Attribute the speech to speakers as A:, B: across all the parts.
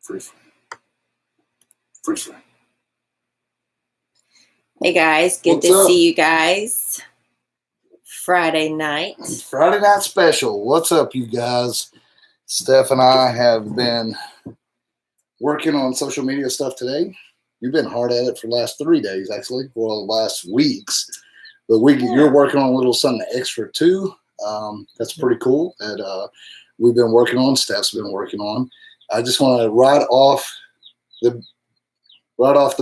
A: Free frame.
B: Hey guys, good
A: What's
B: to
A: up?
B: see you guys. Friday night.
A: Friday night special. What's up, you guys? Steph and I have been working on social media stuff today. You've been hard at it for the last 3 days, actually. Well, the last weeks. But you're working on a little something extra too. That's pretty cool. That we've been working on. Steph's been working on. I just want to right off the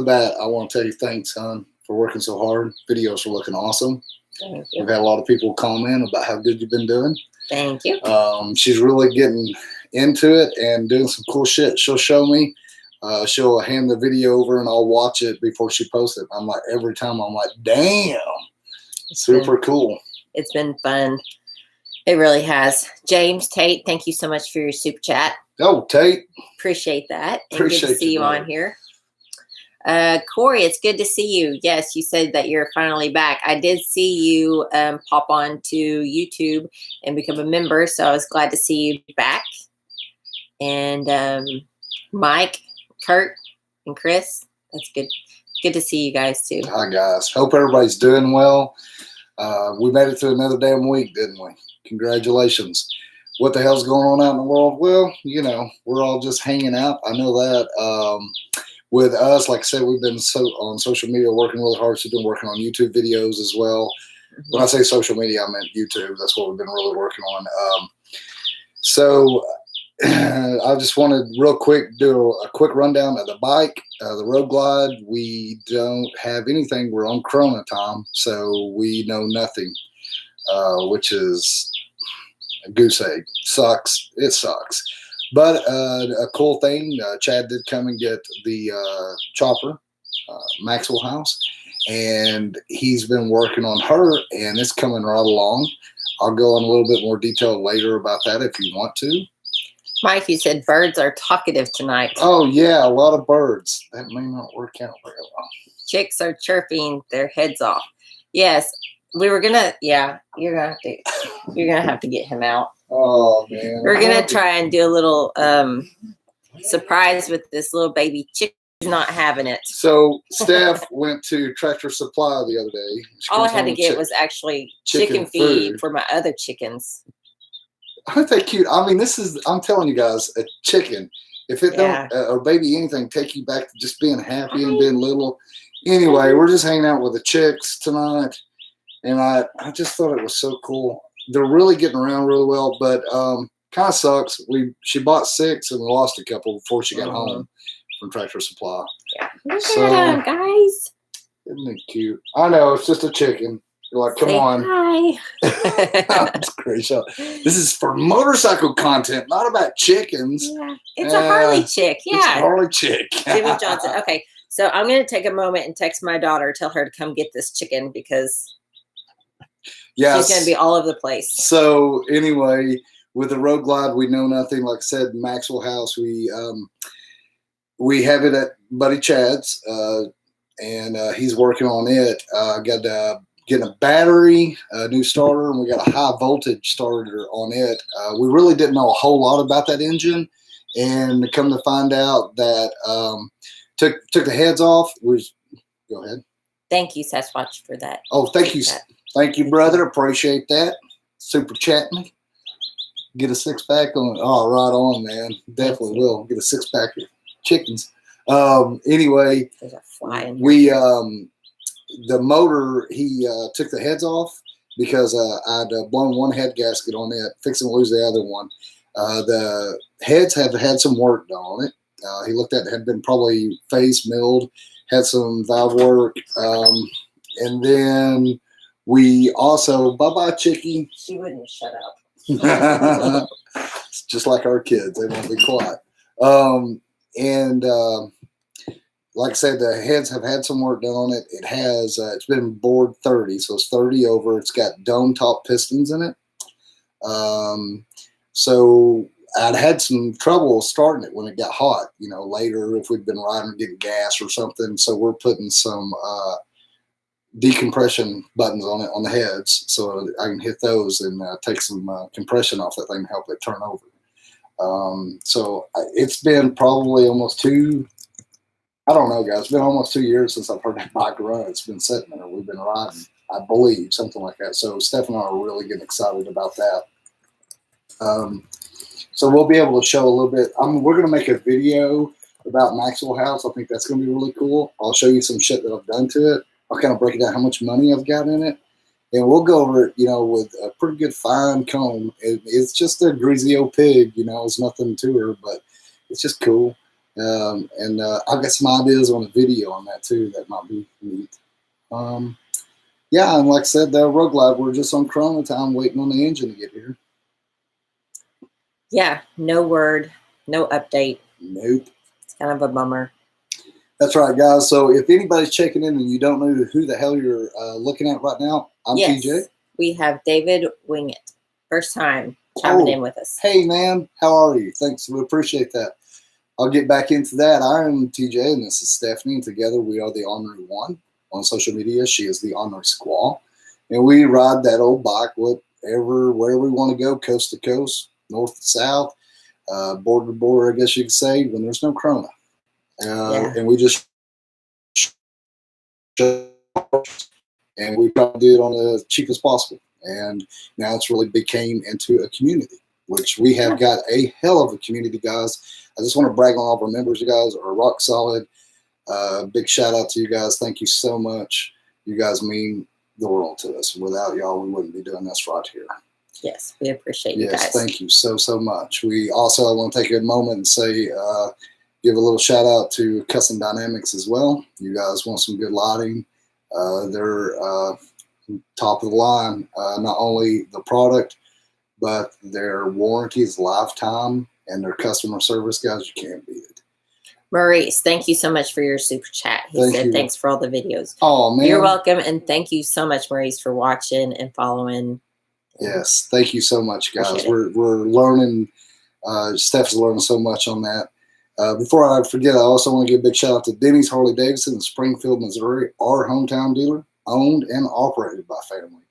A: bat, I want to tell you thanks, son, for working so hard. Videos are looking awesome.
B: Thank you.
A: We've had a lot of people comment about how good you've been doing.
B: Thank you.
A: She's really getting into it and doing some cool shit. She'll show me. She'll hand the video over and I'll watch it before she posts it. I'm like, every time I'm like, damn, super cool.
B: It's been fun. It really has. James Tate, thank you so much for your super chat.
A: Oh, Tate.
B: Appreciate that. And
A: Appreciate
B: good to see you
A: brother.
B: on here. Corey, it's good to see you. Yes, you said that you're finally back. I did see you pop on to YouTube and become a member, so I was glad to see you back. And Mike, Kurt, and Chris, that's good. Good to see you guys too.
A: Hi, guys. Hope everybody's doing well. We made it through another damn week, didn't we? Congratulations. What the hell's going on out in the world? Well, you know, we're all just hanging out. I know that. With us, like I said, we've been on social media working really hard. So we've been working on YouTube videos as well. When I say social media, I meant YouTube. That's what we've been really working on. So I just wanted real quick do a quick rundown of the bike, the Road Glide. We don't have anything. We're on Corona time, so we know nothing, which is a goose egg. Sucks. It sucks. But a cool thing, Chad did come and get the chopper, Maxwell House, and he's been working on her, and it's coming right along. I'll go in a little bit more detail later about that if you want to.
B: Mike, you said birds are talkative tonight.
A: Oh, yeah, a lot of birds. That may not work out very well.
B: Chicks are chirping their heads off. Yes, we were gonna. Yeah, you're gonna have to get him out.
A: Oh man,
B: we're gonna try and do a little surprise with this little baby chick. He's not having it.
A: So Steph went to Tractor Supply the other day.
B: All I had to get was actually chicken feed for my other chickens.
A: Aren't they cute? I mean, I'm telling you guys, a chicken. If it don't, or baby anything, take you back to just being happy and being little. Anyway, we're just hanging out with the chicks tonight. And I just thought it was so cool. They're really getting around really well, but kind of sucks. She bought 6 and we lost a couple before she got home from Tractor Supply.
B: Yeah. Look at them, guys.
A: Isn't it cute? I know, it's just a chicken. You're like, come on.
B: Hi.
A: That's a great shot. This is for motorcycle content, not about chickens.
B: Yeah. It's a Harley chick. Yeah.
A: It's a Harley chick.
B: Jimmy Johnson. Okay. So I'm going to take a moment and text my daughter, tell her to come get this chicken because she's going to be all over the place. So
A: anyway, with the Road Glide, we know nothing. Like I said, Maxwell House, we have it at Buddy Chad's, and he's working on it. Got getting a battery, a new starter, and we got a high voltage starter on it. We really didn't know a whole lot about that engine, and come to find out that took the heads off. Go ahead.
B: Thank you, Sasquatch, for that.
A: Oh, thank you. Thank you, brother. Appreciate that. Super chat me. Get a 6-pack on. Oh, right on, man. Definitely will. Get a 6-pack of chickens. Anyway,
B: there's a fly in here.
A: We the motor, he took the heads off because I'd blown one head gasket on it, fixing to lose the other one. The heads have had some work done on it. He looked at it, had been probably face milled, had some valve work, and then we also, bye-bye, Chickie.
B: She wouldn't shut up.
A: It's just like our kids. They won't be quiet. Like I said, the heads have had some work done on it. It has, it's been bored 30, so it's 30 over. It's got dome top pistons in it. So I'd had some trouble starting it when it got hot, you know, later if we'd been riding or getting gas or something. So we're putting some decompression buttons on it on the heads so I can hit those and take some compression off that thing and help it turn over. So it's been probably almost I don't know, guys. It's been almost 2 years since I've heard that bike run. It's been sitting there. We've been riding, I believe, something like that. So Steph and I are really getting excited about that. So we'll be able to show a little bit. We're going to make a video about Maxwell House. I think that's going to be really cool. I'll show you some shit that I've done to it. I'll kind of break it down how much money I've got in it. And we'll go over it, with a pretty good fine comb. It's just a greasy old pig, it's nothing to her, but it's just cool. And I've got some ideas on a video on that too that might be neat. Yeah, and like I said, the Rogue Live, we're just on Corona time waiting on the engine to get here.
B: Yeah, no word, no update.
A: Nope.
B: It's kind of a bummer.
A: That's right, guys. So if anybody's checking in and you don't know who the hell you're looking at right now, I'm TJ.
B: We have David Wingett. First time chiming in with us.
A: Hey, man. How are you? Thanks. We appreciate that. I'll get back into that. I am TJ, and this is Stephanie, and together we are the Ornery One. On social media, she is the Ornery Squaw. And we ride that old bike wherever we want to go, coast to coast, north to south, border to border, I guess you could say, when there's no Corona. And we just and we try to do it on the cheapest possible. And now it's really became into a community, which we have got a hell of a community, guys. I just want to brag on all of our members. You guys are rock solid. Big shout out to you guys. Thank you so much. You guys mean the world to us. Without y'all, we wouldn't be doing this right here.
B: Yes, we appreciate you guys.
A: Yes, thank you so much. We also want to take a moment and say, give a little shout out to Custom Dynamics as well. You guys want some good lighting. They're top of the line. Not only the product, but their warranty is lifetime, and their customer service, guys, you can't beat it.
B: Maurice, thank you so much for your super chat. He said thanks for all the videos.
A: Oh, man.
B: You're welcome, and thank you so much, Maurice, for watching and following.
A: Yes, thank you so much, guys. We're learning. Steph's learning so much on that. Before I forget, I also want to give a big shout out to Denny's Harley Davidson in Springfield, Missouri, our hometown dealer, owned and operated by family.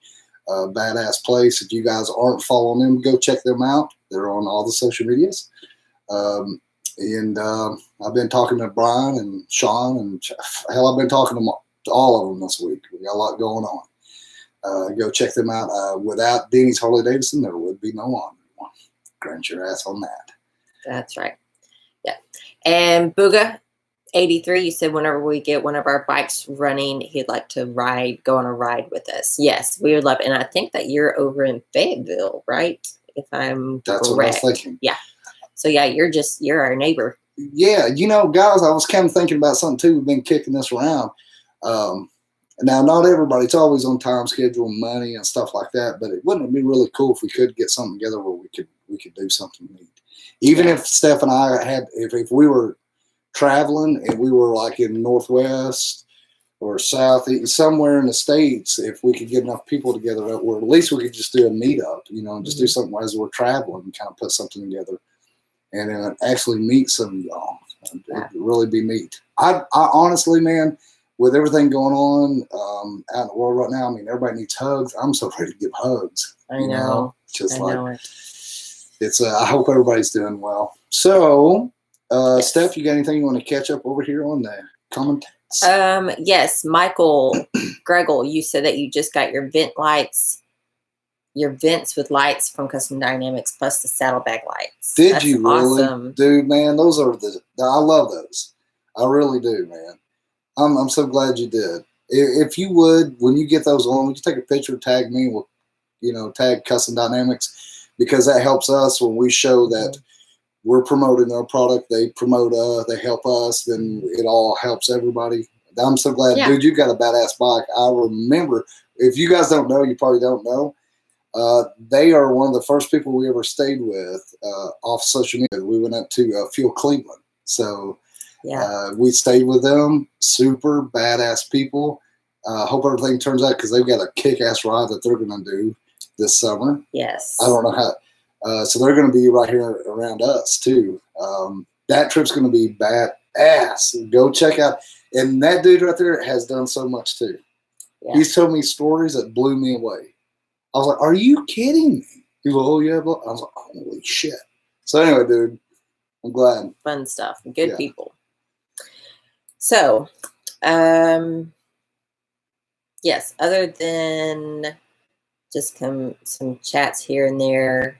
A: Badass place. If you guys aren't following them, go check them out. They're on all the social medias. And I've been talking to Brian and Sean, and hell, I've been talking to all of them this week. We got a lot going on. Go check them out. Without Denny's Harley Davidson, there would be no Ornery One. Grant your ass on that.
B: That's right. Yeah. And Booga 83, you said whenever we get one of our bikes running, he'd like to go on a ride with us. Yes, we would love it. And I think that you're over in Fayetteville, right? If I'm
A: That's
B: correct.
A: What I was thinking.
B: Yeah. So yeah, you're our neighbor.
A: Yeah, guys, I was kind of thinking about something too. We've been kicking this around. Now, not everybody, it's always on time schedule, money and stuff like that, but wouldn't it be really cool if we could get something together where we could do something neat? Even if Steph and I if we were traveling and we were like in Northwest or Southeast, somewhere in the States, if we could get enough people together, or at least we could just do a meetup, and just do something as we're traveling and kind of put something together and then actually meet some of y'all. It'd really be neat. I honestly, man, with everything going on out in the world right now, I mean, everybody needs hugs. I'm so ready to give hugs.
B: I know.
A: Just I hope everybody's doing well. So, yes. Steph, you got anything you want to catch up over here on the comments?
B: Yes, Michael Gregel, you said that you just got your your vents with lights from Custom Dynamics plus the saddlebag lights.
A: That's you really? Awesome. Dude, man, those are I love those. I really do, man. I'm so glad you did. If you would, when you get those on, would you take a picture, tag me, with, tag Custom Dynamics, because that helps us when we show that we're promoting their product. They promote us, they help us, then it all helps everybody. I'm so glad, dude, you got a badass bike. I remember, if you guys don't know, you probably don't know, they are one of the first people we ever stayed with off social media. We went up to Fuel Cleveland. So we stayed with them. Super badass people. Hope everything turns out, because they've got a kick-ass ride that they're going to do this summer.
B: Yes.
A: I don't know how. So they're going to be right here around us, too. That trip's going to be badass. Go check out. And that dude right there has done so much, too. Yeah. He's told me stories that blew me away. I was like, are you kidding me? He goes, oh, yeah. I was like, holy shit. So anyway, dude, I'm glad.
B: Fun stuff. Good
A: Yeah.
B: people. So, yes, other than just some chats here and there,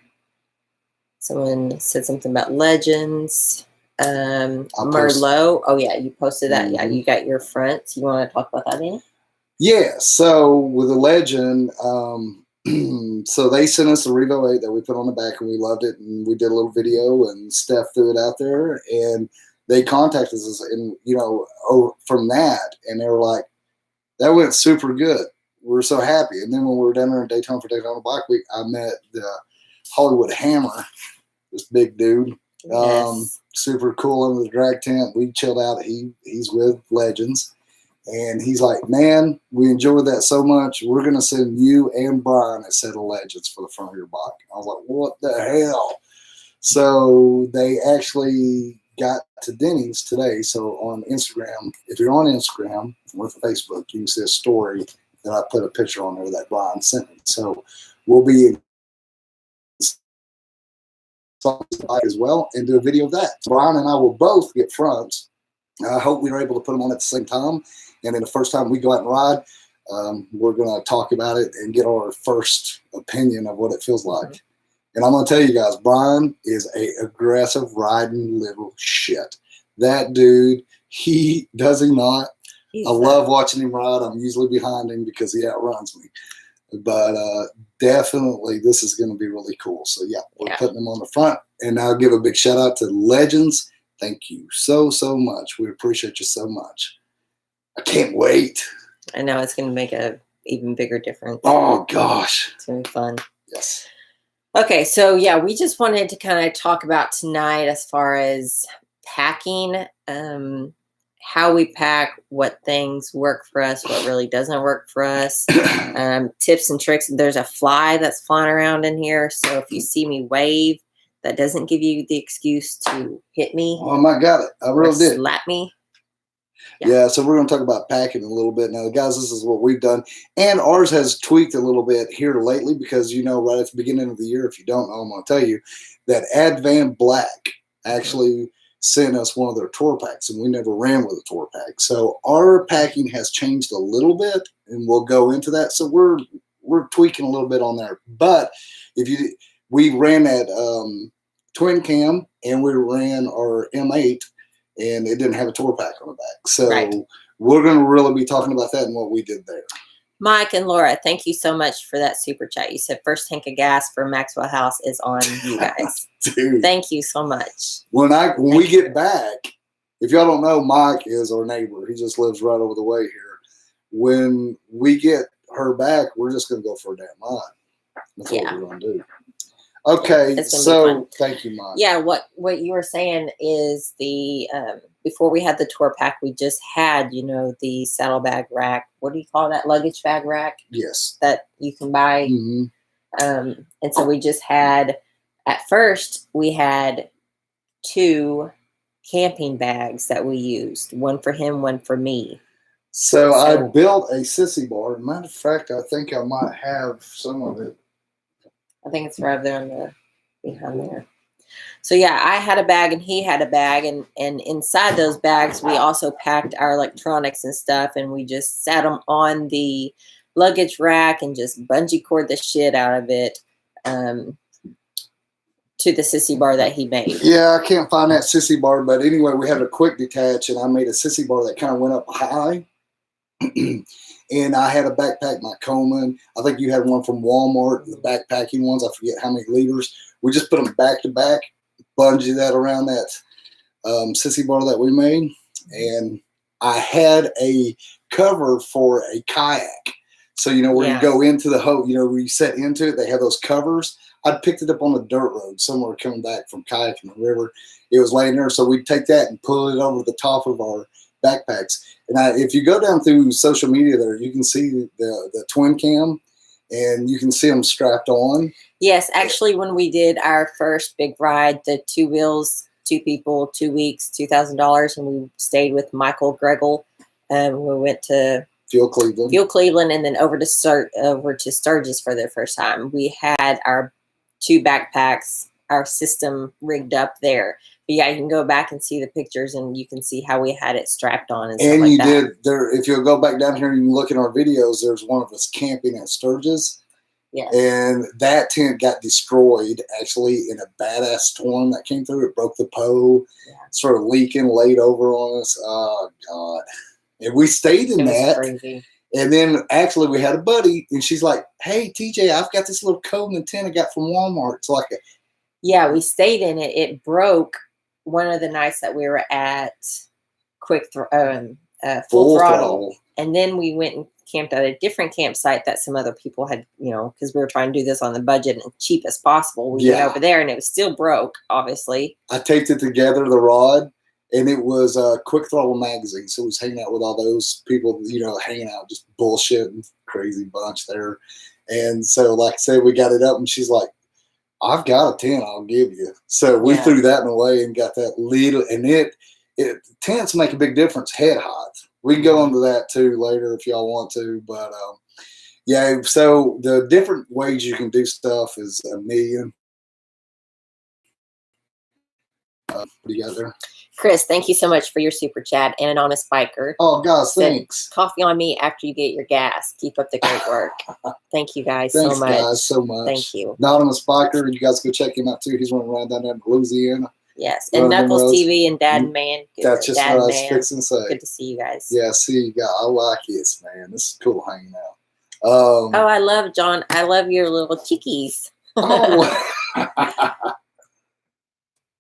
B: someone said something about legends. Merlot. Oh yeah, you posted that. Yeah, you got your fronts. You want to talk about that, Danny?
A: Yeah. So with the legend, so they sent us a Revo 8 that we put on the back, and we loved it, and we did a little video, and Steph threw it out there, and they contacted us, and from that, and they were like, that went super good. We were so happy. And then when we were down there in Daytona for Daytona Bike Week, I met the Hollywood Hammer, this big dude.
B: Yes.
A: Super cool under the drag tent. We chilled out. He's with Legends. And he's like, man, we enjoyed that so much. We're going to send you and Brian a set of Legends for the front of your bike. I was like, what the hell? So they actually got to Denny's today. So on Instagram, if you're on Instagram or Facebook, you can see a story that I put a picture on there that Brian sent me. So we'll be in as well and do a video of that. So Brian and I will both get fronts. I hope we were able to put them on at the same time. And then the first time we go out and ride, we're going to talk about it and get our first opinion of what it feels like. And I'm going to tell you guys, Brian is a aggressive riding little shit. That dude, does he not? I love watching him ride. I'm usually behind him because he outruns me. But definitely this is going to be really cool. So yeah, we're putting them on the front. And I'll give a big shout out to Legends. Thank you so much. We appreciate you so much. I can't wait.
B: I know it's going to make a even bigger difference.
A: Oh gosh.
B: It's going to be fun.
A: Yes.
B: Okay, so yeah, we just wanted to kind of talk about tonight as far as packing, how we pack, what things work for us, what really doesn't work for us, tips and tricks. There's a fly that's flying around in here, so if you see me wave, that doesn't give you the excuse to hit me.
A: Oh my God, I really did.
B: Slap me.
A: Yeah, so we're going to talk about packing a little bit now. Guys, this is what we've done. And ours has tweaked a little bit here lately because, right at the beginning of the year, if you don't know, I'm going to tell you that Advan Black actually sent us one of their tour packs, and we never ran with a tour pack. So our packing has changed a little bit, and we'll go into that. So we're tweaking a little bit on there. But we ran that twin cam, and we ran our M8, and it didn't have a tour pack on the back. So we're going to really be talking about that and what we did there.
B: Mike and Laura, thank you so much for that super chat. You said first tank of gas for Maxwell House is on you guys.
A: Dude.
B: Thank you so much.
A: When we get back, if y'all don't know, Mike is our neighbor. He just lives right over the way here. When we get her back, we're just going to go for a damn ride. That's what we're going to do. Okay, so thank you, Mike.
B: Yeah, what you were saying is the before we had the tour pack, we just had the saddlebag rack. What do you call that? Luggage bag rack.
A: Yes.
B: That you can buy.
A: Mm-hmm.
B: And so we just had. At first, we had 2 camping bags that we used. One for him, one for me.
A: So I built a sissy bar. Matter of fact, I think I might have some of it.
B: I think it's right there behind there. So yeah, I had a bag and he had a bag, and inside those bags we also packed our electronics and stuff, and we just sat them on the luggage rack and just bungee cord the shit out of it to the sissy bar that he made.
A: Yeah, I can't find that sissy bar, but anyway, we had a quick detach, and I made a sissy bar that kind of went up high. And I had a backpack, my Coleman. I think you had one from Walmart, the backpacking ones. I forget how many liters. We just put them back to back, bungee that around that sissy bar that we made. And I had a cover for a kayak. So, where you go into the hole, where you set into it, they have those covers. I picked it up on the dirt road somewhere coming back from kayaking the river. It was laying there. So we'd take that and pull it over the top of our backpacks. And if you go down through social media there, you can see the twin cam, and you can see them strapped on. Yes,
B: actually, when we did our first big ride, the 2 wheels, 2 people, 2 weeks, $2,000, and we stayed with Michael Gregel. We went to Fuel Cleveland, and then over to Sturgis for the first time. We had our 2 backpacks, our system rigged up there. But yeah, you can go back and see the pictures, and you can see how we had it strapped on and stuff like that.
A: And you did there. If you'll go back down here and you look at our videos, there's one of us camping at Sturgis.
B: Yes.
A: And that tent got destroyed actually in a badass storm that came through. It broke the pole, started leaking, laid over on us. Oh God! And we stayed in that.
B: Crazy.
A: And then actually we had a buddy, and she's like, "Hey TJ, I've got this little Coleman tent I got from Walmart. It's like a..."
B: Yeah, we stayed in it. It broke one of the nights that we were at Full Throttle. And then we went and camped at a different campsite that some other people had, because we were trying to do this on the budget and cheap as possible. We went over there, and it was still broke, obviously.
A: I taped it together, the rod, and it was Quick Throttle magazine. So it was hanging out with all those people, hanging out, just bullshitting, crazy bunch there. And so, like I said, we got it up, and she's like, "I've got a tent I'll give you." So we threw that away and got that little, and tents make a big difference head height. We can go into that too later if y'all want to, but yeah. So the different ways you can do stuff is a million. What do you got there?
B: Chris, thank you so much for your super chat. And an honest biker.
A: Oh, guys, thanks.
B: Coffee on me after you get your gas. Keep up the great work. Thank you guys
A: Thanks,
B: so much.
A: Guys, so much.
B: Thank you.
A: Anonymous biker, you guys go check him out too. He's running around down there in Louisiana.
B: Yes, and Knuckles TV and Dad and Man.
A: That's just
B: Dad
A: what I was fixing to say.
B: Good to see you guys.
A: Yeah, see you guys. I like this, man. This is cool hanging out.
B: I love John. I love your little chickies.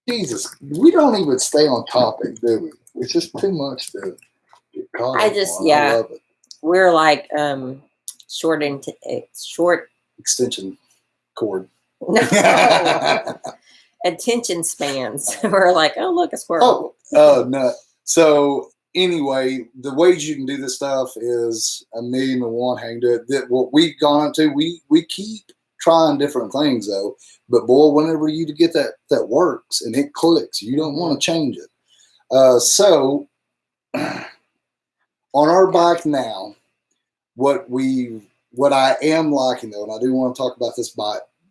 A: Jesus, we don't even stay on topic, do we? It's just too much to get caught up on. I love it.
B: We're like short
A: extension cord.
B: No. Attention spans. We're like, oh, look, a squirrel.
A: No. So anyway, the ways you can do this stuff is a million and one how you do it. That what we've gone up to, we keep trying different things though. But boy, whenever you get that works and it clicks, you don't want to change it. So on our bike now, what I am liking though, and I do want to talk about this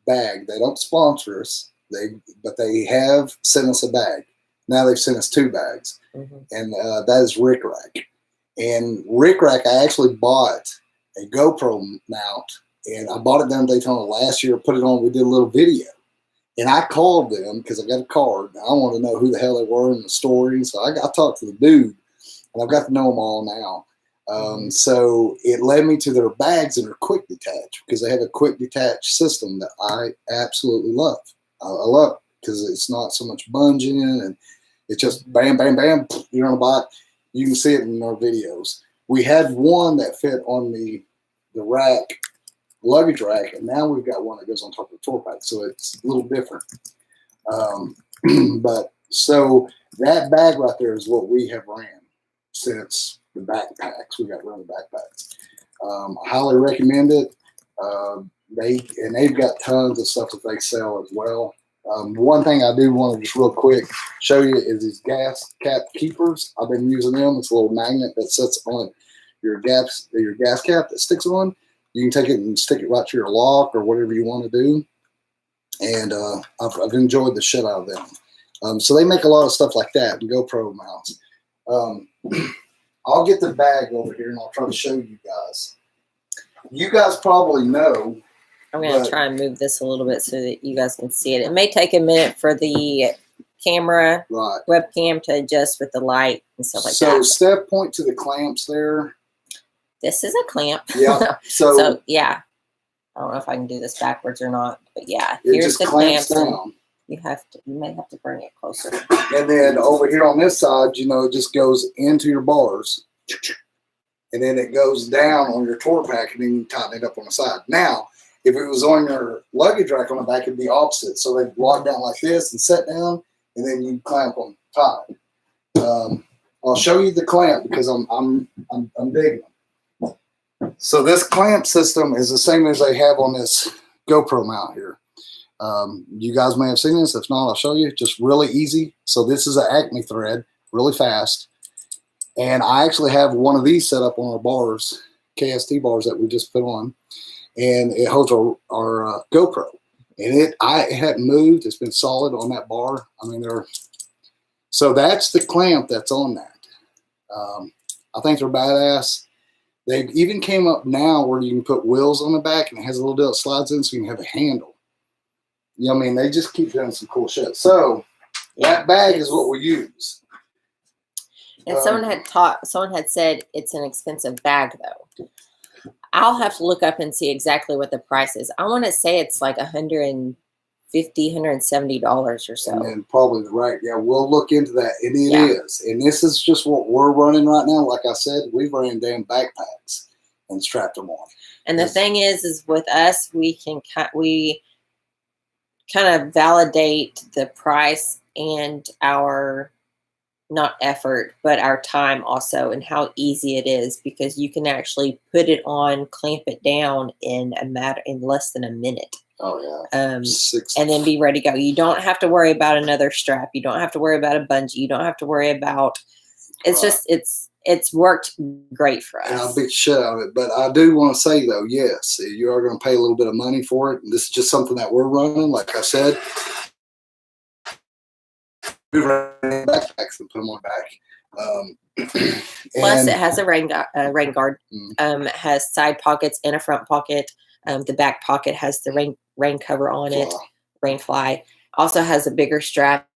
A: bag. They don't sponsor us. But they have sent us a bag. Now they've sent us 2 bags, and that is RickRak. And RickRak, I actually bought a GoPro mount, and I bought it down in Daytona last year. Put it on. We did a little video, and I called them because I got a card. I want to know who the hell they were in the story. So I talked to the dude, and I've got to know them all now. So it led me to their bags and their quick detach because they have a quick detach system that I absolutely love. I love it because it's not so much bunging and it's just bam, bam, bam. You're on a bike. You can see it in our videos. We had one that fit on the rack, luggage rack, and now we've got one that goes on top of the tour pack. So it's a little different. But so that bag right there is what we have ran since the backpacks. We got running backpacks. I highly recommend it. They've got tons of stuff that they sell as well. One thing I do want to just real quick show you is these gas cap keepers. I've been using them. It's a little magnet that sits on your gas cap that sticks on. You can take it and stick it right to your lock or whatever you want to do. And I've enjoyed the shit out of them. So they make a lot of stuff like that and GoPro mounts. I'll get the bag over here and I'll try to show you guys. You guys probably know.
B: I'm going to try and move this a little bit so that you guys can see it. It may take a minute for the camera webcam to adjust with the light and stuff like that. So
A: Steph, point to the clamps there.
B: This is a clamp.
A: Yeah.
B: So yeah. I don't know if I can do this backwards or not, but yeah. Here's the clamps down. You may have to bring it closer.
A: And then over here on this side, it just goes into your bars. And then it goes down on your tour pack and then you tighten it up on the side. Now, if it was on your luggage rack on the back, it'd be opposite. So they lock down like this and set down, and then you clamp them tight. I'll show you the clamp because I'm digging them. So this clamp system is the same as they have on this GoPro mount here. You guys may have seen this. If not, I'll show you. Just really easy. So this is an Acme thread, really fast. And I actually have one of these set up on our bars, KST bars that we just put on. And it holds our GoPro. And it hadn't moved. It's been solid on that bar. I mean, so that's the clamp that's on that. I think they're badass. They even came up now where you can put wheels on the back and it has a little deal that slides in so you can have a handle. You know what I mean? They just keep doing some cool shit. So that bag is what we use.
B: And someone had said it's an expensive bag though. I'll have to look up and see exactly what the price is. I want to say it's like $150, $170 or so.
A: And then probably right. Yeah, we'll look into that. And it is. And this is just what we're running right now. Like I said, we've ran damn backpacks and strapped them on.
B: And the thing is with us, we kind of validate the price and our not effort, but our time also, and how easy it is, because you can actually put it on, clamp it down in less than a minute.
A: Oh yeah.
B: And then be ready to go. You don't have to worry about another strap. You don't have to worry about a bungee. You don't have to worry about. It's just it's worked great for us.
A: And I'll beat shit out of it. But I do want to say though, yes, you are going to pay a little bit of money for it. And this is just something that we're running. Like I said, we run backpacks and put them on back.
B: Plus, it has a rain guard. It has side pockets and a front pocket. The back pocket has the rain cover on it, rain fly. Also has a bigger strap.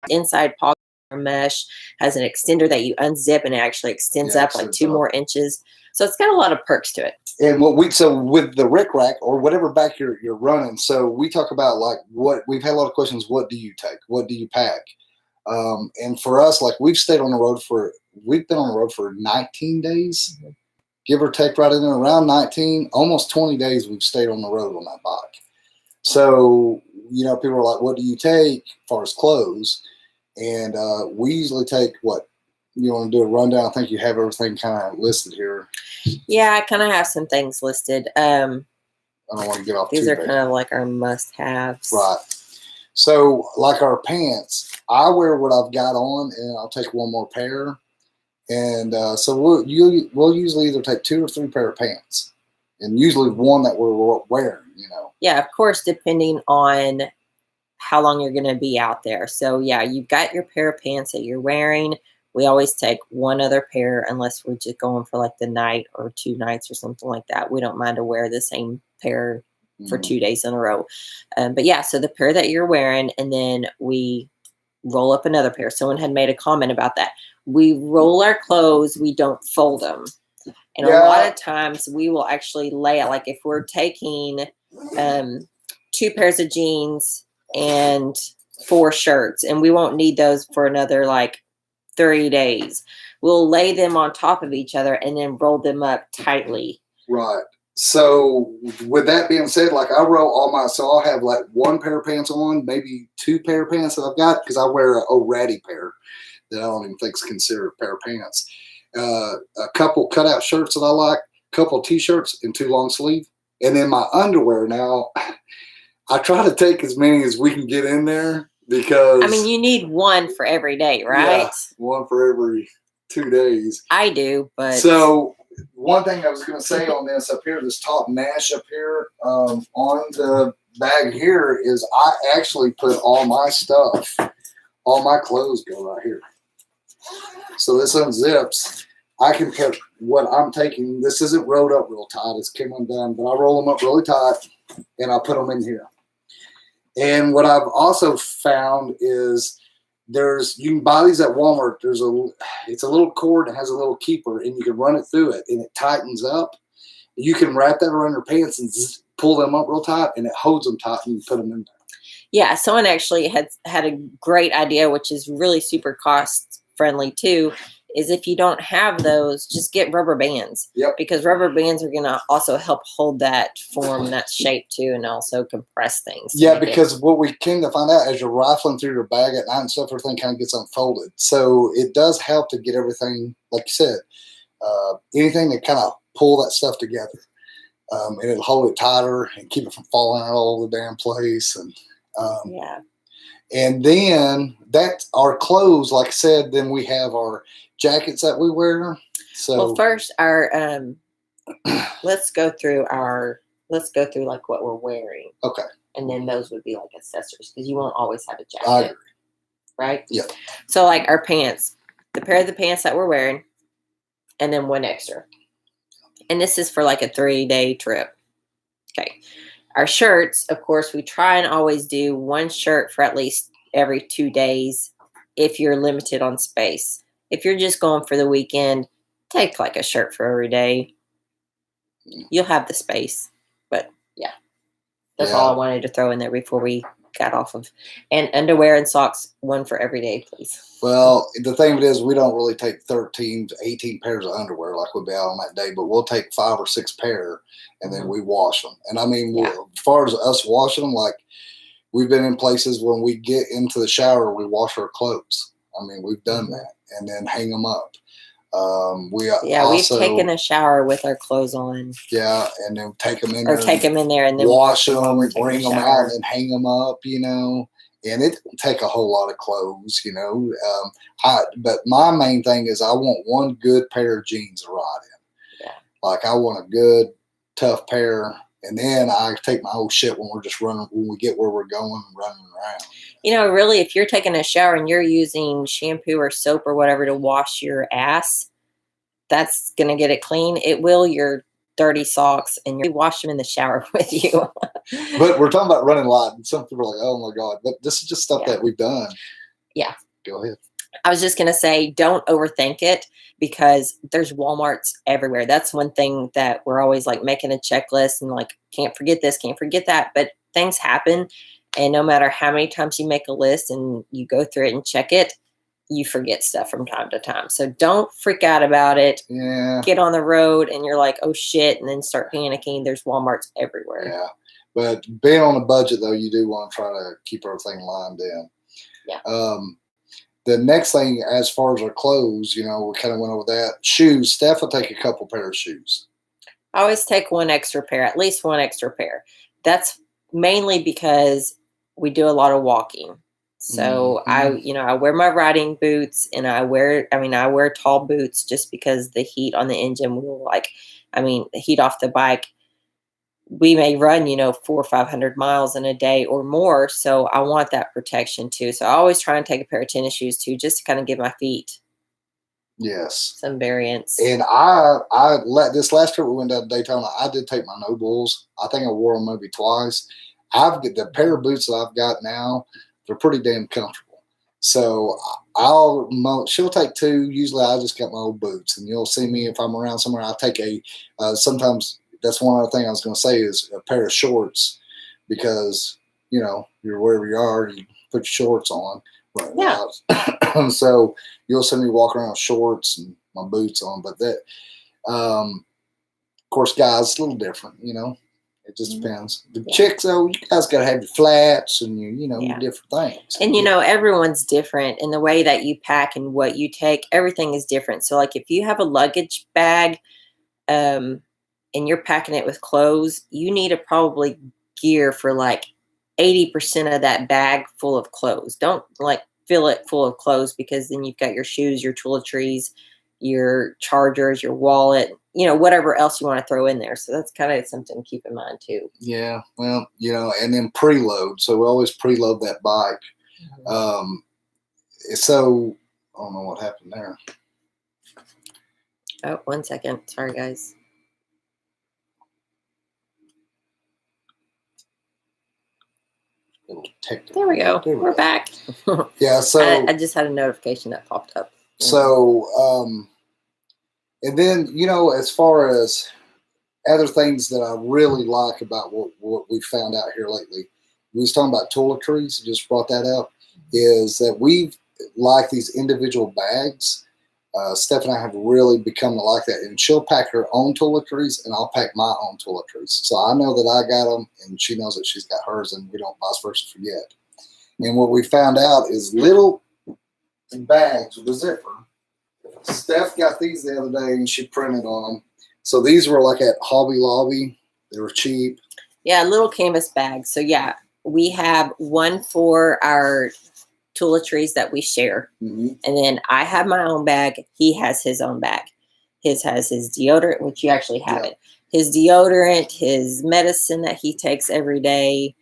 B: Inside pocket mesh has an extender that you unzip and it actually extends up like 2 more inches. So it's got a lot of perks to it. And
A: so with the RickRak or whatever back you're running, so we talk about like what we've had a lot of questions. What do you take? What do you pack? And for us, like we've been on the road for 19 days, give or take, right in there around 19, almost 20 days. We've stayed on the road on that bike. So, you know, people are like, what do you take as far as clothes? And, we usually take what you want to do a rundown. I think you have everything kind of listed here.
B: Yeah, I kind of have some things listed. I
A: don't want to get off.
B: These are kind of like our must-haves.
A: Right. So, like our pants, I wear what I've got on, and I'll take one more pair. And so we'll usually either take 2 or 3 pair of pants, and usually one that we're wearing. You know.
B: Yeah, of course, depending on how long you're going to be out there. So yeah, you've got your pair of pants that you're wearing. We always take one other pair unless we're just going for like the night or 2 nights or something like that. We don't mind to wear the same pair for 2 days in a row. But yeah, so the pair that you're wearing, and then we roll up another pair. Someone had made a comment about that. We roll our clothes, we don't fold them. And a lot of times we will actually lay it, like if we're taking 2 pairs of jeans and 4 shirts, and we won't need those for another like 30 days. We'll lay them on top of each other and then roll them up tightly.
A: Right. So with that being said, like I roll all so I'll have like 1 pair of pants on, maybe 2 pair of pants that I've got, because I wear a ratty pair that I don't even think is considered a pair of pants. A couple cutout shirts that I like, a couple t-shirts and 2 long sleeve. And then my underwear now, I try to take as many as we can get in there, because
B: I mean, you need 1 for every day, right?
A: Yeah, 1 for every 2 days.
B: I do, but
A: so one thing I was going to say on this up here, this top mesh up here on the bag here, is I actually put all my stuff, all my clothes go right here. So this unzips. I can put what I'm taking. This isn't rolled up real tight. It's came undone, but I roll them up really tight and I put them in here. And what I've also found is you can buy these at Walmart. It's a little cord that has a little keeper, and you can run it through it, and it tightens up. You can wrap that around your pants and pull them up real tight, and it holds them tight, and you put them in there.
B: Yeah, someone actually had a great idea, which is really super cost friendly too, is if you don't have those, just get rubber bands.
A: Yep.
B: Because rubber bands are going to also help hold that form, that shape too, and also compress things.
A: Yeah, because what we came to find out, as you're rifling through your bag at night and stuff, everything kind of gets unfolded. So it does help to get everything, like you said, anything to kind of pull that stuff together. And it'll hold it tighter and keep it from falling out all over the damn place. And
B: yeah.
A: And then that's our clothes. Like I said, then we have our jackets that we wear. So
B: well, first our let's go through like what we're wearing.
A: Okay.
B: And then those would be like accessories because you won't always have a jacket.
A: I agree.
B: Right?
A: Yeah.
B: So like our pants, the pair of the pants that we're wearing, and then one extra. And this is for like a 3-day trip. Okay. Our shirts, of course, we try and always do one shirt for at least every 2 days if you're limited on space. If you're just going for the weekend, take like a shirt for every day. You'll have the space. But yeah, that's all I wanted to throw in there before we got off of. And underwear and socks, one for every day, please.
A: Well, the thing of it is, we don't really take 13 to 18 pairs of underwear like we'll be out on that day, but we'll take 5 or 6 pair and then we wash them. And I mean, as far as us washing them, like we've been in places when we get into the shower, we wash our clothes. I mean, we've done that and then hang them up.
B: We've taken a shower with our clothes on.
A: Yeah, and then take them in
B: there. Or take them in there and then
A: wash them, bring them out and hang them up, you know. And it don't take a whole lot of clothes, you know. But my main thing is I want one good pair of jeans to ride in. Yeah. Like I want a good, tough pair. And then I take my old shit when we're just running, when we get where we're going and running around.
B: You know, really, if you're taking a shower and you're using shampoo or soap or whatever to wash your ass, that's going to get it clean. It will your dirty socks, and you wash them in the shower with you.
A: But we're talking about running light, and some people are like, oh my God. But this is just stuff that we've done.
B: Yeah.
A: Go ahead.
B: I was just going to say, don't overthink it because there's Walmarts everywhere. That's one thing that we're always like making a checklist and like, can't forget this, can't forget that. But things happen. And no matter how many times you make a list and you go through it and check it, you forget stuff from time to time. So don't freak out about it.
A: Yeah.
B: Get on the road and you're like, oh shit. And then start panicking. There's Walmarts everywhere.
A: Yeah. But being on a budget though, you do want to try to keep everything lined in.
B: Yeah.
A: The next thing, as far as our clothes, you know, we kind of went over that. Shoes. Steph will take a couple pair of shoes.
B: I always take one extra pair, at least one extra pair. That's mainly because we do a lot of walking. So I wear my riding boots and I wear tall boots just because the heat on the engine will the heat off the bike. We may run, 400 or 500 miles in a day or more. So I want that protection too. So I always try and take a pair of tennis shoes too, just to kind of give my feet some variance.
A: And this last trip we went down to Daytona, I did take my no bulls. I think I wore them maybe twice. I've got the pair of boots that I've got now. They're pretty damn comfortable. So she'll take 2. Usually I just got my old boots, and you'll see me if I'm around somewhere. I'll take sometimes that's one other thing I was going to say is a pair of shorts because, you're wherever you are, you put your shorts on. Right. Yeah. So you'll see me walk around with shorts and my boots on, but that, of course, guys, it's a little different, It just depends. The chicks, though, you guys got to have your flats and your, your different things.
B: And, everyone's different in the way that you pack and what you take. Everything is different. So, like, if you have a luggage bag and you're packing it with clothes, you need to probably gear for, 80% of that bag full of clothes. Don't, fill it full of clothes because then you've got your shoes, your toiletries, your chargers, your wallet, whatever else you want to throw in there. So that's kind of something to keep in mind too.
A: Yeah. Well, and then preload. So we always preload that bike. So I don't know what happened there.
B: Oh, 1 second. Sorry, guys. There we go. We're back.
A: Yeah. So
B: I just had a notification that popped up.
A: So, and then, as far as other things that I really like about what we found out here lately, we was talking about toiletries, just brought that up, is that we like these individual bags. Steph and I have really become to like that. And she'll pack her own toiletries and I'll pack my own toiletries. So I know that I got them and she knows that she's got hers and we don't vice versa forget. And what we found out is little bags with a zipper. Steph got these the other day and she printed on them. So these were like at Hobby Lobby. They were cheap.
B: Yeah, little canvas bags. So yeah, we have one for our toiletries that we share. And then I have my own bag. He has his own bag. His has his deodorant, which you actually have it. His deodorant, his medicine that he takes every day.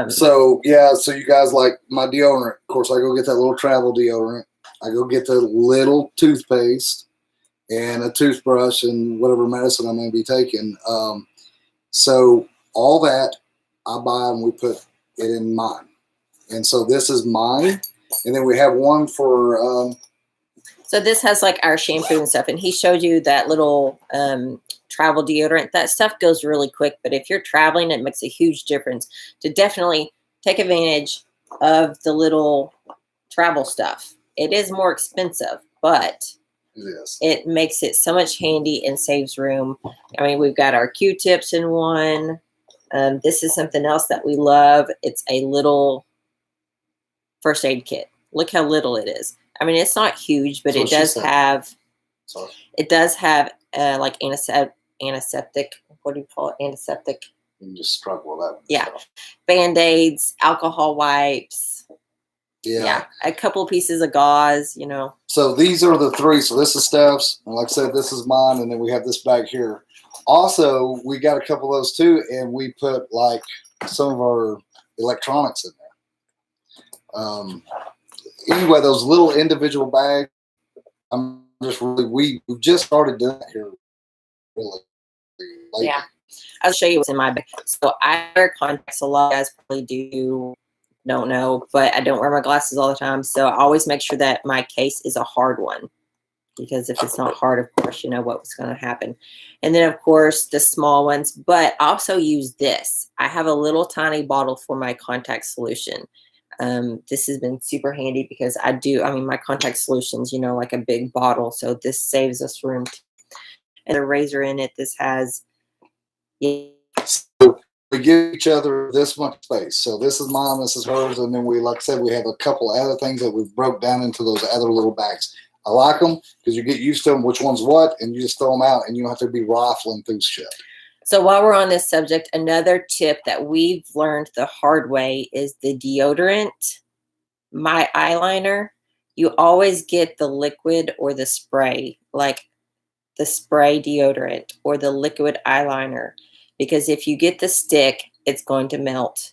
A: So yeah, so you guys like my deodorant. Of course, I go get that little travel deodorant. I go get the little toothpaste and a toothbrush and whatever medicine I may be taking. So all that I buy and we put it in mine. And so this is mine. And then we have one for.
B: So this has like our shampoo and stuff. And he showed you that little travel deodorant. That stuff goes really quick. But if you're traveling, it makes a huge difference to definitely take advantage of the little travel stuff. It is more expensive, but it makes it so much handy and saves room. I mean, we've got our Q-tips in one. This is something else that we love. It's a little first aid kit. Look how little it is. I mean, it's not huge, but it does have. It does have like antiseptic. What do you call it? Antiseptic.
A: You just struggle with that.
B: Yeah, Band-Aids, alcohol wipes.
A: Yeah,
B: a couple pieces of gauze. You know.
A: So these are the three. So this is Steph's, and like I said, this is mine, and then we have this bag here. Also, we got a couple of those too, and we put like some of our electronics in there. Anyway, those little individual bags. I'm just really we've just started doing that here. Really lately.
B: Yeah, I'll show you what's in my bag. So I wear contacts. A lot of guys probably don't know, but I don't wear my glasses all the time. So I always make sure that my case is a hard one, because if it's not hard, of course, you know what's going to happen. And then, of course, the small ones, but I also use this. I have a little tiny bottle for my contact solution. This has been super handy because I mean, my contact solutions, you know, like a big bottle. So this saves us room. And the razor in it, this has.
A: So we give each other this much space. So this is mine, this is hers, and then we, like I said, we have a couple other things that we've broke down into those other little bags. I like them because you get used to them, which one's what, and you just throw them out, and you don't have to be rifling through shit.
B: So while we're on this subject, another tip that we've learned the hard way is the deodorant. My eyeliner, you always get the liquid or the spray, like the spray deodorant or the liquid eyeliner, because if you get the stick, it's going to melt.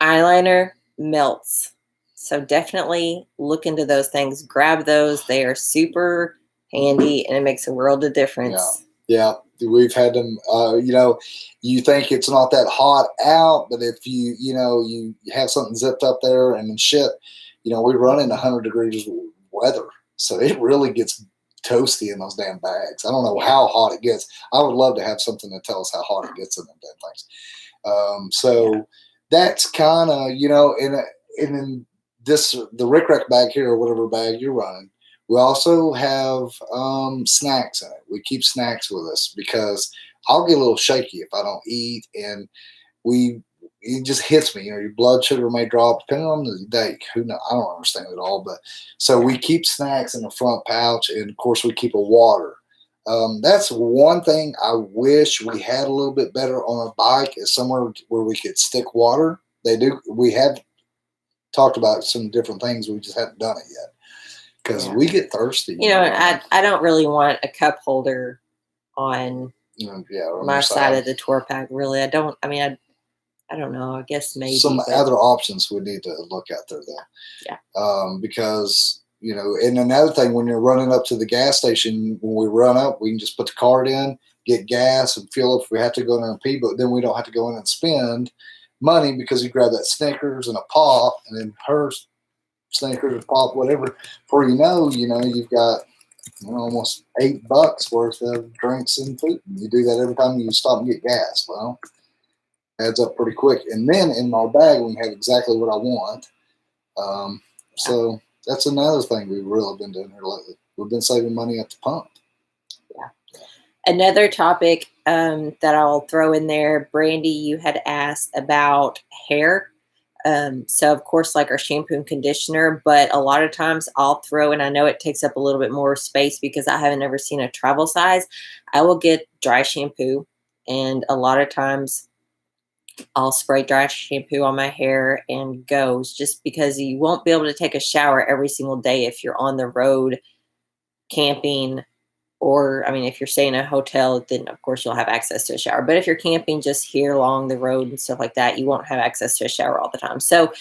B: Eyeliner melts. So definitely look into those things. Grab those. They are super handy, and it makes a world of difference.
A: Yeah, we've had them. You know, you think it's not that hot out, but if you have something zipped up there and shit, you know, we run in 100 degrees weather, so it really gets toasty in those damn bags. I don't know how hot it gets. I would love to have something to tell us how hot it gets in them damn things. So that's kind of, you know, and in this, the RickRak bag here, or whatever bag you're running, we also have snacks in it. We keep snacks with us because I'll get a little shaky if I don't eat, and it just hits me. You know, your blood sugar may drop depending on the day. Who knows? I don't understand it all, but so we keep snacks in the front pouch, and of course we keep a water. That's one thing I wish we had a little bit better on our bike, is somewhere where we could stick water. We have talked about some different things. We just haven't done it yet because we get thirsty.
B: You know, I don't really want a cup holder on my side of the tour pack. Really, I don't. I mean, I don't know. I guess maybe
A: some other options we need to look at there, though.
B: Yeah.
A: Because, you know, and another thing, when you're running up to the gas station, when we run up, we can just put the card in, get gas, and fill up if we have to go in and pee. But then we don't have to go in and spend money because you grab that Snickers and a pop, and then her Snickers or pop, whatever. Before you know, you've got almost $8 worth of drinks and food. You do that every time you stop and get gas. Well, adds up pretty quick. And then in our bag, we have exactly what I want. So that's another thing we've really been doing here lately. We've been saving money at the pump.
B: Yeah. Another topic that I'll throw in there, Brandy, you had asked about hair. So of course, like our shampoo and conditioner, but a lot of times I'll throw, and I know it takes up a little bit more space because I haven't ever seen a travel size. I will get dry shampoo, and a lot of times I'll spray dry shampoo on my hair and goes, just because you won't be able to take a shower every single day if you're on the road camping or, I mean, if you're staying in a hotel, then of course you'll have access to a shower. But if you're camping just here along the road and stuff like that, you won't have access to a shower all the time. So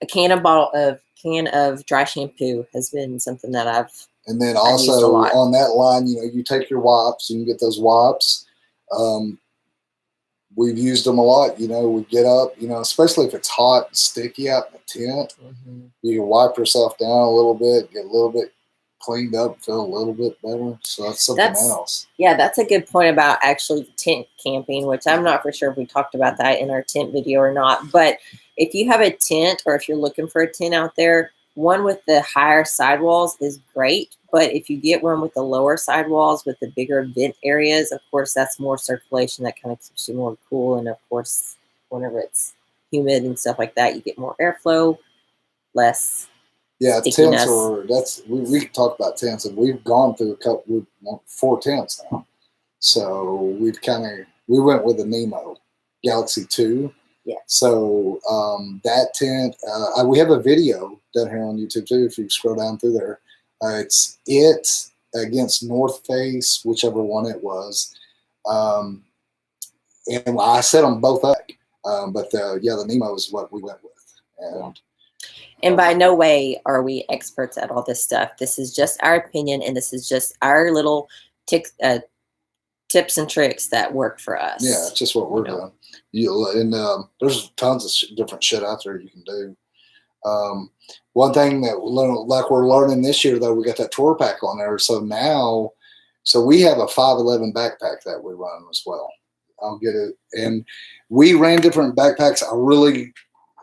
B: a can of dry shampoo has been something that
A: And then
B: I've used a
A: also
B: lot.
A: on that line, you take your wipes, you can get those wipes. We've used them a lot. We get up, especially if it's hot and sticky out in the tent, you can wipe yourself down a little bit, get a little bit cleaned up, feel a little bit better. So that's something else.
B: Yeah, that's a good point about actually tent camping, which I'm not for sure if we talked about that in our tent video or not. But if you have a tent, or if you're looking for a tent out there, one with the higher sidewalls is great. But if you get one with the lower sidewalls with the bigger vent areas, of course, that's more circulation. That kind of keeps you more cool. And of course, whenever it's humid and stuff like that, you get more airflow, less stickiness.
A: Tents we can talk about tents, and we've gone through 4 tents now. So we went with the Nemo Galaxy 2.
B: Yeah.
A: So that tent, we have a video down here on YouTube too. If you scroll down through there, it's against North Face, whichever one it was, and I set them both up. But the Nemo is what we went with,
B: and by no way are we experts at all this stuff. This is just our opinion, and this is just our little tips and tricks that work for us.
A: Yeah, it's just what we're doing. There's tons of different shit out there you can do. One thing that like we're learning this year, though, we got that tour pack on there. So we have a 511 backpack that we run as well. I'll get it. And we ran different backpacks.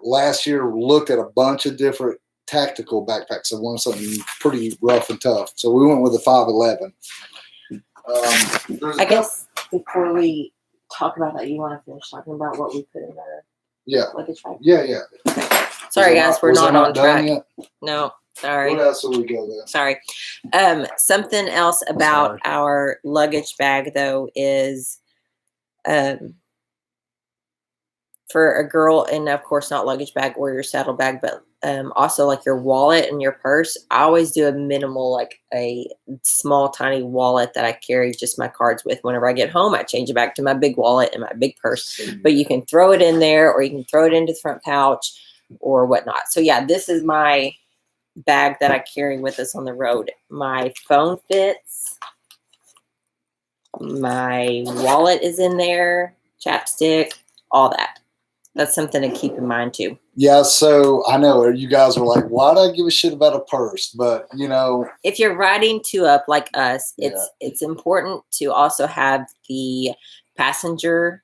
A: Last year looked at a bunch of different tactical backpacks. I wanted something pretty rough and tough. So we went with the 511.
B: I guess before we talk about that, you want to finish talking about what we put in our luggage bag?
A: Yeah.
B: Sorry, guys, we're not on track.
A: Yet?
B: No, sorry.
A: What else will we go there?
B: Sorry. Something else about our luggage bag, though, is for a girl, and of course not luggage bag or your saddle bag, but also like your wallet and your purse. I always do a minimal, like a small tiny wallet that I carry just my cards with. Whenever I get home, I change it back to my big wallet and my big purse. But you can throw it in there, or you can throw it into the front pouch or whatnot. So yeah, this is my bag that I carry with us on the road. My phone fits. My wallet is in there, chapstick, all that. That's something to keep in mind too.
A: Yeah, so I know you guys are like, why do I give a shit about a purse? But
B: if you're riding 2-up like us, it's important to also have the passenger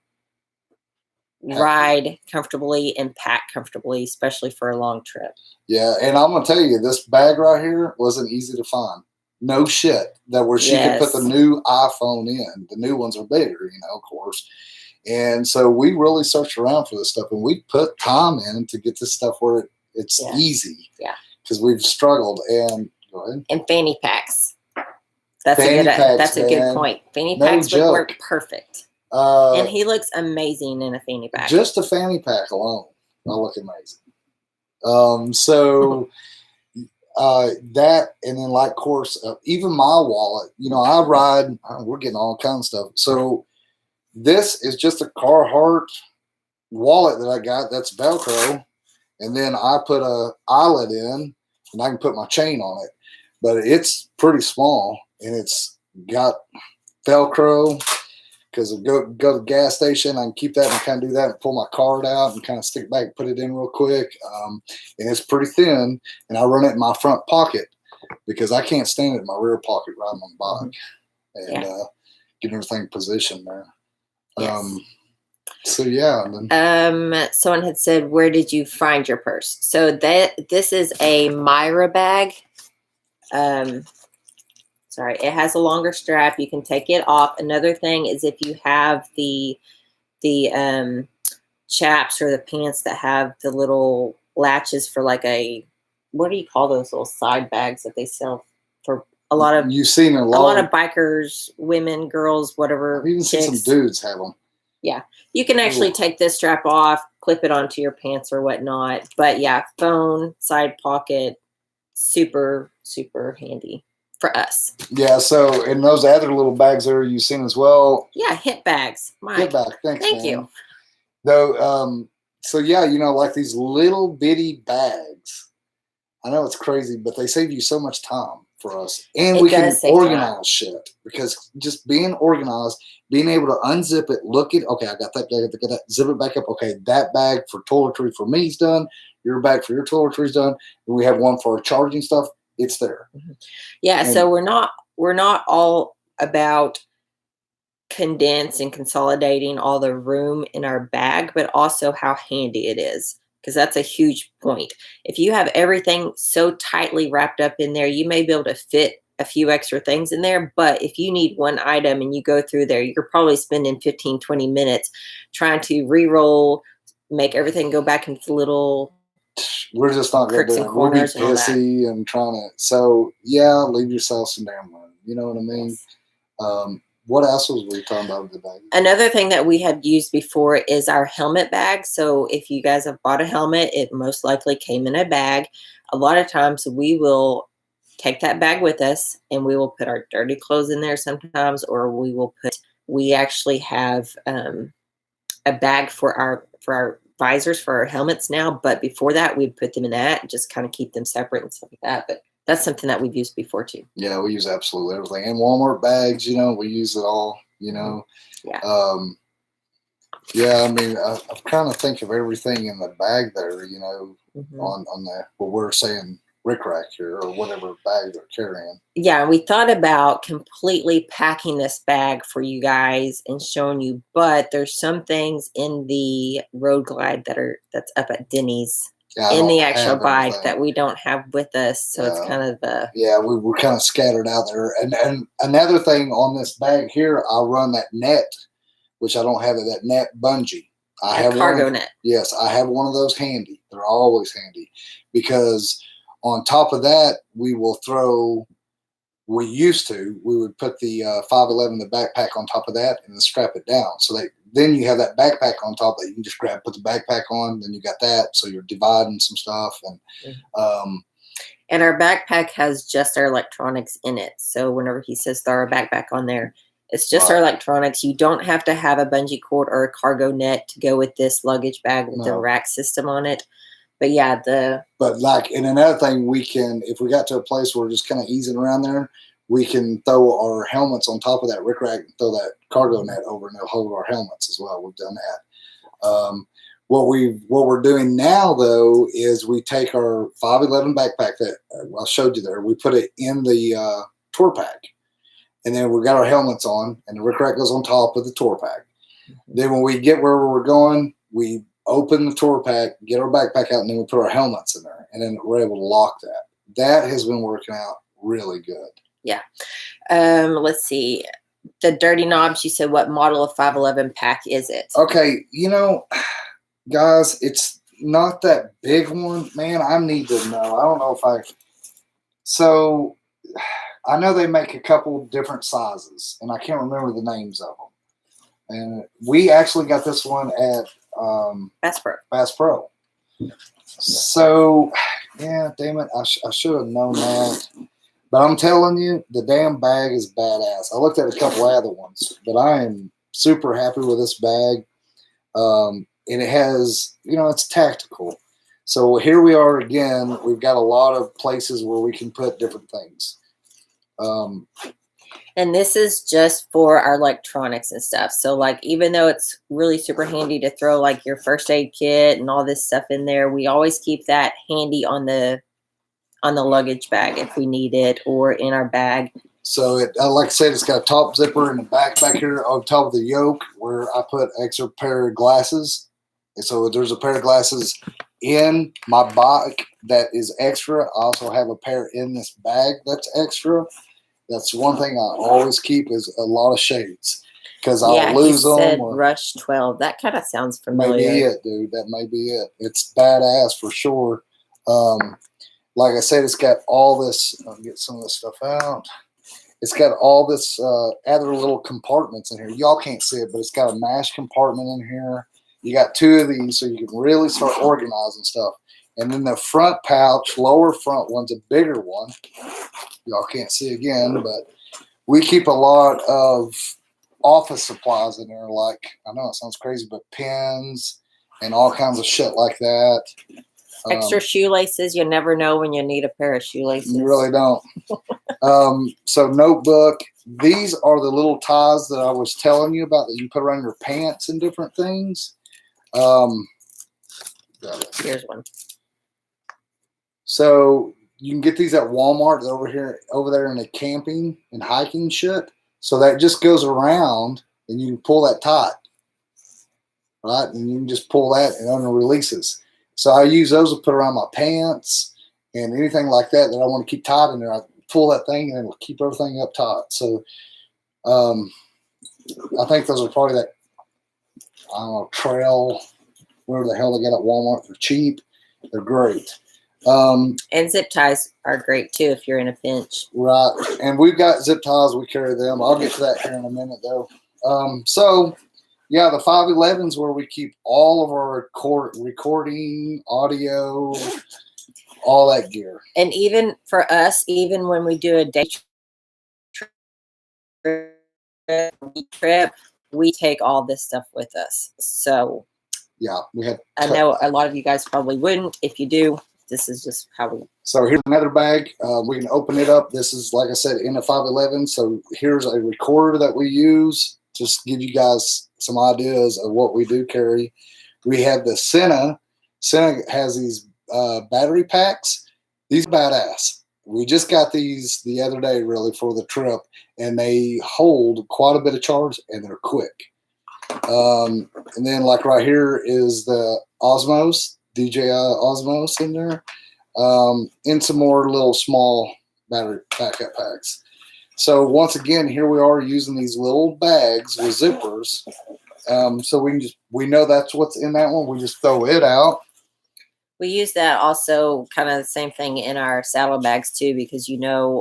B: ride comfortably and pack comfortably, especially for a long trip.
A: Yeah, and I'm gonna tell you, this bag right here wasn't easy to find. No shit. She could put the new iPhone in. The new ones are bigger, of course. And so we really searched around for this stuff, and we put time in to get this stuff where it's easy.
B: Yeah.
A: Because we've struggled. And go ahead.
B: And fanny packs. That's a good point. Fanny packs would work perfect. And he looks amazing in a fanny pack.
A: Just a fanny pack alone, I look amazing. So that, and then like, of course, even my wallet. I ride. We're getting all kinds of stuff. So this is just a Carhartt wallet that I got. That's Velcro, and then I put a eyelet in, and I can put my chain on it. But it's pretty small, and it's got Velcro. Because I go to the gas station, I can keep that and kind of do that and pull my card out and kind of stick it back and put it in real quick. And it's pretty thin, and I run it in my front pocket because I can't stand it in my rear pocket riding on the bike and get everything positioned there.
B: Yes.
A: So yeah.
B: Someone had said, "Where did you find your purse?" So this is a Myra bag. Sorry, it has a longer strap. You can take it off. Another thing is if you have the chaps or the pants that have the little latches for like what do you call those little side bags that they sell for a lot of?
A: You've seen a
B: lot of bikers, women, girls, whatever.
A: I've even seen some dudes have them.
B: Yeah, you can actually take this strap off, clip it onto your pants or whatnot. But yeah, phone, side pocket, super, super handy. for us.
A: Yeah, so in those other little bags there you've seen as well.
B: Yeah, hip bags. Mike.
A: Hip bag, thanks,
B: Thank
A: man.
B: you.
A: Though, so yeah, like these little bitty bags. I know it's crazy, but they save you so much time for us, and we can organize shit because just being organized, being able to unzip it, look at okay, I got that, zip it back up. Okay, that bag for toiletry for me is done. Your bag for your toiletry is done. And we have one for our charging stuff. It's there.
B: Yeah, and so we're not all about condense and consolidating all the room in our bag, but also how handy it is, because that's a huge point. If you have everything so tightly wrapped up in there, you may be able to fit a few extra things in there, but if you need one item and you go through there, you're probably spending 15-20 minutes trying to re-roll, make everything go back into little
A: we're just not going to do it. We'll be pissy and trying to. So yeah, leave yourself some damn room. You know what I mean? Yes. What else was we talking about today?
B: Another thing that we had used before is our helmet bag. So if you guys have bought a helmet, it most likely came in a bag. A lot of times we will take that bag with us and we will put our dirty clothes in there sometimes, or we actually have a bag for our visors for our helmets now, but before that we'd put them in that and just kind of keep them separate and stuff like that. But that's something that we've used before too.
A: Yeah, we use absolutely everything. And Walmart bags, we use it all,
B: Yeah.
A: Yeah, I mean, I kind of think of everything in the bag there, on the, well, we're saying RickRak here or whatever bag they're carrying.
B: Yeah, we thought about completely packing this bag for you guys and showing you, but there's some things in the Road Glide that's up at Denny's in the actual bag that we don't have with us, so it's kind of
A: we're kind of scattered out there. And another thing on this bag here, I run that net, which I don't have that net bungee. I have
B: cargo net.
A: Yes, I have one of those handy. They're always handy because on top of that, we would put the 511, the backpack on top of that and then strap it down. So then you have that backpack on top that you can just grab, put the backpack on, then you got that. So you're dividing some stuff.
B: And our backpack has just our electronics in it. So whenever he says throw our backpack on there, it's just our electronics. You don't have to have a bungee cord or a cargo net to go with this luggage bag with the rack system on it. But yeah,
A: and another thing, we can, if we got to a place where we're just kind of easing around there, we can throw our helmets on top of that RickRak and throw that cargo net over, and it'll hold our helmets as well. We've done that. What we're doing now though is we take our 511 backpack that I showed you there. We put it in the tour pack, and then we've got our helmets on, and the RickRak goes on top of the tour pack. Then when we get where we're going, we open the tour pack, get our backpack out, and then we put our helmets in there, and then we're able to lock that. That has been working out really good.
B: Yeah. Let's see. The dirty knobs, you said, what model of 511 pack is it?
A: Okay, guys, it's not that big one. Man, I need to know. I don't know if so I know they make a couple different sizes, and I can't remember the names of them. And we actually got this one at Bass Pro. So, yeah, damn it, I should have known that. But I'm telling you, the damn bag is badass. I looked at a couple other ones, but I am super happy with this bag. And it has, it's tactical. So here we are again. We've got a lot of places where we can put different things.
B: And this is just for our electronics and stuff. So like, even though it's really super handy to throw like your first aid kit and all this stuff in there, we always keep that handy on the luggage bag if we need it, or in our bag.
A: So it, like I said, it's got a top zipper in the back here on top of the yoke where I put extra pair of glasses. And so there's a pair of glasses in my bike that is extra. I also have a pair in this bag that's extra. That's one thing I always keep is a lot of shades because I'll lose them.
B: Said Rush 12. That kind of sounds familiar.
A: Maybe it, dude. That may be it. It's badass for sure. Like I said, it's got all this. I'll get some of this stuff out. It's got all this other little compartments in here. Y'all can't see it, but it's got a mash compartment in here. You got two of these, so you can really start organizing stuff. And then the front pouch, lower front one's a bigger one. Y'all can't see again, but we keep a lot of office supplies in there. Like, I know it sounds crazy, but pens and all kinds of shit like that.
B: Extra shoelaces. You never know when you need a pair of shoelaces.
A: You really don't. So notebook. These are the little ties that I was telling you about that you put around your pants and different things.
B: Here's one.
A: So you can get these at Walmart. They're over there in the camping and hiking shit. So that just goes around and you can pull that tight. Right? And you can just pull that and it releases. So I use those to put around my pants and anything like that I want to keep tight in there. I pull that thing and it will keep everything up tight. So I think those are probably that, I don't know, trail, whatever the hell they got at Walmart. They're cheap. They're great.
B: And zip ties are great too if you're in a pinch. Right.
A: And we've got zip ties. We carry them. I'll get to that here in a minute though. So yeah, the 511's where we keep all of our recording, audio, all that gear.
B: And even for us, even when we do a day trip, we take all this stuff with us. So
A: yeah,
B: I know a lot of you guys probably wouldn't. If you do, this is just how we.
A: So here's another bag. We can open it up. This is, like I said, in a 511. So here's a recorder that we use. Just give you guys some ideas of what we do carry. We have the Senna. Senna has these battery packs. These are badass. We just got these the other day, really, for the trip, and they hold quite a bit of charge, and they're quick. And then, like right here, is the Osmos, DJI Osmos in there, and some more little small battery backup packs. So once again, here we are using these little bags with zippers. So we know that's what's in that one. We just throw it out.
B: We use that also kind of the same thing in our saddlebags too, because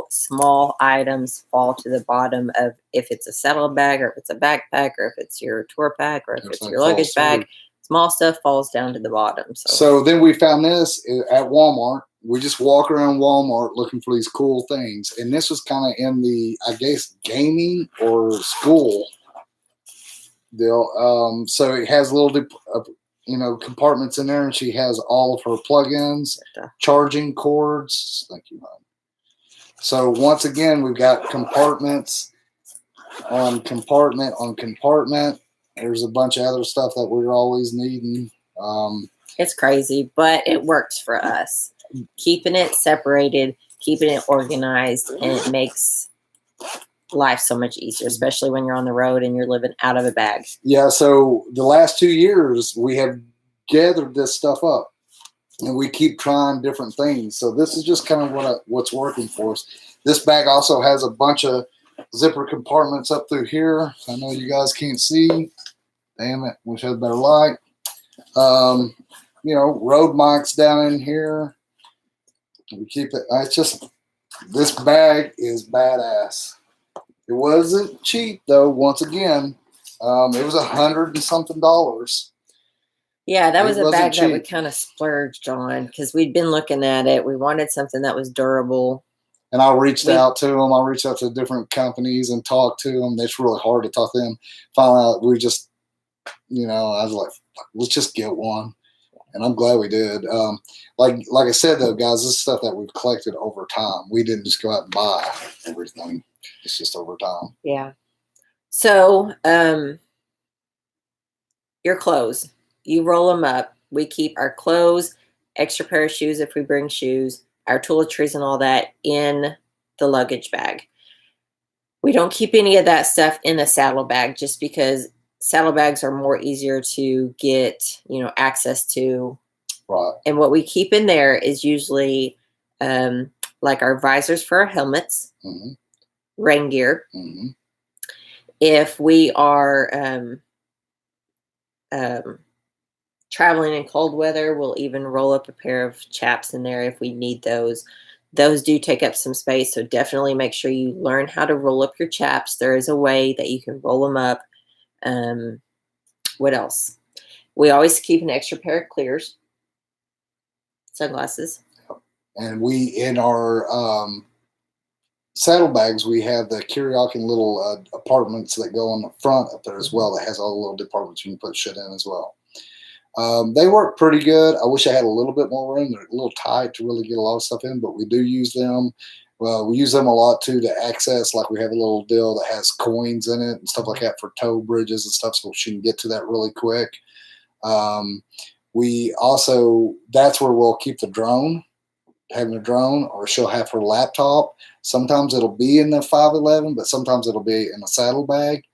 B: small items fall to the bottom of if it's a saddlebag or if it's a backpack or if it's your tour pack or if it's your luggage bag. Small stuff falls down to the bottom.
A: So then we found this at Walmart. We just walk around Walmart looking for these cool things. And this was kind of in the, I guess, gaming or school deal. So it has little, compartments in there, and she has all of her plugins, charging cords. Thank you, hon. So once again, we've got compartments on compartment on compartment. There's a bunch of other stuff that we're always needing.
B: It's crazy, but it works for us. Keeping it separated, keeping it organized, and it makes life so much easier, especially when you're on the road and you're living out of a bag.
A: Yeah, so the last 2 years, we have gathered this stuff up, and we keep trying different things. So this is just kind of what's working for us. This bag also has a bunch of zipper compartments up through here. I know you guys can't see. Damn it, wish I had better light. Road mics down in here. We keep it. It's just, this bag is badass. It wasn't cheap though. Once again, it was $100 and something.
B: Yeah, that was a bag that we kind of splurged on because we'd been looking at it. We wanted something that was durable.
A: And I reached out to them. I reached out to different companies and talked to them. It's really hard to talk to them. Finally, we just, I was like, let's just get one. And I'm glad we did. Like I said, though, guys, this is stuff that we've collected over time. We didn't just go out and buy everything. It's just over time.
B: Yeah. So your clothes, you roll them up. We keep our clothes, extra pair of shoes if we bring shoes, our toiletries and all that in the luggage bag. We don't keep any of that stuff in a saddlebag just because saddlebags are more easier to get, access to.
A: Right.
B: And what we keep in there is usually like our visors for our helmets, mm-hmm. rain gear. Mm-hmm. If we are traveling in cold weather, we'll even roll up a pair of chaps in there if we need those. Those do take up some space, so definitely make sure you learn how to roll up your chaps. There is a way that you can roll them up. What else? We always keep an extra pair of clears. Sunglasses.
A: And we, in our saddlebags, we have the karaoke little apartments that go on the front up there as well. That has all the little departments you can put shit in as well. They work pretty good. I wish I had a little bit more room. They're a little tight to really get a lot of stuff in, but we do use them. Well, we use them a lot too to access. Like we have a little deal that has coins in it and stuff like that for tow bridges and stuff, so she can get to that really quick. We also, that's where we'll keep the drone, having a drone, or she'll have her laptop. Sometimes it'll be in the 511, but sometimes it'll be in a saddlebag.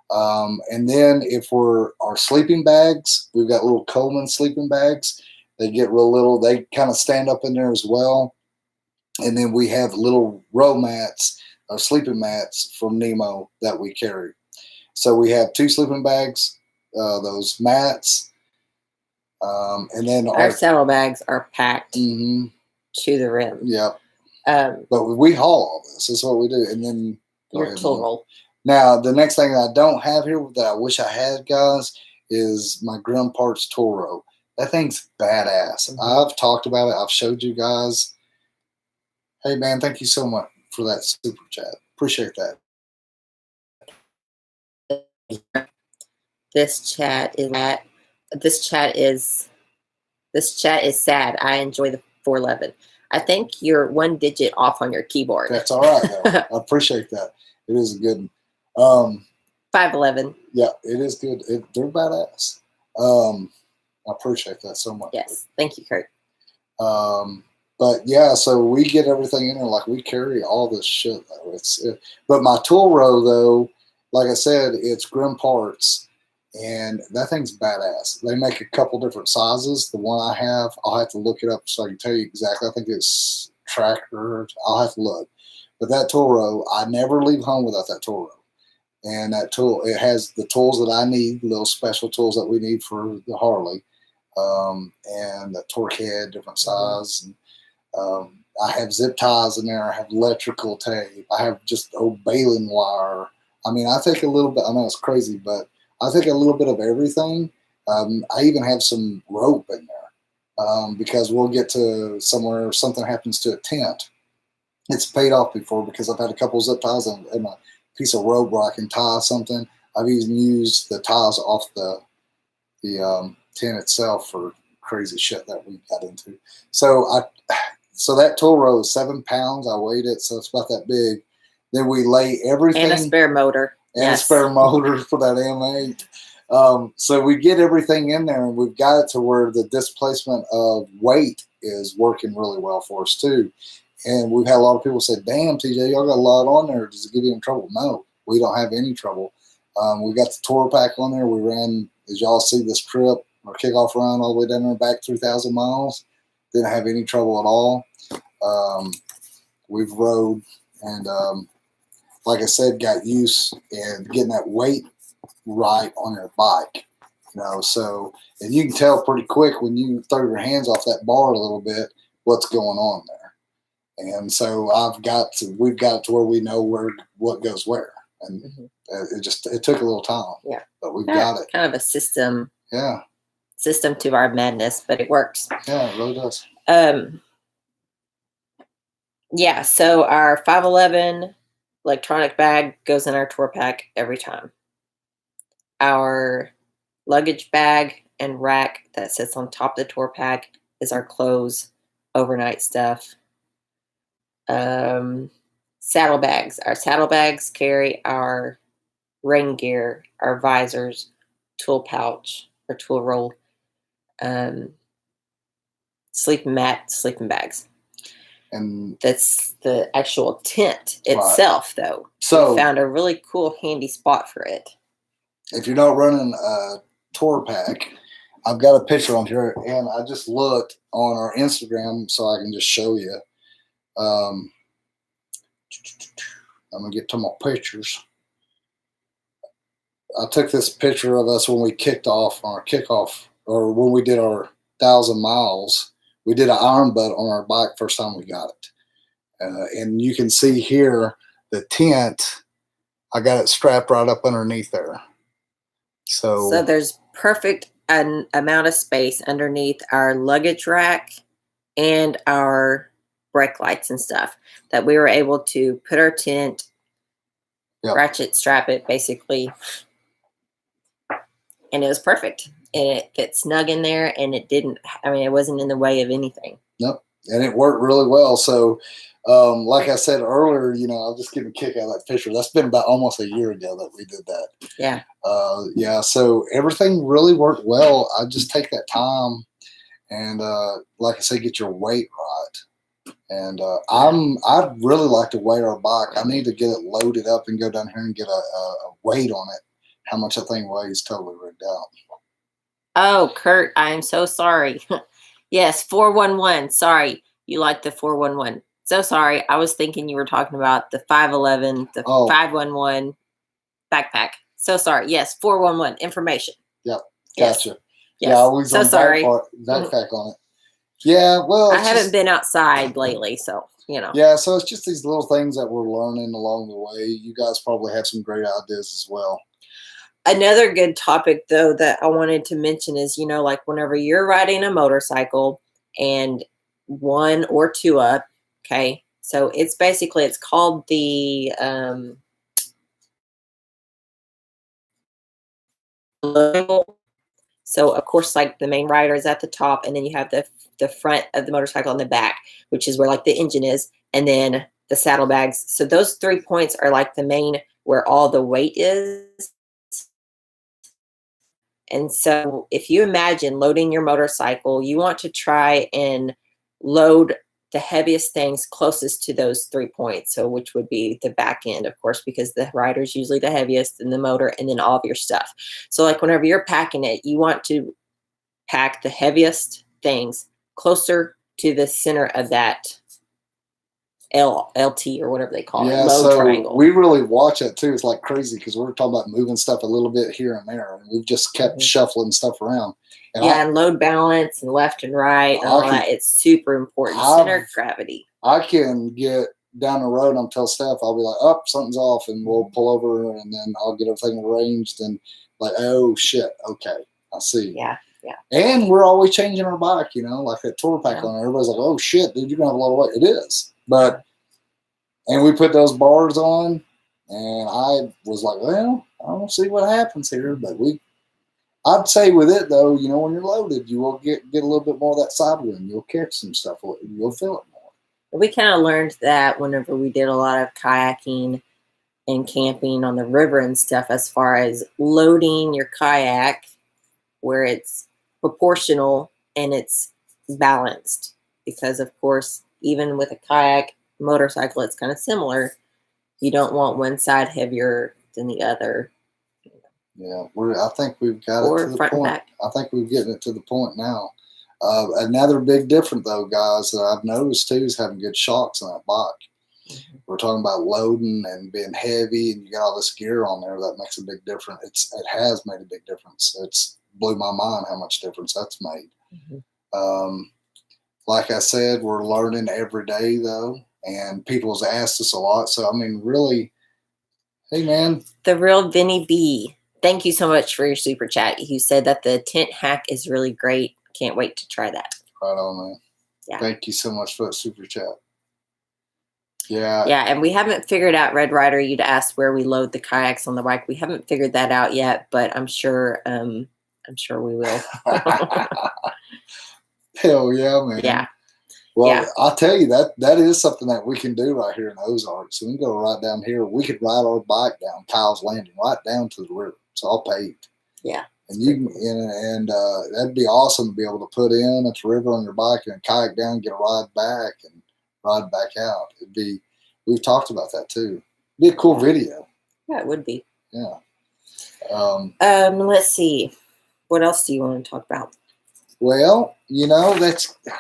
A: And then if we're our sleeping bags, we've got little Coleman sleeping bags. They get real little. They kind of stand up in there as well. And then we have little row mats, or sleeping mats from Nemo that we carry. So we have 2 sleeping bags, those mats, and then
B: our saddlebags are packed
A: to
B: the rim.
A: Yep. But we haul all this. That's what we do. And then
B: your tool roll.
A: Now, the next thing I don't have here that I wish I had, guys, is my Grim Parts tool row. That thing's badass. I've talked about it. I've showed you guys. Hey, man, thank you so much for that super chat. Appreciate that.
B: This chat is sad. I enjoy the 411. I think you're 1 digit off on your keyboard.
A: That's all right, though. I appreciate that. It is a good one.
B: 511.
A: Yeah, it is good. They're badass. I appreciate that so much.
B: Yes. Thank you, Kurt.
A: But yeah, so we get everything in there. Like we carry all this shit though. But my tool row though, like I said, it's Grim Parts, and that thing's badass. They make a couple different sizes. The one I have, I'll have to look it up so I can tell you exactly. I think it's Tracker. I'll have to look. But that tool row, I never leave home without that tool row. And that tool, it has the tools that I need, little special tools that we need for the Harley, and the torque head, different size. And, I have zip ties in there. I have electrical tape. I have just old baling wire. I mean, I take a little bit. I know it's crazy, but I take a little bit of everything. I even have some rope in there because we'll get to somewhere something happens to a tent. It's paid off before because I've had a couple of zip ties and a piece of rope where I can tie something. I've even used the ties off the tent itself for crazy shit that we got into. So that tool row is 7 pounds. I weighed it, so it's about that big. Then we lay everything.
B: And a spare motor.
A: And a spare motor for that M8. So we get everything in there, and we've got it to where the displacement of weight is working really well for us too. And we've had a lot of people say, damn, TJ, y'all got a lot on there. Does it give you in trouble? No, we don't have any trouble. We got the tour pack on there. We ran, as y'all see this trip, our kickoff run all the way down there back 3,000 miles. Didn't have any trouble at all. We've rode and, like I said, got used and getting that weight right on your bike. You know, so, and you can tell pretty quick when you throw your hands off that bar a little bit what's going on there. And so we've got to where we know what goes where. And it took a little time. Yeah. But we've got it.
B: Kind of a system.
A: Yeah.
B: System to our madness, but it works.
A: Yeah, it really does.
B: Yeah, so our 511 electronic bag goes in our tour pack every time. Our luggage bag and rack that sits on top of the tour pack is our clothes, overnight stuff. Saddlebags. Our saddlebags carry our rain gear, our visors, tool pouch or tool roll, sleeping mat, sleeping bags. And that's the actual tent itself, though. So we found a really cool, handy spot for it.
A: If you're not running a tour pack, I've got a picture on here, and I just looked on our Instagram so I can just show you. I'm gonna get to my pictures. I took this picture of us when we kicked off on our kickoff, or when we did our 1,000 miles. We did an iron butt on our bike first time we got it. And you can see here the tent, I got it strapped right up underneath there. So
B: there's perfect amount of space underneath our luggage rack and our brake lights and stuff, that we were able to put our tent, ratchet strap it basically, and it was perfect. And it fit snug in there, and it didn't, I mean, it wasn't in the way of anything.
A: Nope. And it worked really well. So, like I said earlier, you know, I'll just give a kick out of that picture. That's been about almost a year ago that we did that.
B: Yeah.
A: Yeah. So everything really worked well. I just take that time and, like I said, get your weight right. And I'd really like to weigh our bike. I need to get it loaded up and go down here and get a weight on it. How much that thing weighs, totally rigged out.
B: Oh, Kurt, I am so sorry. Yes, 411. Sorry, you like the 411. So sorry. I was thinking you were talking about the 511, the 511 backpack. So sorry. Yes, 411 information.
A: Yep, gotcha.
B: Yes.
A: Yeah, I always
B: so
A: on
B: sorry.
A: Backpack on it. Yeah, well,
B: I haven't been outside lately, so you know.
A: Yeah, so it's just these little things that we're learning along the way. You guys probably have some great ideas as well.
B: Another good topic, though, that I wanted to mention is, you know, like whenever you're riding a motorcycle and 1 or 2 up, okay, so it's basically, it's called the so of course, like the main rider is at the top, and then you have the front of the motorcycle in the back, which is where like the engine is, and then the saddlebags. So those 3 points are like the main, where all the weight is. And so if you imagine loading your motorcycle, you want to try and load the heaviest things closest to those 3 points. So which would be the back end, of course, because the rider is usually the heaviest, and the motor, and then all of your stuff. So like whenever you're packing it, you want to pack the heaviest things closer to the center of that LT or whatever they call it, load triangle.
A: We really watch that too. It's like crazy because we're talking about moving stuff a little bit here and there, and we've just kept shuffling stuff around. And
B: and load balance and left and right and all that. It's super important. Center of gravity.
A: I can get down the road and I'm telling Steph, I'll be like, oh, something's off, and we'll pull over, and then I'll get everything arranged, and like, oh shit, okay, I see.
B: Yeah.
A: And we're always changing our bike, you know, like that tour pack on there. Everybody's like, oh shit, dude, you're gonna have a lot of weight. It is. And we put those bars on, and I was like, well, I don't see what happens here. But I'd say with it though, you know, when you're loaded, you will get a little bit more of that side wind. You'll catch some stuff. You'll feel it more.
B: We kind of learned that whenever we did a lot of kayaking and camping on the river and stuff, as far as loading your kayak where it's proportional and it's balanced, because of course, even with a kayak motorcycle, it's kind of similar. You don't want one side heavier than the other.
A: Yeah, I think we've got it to the point. I think we're getting it to the point now. Another big difference, though, guys, that I've noticed too is having good shocks on that bike. We're talking about loading and being heavy, and you got all this gear on there that makes a big difference. It has made a big difference. It's blew my mind how much difference that's made. Like I said, we're learning every day, though, and people have asked us a lot. So, I mean, really, hey, man.
B: The real Vinny B. Thank you so much for your super chat. You said that the tent hack is really great. Can't wait to try that.
A: Right on, man. Yeah. Thank you so much for that super chat.
B: Yeah, and we haven't figured out, Red Rider, you'd asked where we load the kayaks on the bike. We haven't figured that out yet, but I'm sure we will.
A: Hell yeah, man.
B: Yeah.
A: Well, I'll tell you, that is something that we can do right here in Ozarks. So we can go right down here. We could ride our bike down Kyle's Landing, right down to the river. It's all paved.
B: Yeah.
A: And you can, and that'd be awesome to be able to put in at the river on your bike and kayak down, get a ride back, and ride back out. We've talked about that too. It'd be a cool video.
B: Yeah, it would be.
A: Yeah.
B: Let's see. What else do you want to talk about?
A: Well, you know, I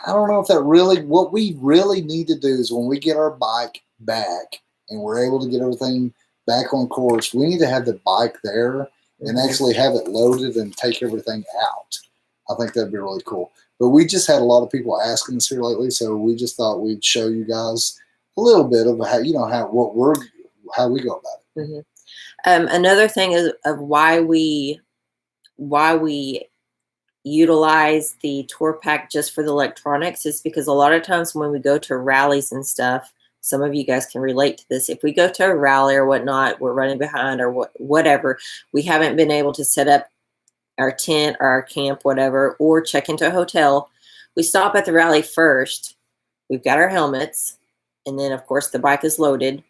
A: don't know if that really, what we really need to do is when we get our bike back and we're able to get everything back on course, we need to have the bike there and actually have it loaded and take everything out. I think that'd be really cool. But we just had a lot of people asking us here lately, so we just thought we'd show you guys a little bit of how, you know, how we go about it.
B: Another thing is of why we utilize the tour pack just for the electronics is because a lot of times when we go to rallies and stuff, some of you guys can relate to this. If we go to a rally or whatnot, we're running behind or whatever, we haven't been able to set up our tent or our camp, whatever, or check into a hotel. We stop at the rally first. We've got our helmets. And then, of course, the bike is loaded.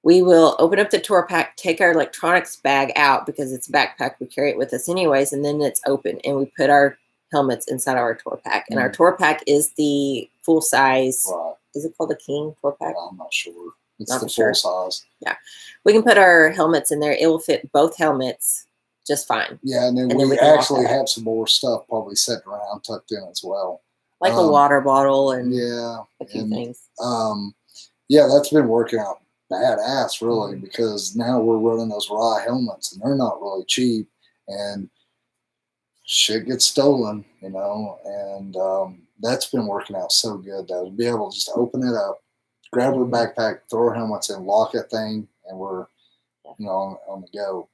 B: We will open up the tour pack, take our electronics bag out because it's a backpack. We carry it with us anyways, and then it's open, and we put our helmets inside of our tour pack. And our tour pack is the full size.
A: Right.
B: Is it called the King tour pack?
A: I'm not sure. It's
B: Not
A: the
B: sure.
A: full size.
B: Yeah. We can put our helmets in there. It will fit both helmets just fine.
A: Yeah, and then we actually have some more stuff probably sitting around tucked in as well.
B: Like a water bottle and
A: yeah,
B: a few things.
A: Yeah, that's been working out badass, really, because now we're running those raw helmets, and they're not really cheap, and shit gets stolen, you know, and that's been working out so good, though, to be able to just open it up, grab our backpack, throw our helmets in, lock that thing, and we're, you know, on the go.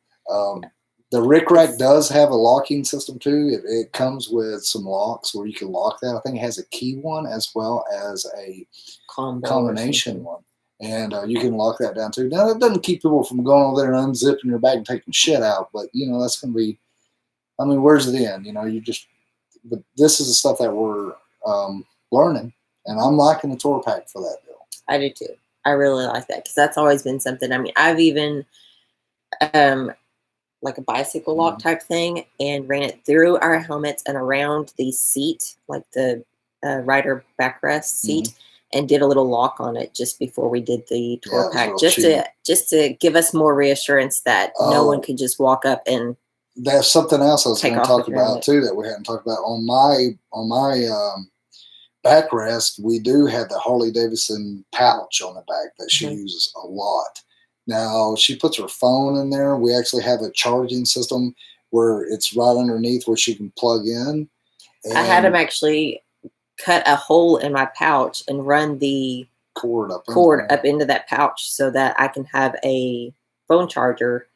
A: The RickRak does have a locking system too. It comes with some locks where you can lock that. I think it has a key one as well as a combination one. And you can lock that down too. Now, that doesn't keep people from going over there and unzipping your bag and taking shit out. But, you know, that's going to be, I mean, where's it in? You know, but this is the stuff that we're learning. And I'm liking the tour pack for that deal.
B: I do too. I really like that because that's always been something. I mean, I've even, like a bicycle lock type thing, and ran it through our helmets and around the seat, like the rider backrest seat, and did a little lock on it just before we did the tour pack, just to give us more reassurance that no one could just walk up and.
A: That's something else I was going to talk about too that we hadn't talked about on my backrest. We do have the Harley Davidson pouch on the back that she uses a lot. Now, she puts her phone in there. We actually have a charging system where it's right underneath where she can plug in. And
B: I had him actually cut a hole in my pouch and run the cord up into that pouch so that I can have a phone charger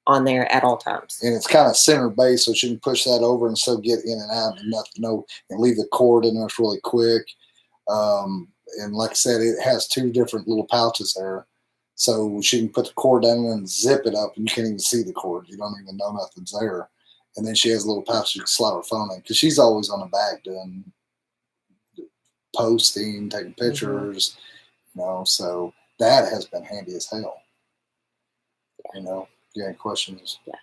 B: on there at all times.
A: And it's kind of center base, so she can push that over and still get in and out and and leave the cord in there really quick. And like I said, it has two different little pouches there. So she can put the cord down and zip it up, and you can't even see the cord. You don't even know nothing's there. And then she has a little pouch you can slide her phone in, because she's always on the back doing posting, taking pictures, you know. So that has been handy as hell. You know, do you have any questions?
B: Yeah.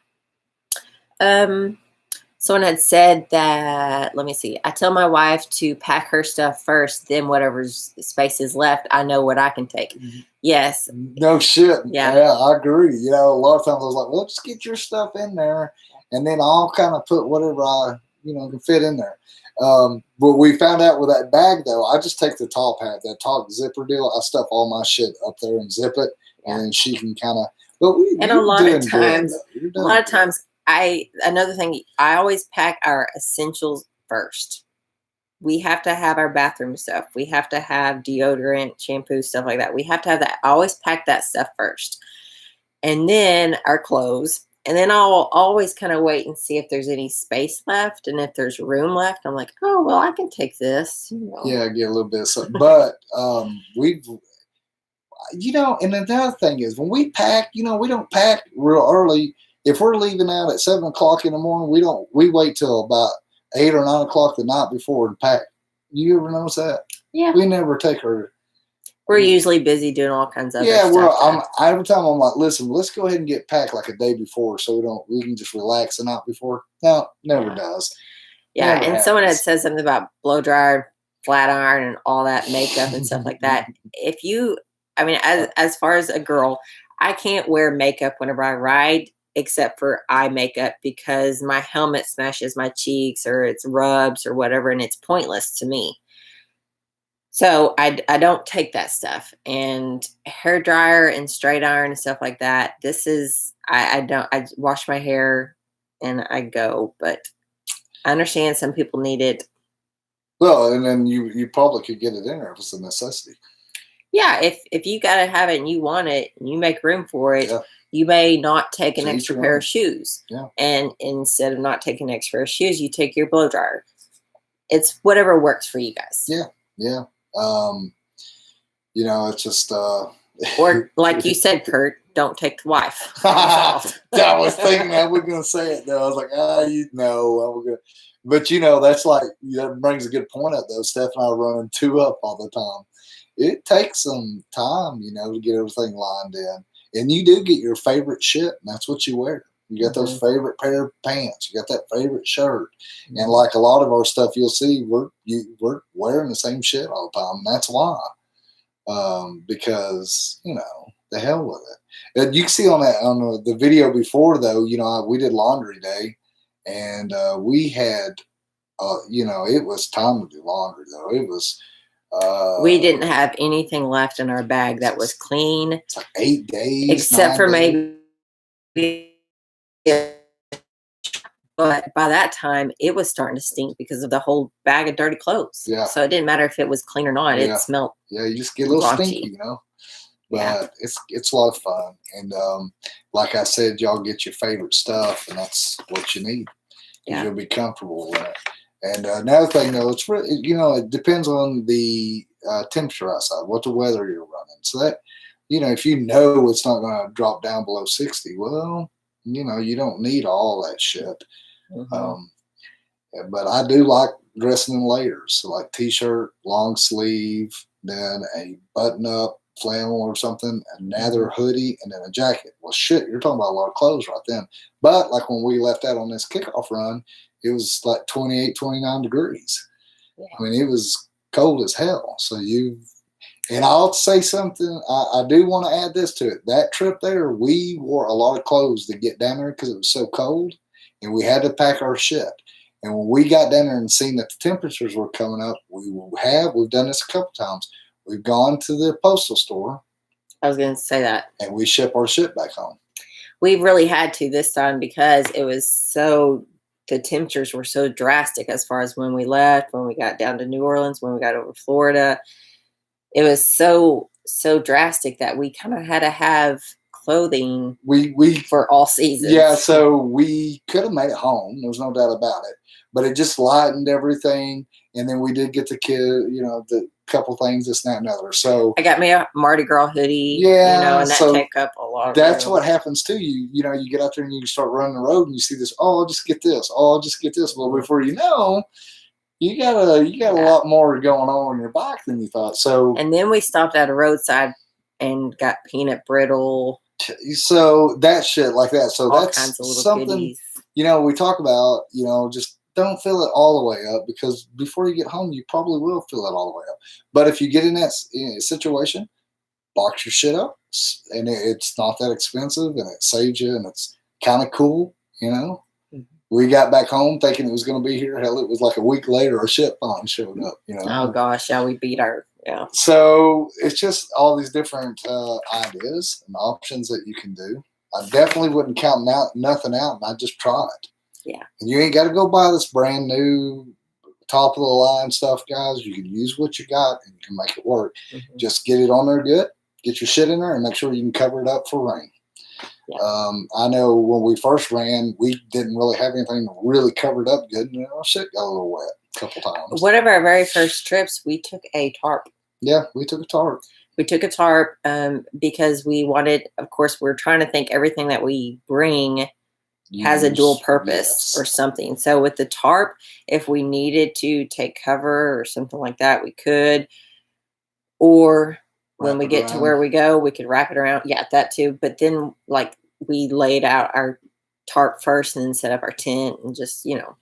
B: Someone had said that, let me see, I tell my wife to pack her stuff first, then whatever space is left, I know what I can take. Yes.
A: No shit.
B: Yeah,
A: I agree. You know, a lot of times I was like, well, just get your stuff in there, and then I'll kind of put whatever I, can fit in there. But we found out with that bag, though, I just take the top hat, that top zipper deal. I stuff all my shit up there and zip it, and she can kind of,
B: a lot of times, another thing, I always pack our essentials first. We have to have our bathroom stuff. We have to have deodorant, shampoo, stuff like that. We have to have that. I always pack that stuff first. And then our clothes. And then I'll always kind of wait and see if there's any space left. And if there's room left, I'm like, oh, well, I can take this.
A: Yeah, get a little bit of something. But we've, and another thing is when we pack, we don't pack real early. If we're leaving out at 7 o'clock in the morning, we wait till about 8 or 9 o'clock the night before to pack. You ever notice that?
B: Yeah.
A: We never take her.
B: We're usually busy doing all kinds of
A: stuff.
B: Yeah,
A: every time I'm like, listen, let's go ahead and get packed like a day before so we can just relax the night before. No, never does.
B: Yeah, never happens. Someone had said something about blow dryer, flat iron, and all that makeup and stuff like that. As far as a girl, I can't wear makeup whenever I ride, except for eye makeup, because my helmet smashes my cheeks or it's rubs or whatever, and it's pointless to me. So I don't take that stuff. And hair dryer and straight iron and stuff like that, I wash my hair and I go, but I understand some people need it.
A: Well, and then you probably could get it in there if it's a necessity.
B: Yeah, if you got to have it and you want it and you make room for it, You may not take an
A: To each
B: extra
A: your
B: pair
A: own.
B: of shoes.
A: Yeah.
B: And instead of not taking an extra pair of shoes, you take your blow dryer. It's whatever works for you guys.
A: Yeah. Yeah. You know, it's just
B: Or like you said, Kurt, don't take the wife.
A: I was thinking I was gonna say it though. I was like, you know, I was gonna. But you know, that's like that brings a good point up though. Steph and I are running two up all the time. It takes some time, you know, to get everything lined in. And you do get your favorite shit, and that's what you wear. You got those favorite pair of pants. You got that favorite shirt. And like a lot of our stuff you'll see, we're wearing the same shit all the time. And that's why. Because, you know, the hell with it. And you can see on the video before though, you know, we did laundry day, and we had you know, it was time to do laundry though. It was
B: we didn't have anything left in our bag that was clean.
A: It's like 8 days.
B: Except for
A: days.
B: maybe. But by that time, it was starting to stink because of the whole bag of dirty clothes.
A: Yeah.
B: So it didn't matter if it was clean or not.
A: Yeah.
B: It smelled.
A: Yeah, you just get a little
B: raunchy.
A: stinky, you know. But it's a lot of fun. And like I said, y'all get your favorite stuff, and that's what you need.
B: Yeah.
A: You'll be comfortable with it. And another thing, though, it's really, you know, it depends on the temperature outside, what the weather you're running. So that, you know, if you know it's not going to drop down below 60, well, you know, you don't need all that shit. But I do like dressing in layers, so like t-shirt, long sleeve, then a button-up flannel or something, another hoodie, and then a jacket. Well, shit, you're talking about a lot of clothes right then. But like when we left out on this kickoff run, it was like 28, 29 degrees. Yeah. I mean, it was cold as hell. So and I'll say something, I do want to add this to it. That trip there, we wore a lot of clothes to get down there because it was so cold, and we had to pack our shit. And when we got down there and seen that the temperatures were coming up, we've done this a couple times. We've gone to the postal store.
B: I was going to say that.
A: And we ship our shit back home.
B: We really had to this time because it was the temperatures were so drastic as far as when we left, when we got down to New Orleans, when we got over Florida. It was so drastic that we kind of had to have clothing we for all seasons.
A: Yeah, so we could have made it home. There's no doubt about it. But it just lightened everything. And then we did get the kid, you know, the couple things, this, and that, and other. So
B: I got me a Mardi Gras hoodie.
A: Yeah,
B: you know, and that
A: so
B: took up a lot.
A: That's what happens to you. You know, you get out there and you start running the road and you see this. Oh, I'll just get this. Oh, I'll just get this. Well, before you know, you got a lot more going on your bike than you thought. So
B: and then we stopped at a roadside and got peanut brittle.
A: So that shit like that. So
B: all
A: that's
B: kinds of little
A: something
B: goodies.
A: You know, we talk about, you know, just don't fill it all the way up, because before you get home, you probably will fill it all the way up. But if you get in that situation, box your shit up, and it's not that expensive, and it saves you, and it's kind of cool, you know. We got back home thinking it was going to be here. Hell, it was like a week later, a ship bond showed up, you know.
B: Oh gosh, yeah, we beat our
A: So it's just all these different ideas and options that you can do. I definitely wouldn't count nothing out, and I just try it.
B: Yeah.
A: And you ain't got to go buy this brand new top of the line stuff, guys. You can use what you got and you can make it work. Just get it on there good, get your shit in there, and make sure you can cover it up for rain. Yeah. I know when we first ran, we didn't really have anything really covered up good, and our shit got a little wet a couple times.
B: One of our very first trips, we took a tarp.
A: Yeah, we took a tarp.
B: We took a tarp because we wanted, of course, we're trying to think everything that we bring has a dual purpose or something. So with the tarp, if we needed to take cover or something like that, we could. Or when we get to where we go, we could wrap it around. Yeah, that too. But then, like, we laid out our tarp first and then set up our tent and just, you know,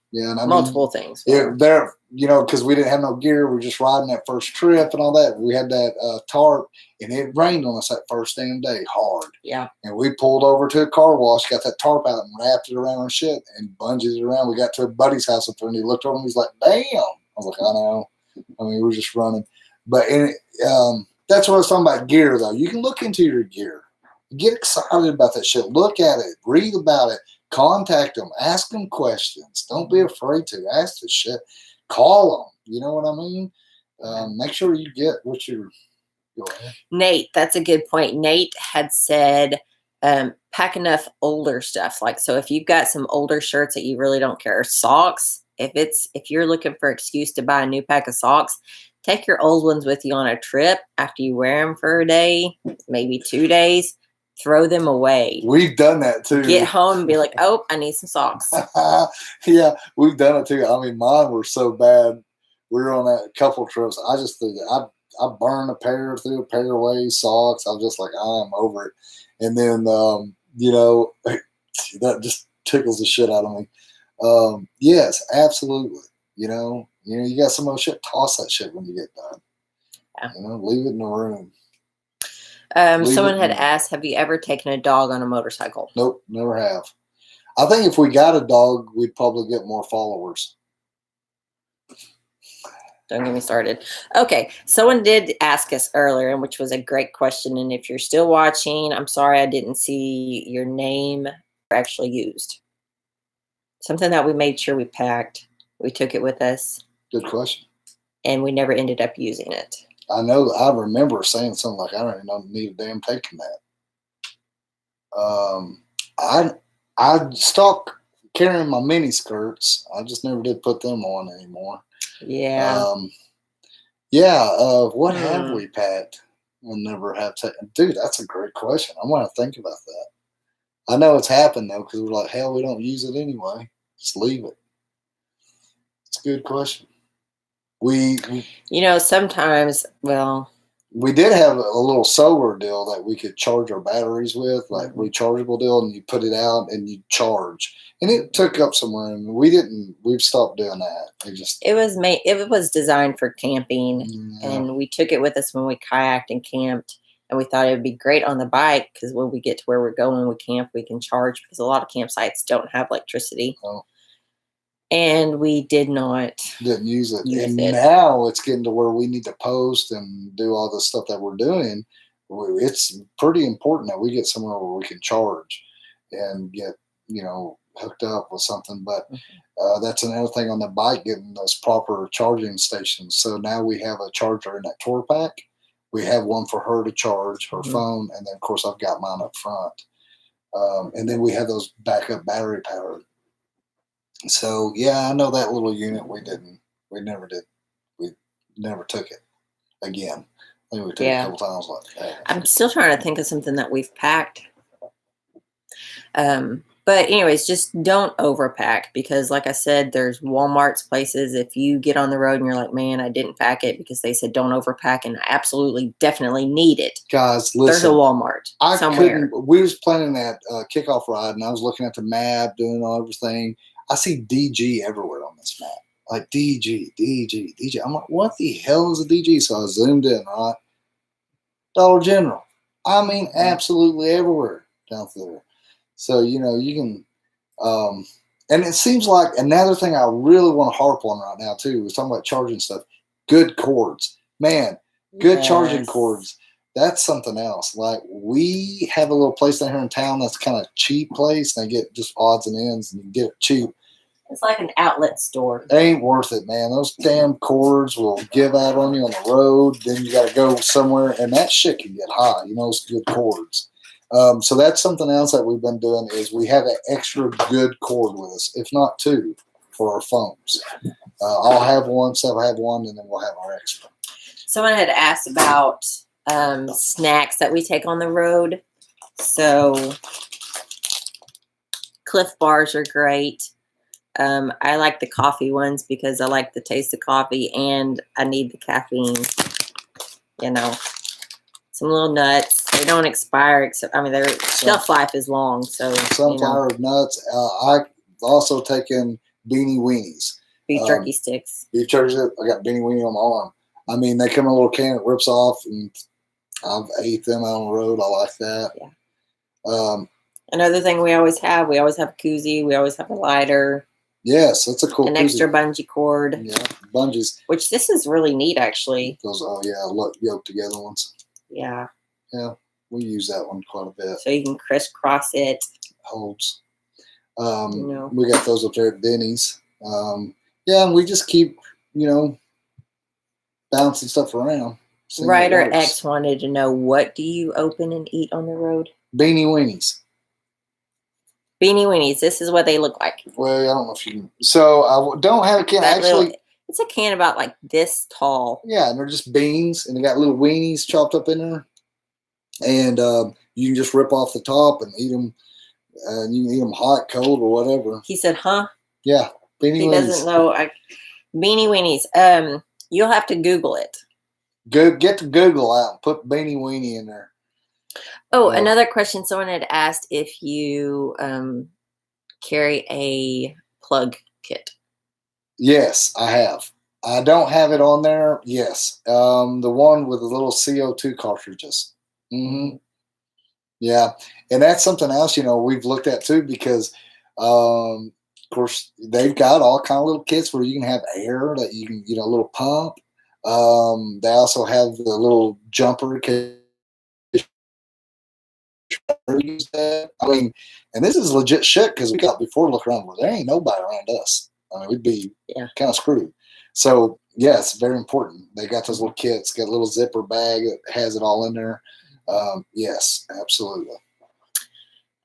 B: multiple things.
A: There, you know, because we didn't have no gear. We were just riding that first trip and all that. We had that tarp, and it rained on us that first damn day hard.
B: Yeah.
A: And we pulled over to a car wash, got that tarp out and wrapped it around our shit and bungeed it around. We got to a buddy's house up there, and he looked over and he's like, damn. I was like, I know. I mean, we were just running. But that's what I was talking about gear, though. You can look into your gear. Get excited about that shit. Look at it. Read about it. Contact them. Ask them questions. Don't be afraid to. Ask the shit. Call them. You know what I mean? Make sure you get what you're... Go ahead.
B: Nate, that's a good point. Nate had said pack enough older stuff. Like, so if you've got some older shirts that you really don't care, socks, if you're looking for an excuse to buy a new pack of socks, take your old ones with you on a trip after you wear them for a day, maybe 2 days, throw them away.
A: We've done that too.
B: Get home and be like, oh, I need some socks.
A: Yeah, we've done it too. I mean, mine were so bad. We were on that couple trips. I just threw that. I burned a pair, threw a pair away, socks. I was just like, I'm over it. And then, you know, that just tickles the shit out of me. Yes, absolutely. You know, you got some other shit, toss that shit when you get done. Yeah. You know, leave it in the room.
B: Someone had asked, have you ever taken a dog on a motorcycle?
A: Nope, never have. I think if we got a dog, we'd probably get more followers.
B: Don't get me started. Okay, someone did ask us earlier, and which was a great question. And if you're still watching, I'm sorry I didn't see your name actually used. Something that we made sure we packed. We took it with us. Good question. And we never ended up using it.
A: I know. I remember saying something like, "I don't even need a damn taking that." I stopped carrying my mini skirts. I just never did put them on anymore.
B: Yeah.
A: What have we packed and never have taken? Dude, that's a great question. I want to think about that. I know it's happened though, because we're like, hell, we don't use it anyway. Just leave it. It's a good question. We
B: sometimes,
A: we did have a little solar deal that we could charge our batteries with, like rechargeable deal, and you put it out and you charge. And it took up some room. We've stopped doing that.
B: It was designed for camping, and we took it with us when we kayaked and camped. And we thought it would be great on the bike because when we get to where we're going, we camp, we can charge, because a lot of campsites don't have electricity. Oh. And we didn't
A: use it. Now it's getting to where we need to post and do all the stuff that we're doing. It's pretty important that we get somewhere where we can charge and get, hooked up with something. But that's another thing on the bike, getting those proper charging stations. So now we have a charger in that tour pack. We have one for her to charge her phone. And then, of course, I've got mine up front. And then we have those backup battery powered. So, yeah, I know that little unit we never did. We never took it again. I think we took it a couple times like that.
B: I'm still trying to think of something that we've packed. But anyways, just don't overpack, because like I said, there's Walmart's places. If you get on the road and you're like, man, I didn't pack it because they said don't overpack, and I absolutely definitely need it.
A: Guys, listen.
B: There's a Walmart somewhere.
A: We was planning that kickoff ride, and I was looking at the map, doing all everything. I see DG everywhere on this map. Like DG. I'm like, what the hell is a DG? So I zoomed in, right? Dollar General. I mean, absolutely everywhere down there. So, you can, and it seems like another thing I really want to harp on right now too, is talking about charging stuff. Good cords. Man, good charging cords. That's something else. Like, we have a little place down here in town that's kind of cheap place. They get just odds and ends and you get it cheap.
B: It's like an outlet store.
A: It ain't worth it, man. Those damn cords will give out on you on the road. Then you got to go somewhere, and that shit can get hot. It's good cords. So that's something else that we've been doing, is we have an extra good cord with us, if not two, for our phones. I'll have one, so I'll have one, and then we'll have our extra.
B: Someone had asked about snacks that we take on the road. So Cliff Bars are great. I like the coffee ones because I like the taste of coffee and I need the caffeine. Some little nuts. They don't expire, except their shelf life is long. So
A: sunflower nuts. I've also taken beanie weenies.
B: Beef jerky sticks.
A: Beef jerky. I got beanie weenie on my arm. They come in a little can. It rips off, and I've ate them out on the road. I like that.
B: Yeah. Another thing we always have a koozie. We always have a lighter.
A: Yes, that's a cool.
B: An extra bungee cord.
A: Yeah, bungees.
B: Which this is really neat, actually.
A: Those, yoked together ones.
B: Yeah.
A: Yeah, we use that one quite a bit.
B: So you can crisscross it.
A: Holds. We got those up there at Denny's. And we just keep, bouncing stuff around.
B: Ryder X wanted to know, what do you open and eat on the road?
A: Beanie weenies.
B: Beanie weenies. This is what they look like.
A: Well, I don't know if you can. So I don't have a can. Actually,
B: it's a can about like this tall.
A: Yeah, and they're just beans, and they got little weenies chopped up in there. And you can just rip off the top and eat them. And you can eat them hot, cold, or whatever.
B: He said, huh?
A: Yeah, beanie weenies. He
B: doesn't know. Beanie weenies. You'll have to Google it.
A: Get to Google out and put beanie weenie in there.
B: Oh, another question. Someone had asked if you carry a plug kit.
A: Yes, I have. I don't have it on there. Yes. The one with the little CO2 cartridges. Mm-hmm. Yeah. And that's something else, we've looked at too, because of course they've got all kind of little kits where you can have air that you can, a little pump. They also have the little jumper kit. I mean, and this is legit shit, because we got before look around where there ain't nobody around us. I mean, we'd be kind of screwed. So yes, very important. They got those little kits, got a little zipper bag that has it all in there. Yes, absolutely.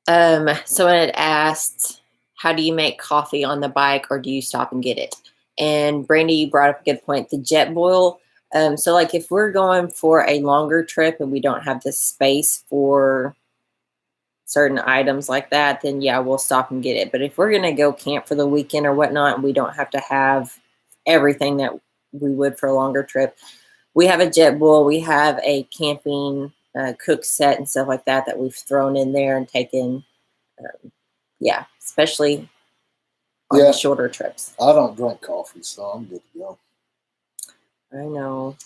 B: Someone had asked, how do you make coffee on the bike, or do you stop and get it? And Brandy, you brought up a good point, the jet boil. So like if we're going for a longer trip and we don't have the space for certain items like that, then yeah, we'll stop and get it. But if we're going to go camp for the weekend or whatnot, and we don't have to have everything that we would for a longer trip, we have a jet boil. We have a camping cook set and stuff like that we've thrown in there and taken. Especially on the shorter trips.
A: I don't drink coffee, so I'm good to go.
B: I know.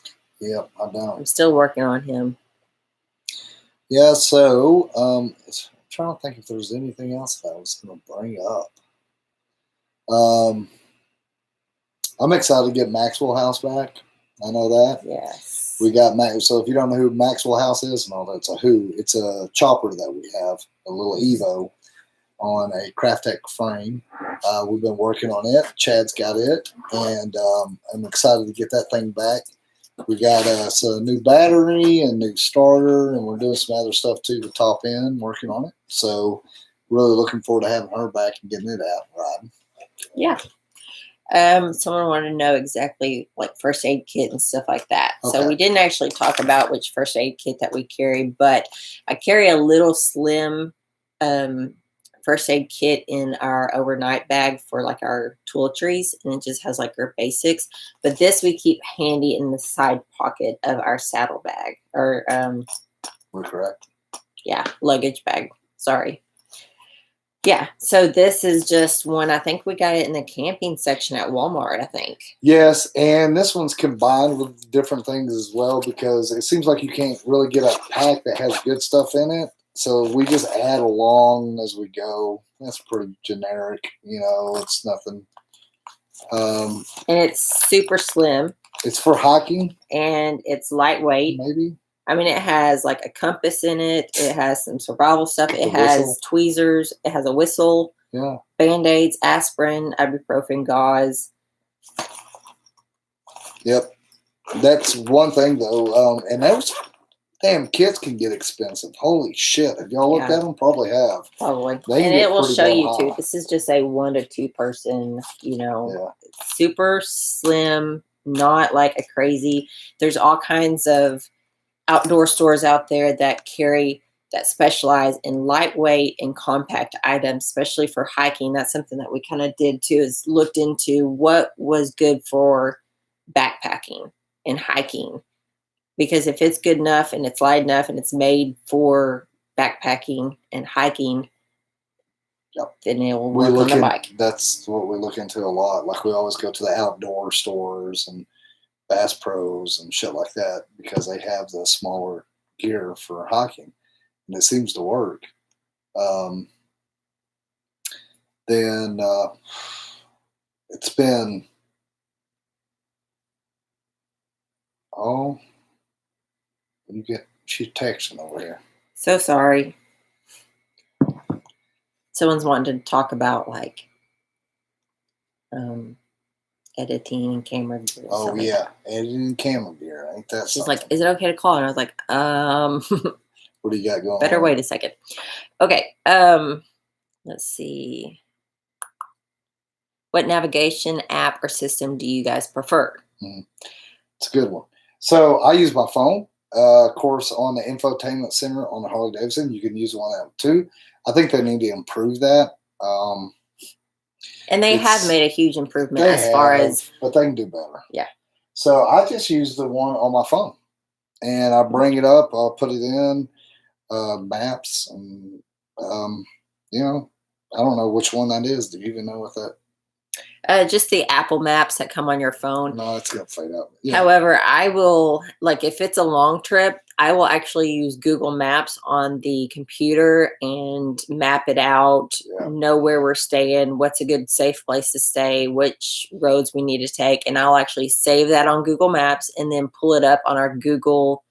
A: Yep, I don't.
B: I'm still working on him.
A: Yeah, so I'm trying to think if there's anything else that I was going to bring up. I'm excited to get Maxwell House back. I know that.
B: Yes.
A: We got Max. So if you don't know who Maxwell House is, no, that's a who. It's a chopper that we have, a little Evo on a Craft Tech frame. We've been working on it. Chad's got it, and I'm excited to get that thing back. We got us a new battery and new starter, and we're doing some other stuff too to top end, working on it. So really looking forward to having her back and getting it out riding.
B: Yeah. Someone wanted to know exactly like first aid kit and stuff like that. Okay. So we didn't actually talk about which first aid kit that we carry, but I carry a little slim first aid kit in our overnight bag for like our toiletries, and it just has like our basics. But this we keep handy in the side pocket of our saddle bag, or
A: we're correct.
B: Yeah, luggage bag. Sorry. Yeah, so this is just one. I think we got it in the camping section at Walmart, I think.
A: Yes, and this one's combined with different things as well, because it seems like you can't really get a pack that has good stuff in it. So we just add along as we go. That's pretty generic, it's nothing.
B: And it's super slim.
A: It's for hiking.
B: And it's lightweight.
A: Maybe.
B: I mean, it has like a compass in it. It has some survival stuff. It has tweezers. It has a whistle.
A: Yeah.
B: Band-Aids, aspirin, ibuprofen, gauze.
A: Yep. That's one thing, though. And those damn kits can get expensive. Holy shit. Have y'all looked at them? Probably have.
B: Probably. And it will show you, too. This is just a 1 to 2 person, super slim, not like a crazy. There's all kinds of outdoor stores out there that specialize in lightweight and compact items, especially for hiking. That's something that we kind of did too, is looked into what was good for backpacking and hiking. Because if it's good enough and it's light enough and it's made for backpacking and hiking, then it will work on the bike.
A: That's what we look into a lot. Like we always go to the outdoor stores and Bass Pros and shit like that, because they have the smaller gear for hiking, and it seems to work. Then it's been she's texting over here.
B: So sorry. Someone's wanting to talk about like editing and camera gear.
A: Oh yeah, editing and camera gear. Ain't that
B: She's
A: something?
B: like, is it okay to call? And I was like,
A: What do you got going
B: Better
A: on?
B: wait a second. Okay. Let's see. What navigation app or system do you guys prefer?
A: It's a good one. So I use my phone. Of course, on the infotainment center on the Harley Davidson, you can use one of them too. I think they need to improve that.
B: And they have made a huge improvement as far as,
A: but they can do better.
B: Yeah.
A: So I just use the one on my phone, and I bring it up. I'll put it in maps, and you know, I don't know which one that is. Do you even know what that?
B: just the Apple Maps that come on your phone.
A: No, it's gonna fade out. Yeah.
B: However, I will, like, if it's a long trip, I will actually use Google Maps on the computer and map it out, know where we're staying, what's a good safe place to stay, which roads we need to take. And I'll actually save that on Google Maps and then pull it up on our Google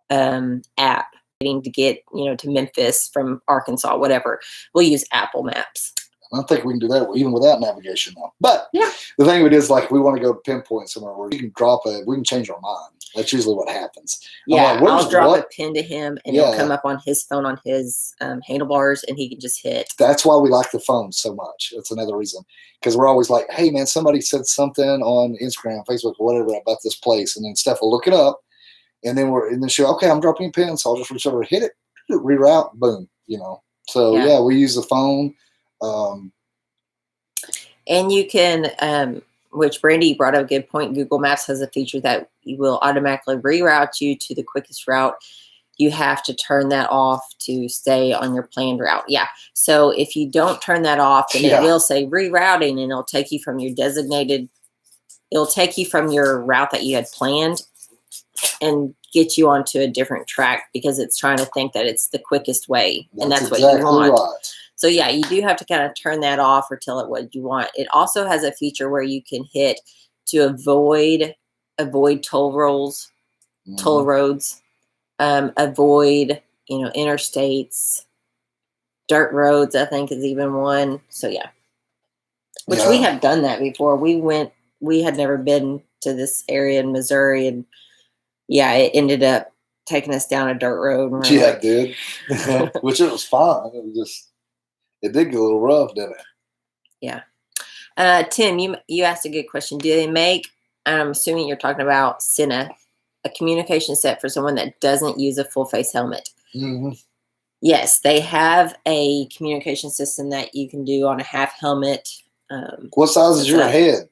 B: app. To get, to Memphis from Arkansas, whatever. We'll use Apple Maps.
A: I think we can do that even without navigation though. But
B: yeah,
A: the thing of it is, like, we want to go pinpoint somewhere where you can drop we can change our mind. That's usually what happens.
B: Yeah, I'll drop a pin to him and it'll come up on his phone on his handlebars and he can just hit.
A: That's why we like the phone so much. That's another reason. Because we're always like, hey man, somebody said something on Instagram, Facebook, or whatever about this place. And then Steph will look it up. And then she'll, okay, I'm dropping a pin. So I'll just reach over, hit it, reroute, boom, So yeah, we use the phone.
B: And you can, which Brandy brought up a good point. Google Maps has a feature that will automatically reroute you to the quickest route. You have to turn that off to stay on your planned route. Yeah. So if you don't turn that off, then it will say rerouting, and it'll take you from your it'll take you from your route that you had planned and get you onto a different track because it's trying to think that it's the quickest way. And that's what you want. Right. So yeah, you do have to kind of turn that off or tell it what you want. It also has a feature where you can hit to avoid toll roads, avoid, interstates, dirt roads, I think is even one. So yeah, which we have done that before. We had never been to this area in Missouri, and yeah, it ended up taking us down a dirt road.
A: Yeah, it did. Which it was fine. It did get a little rough, didn't it?
B: Yeah. Tim, you asked a good question. Do they make, I'm assuming you're talking about Senna, a communication set for someone that doesn't use a full face helmet?
A: Mm-hmm.
B: Yes, they have a communication system that you can do on a half helmet.
A: What size is your head?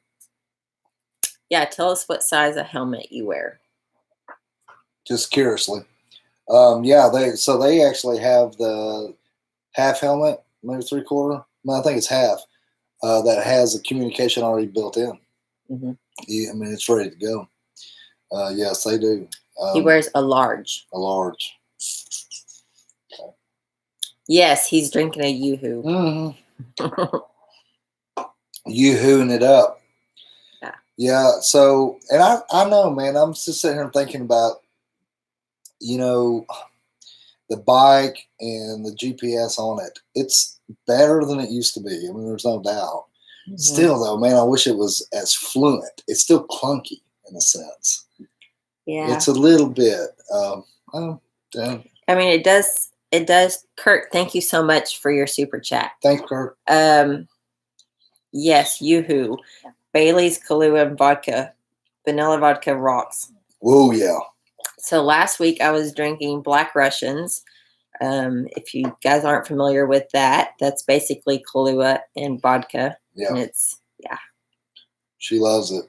B: Yeah, tell us what size of helmet you wear.
A: Just curiously. They actually have the half helmet, maybe 3/4. No, I think it's half. That has the communication already built in.
B: Mm-hmm.
A: Yeah, I mean, it's ready to go. Yes, they do.
B: He wears a large.
A: A large.
B: Okay. Yes, he's drinking a Yoo-hoo.
A: Mm-hmm. Yoo-hooing it up.
B: Yeah.
A: Yeah. So, and I know, man. I'm just sitting here thinking about, the bike and the GPS on it. It's better than it used to be. I mean, there's no doubt. Mm-hmm. Still, though, man, I wish it was as fluent. It's still clunky in a sense.
B: Yeah.
A: It's a little bit.
B: I mean, it does. Kurt, thank you so much for your super chat.
A: Thanks, Kurt.
B: Yes, Yoo-hoo. Bailey's, Kahlua, and vodka. Vanilla vodka rocks.
A: Oh, yeah.
B: So last week I was drinking Black Russians. If you guys aren't familiar with that, that's basically Kahlua and vodka. Yeah. And
A: she loves it.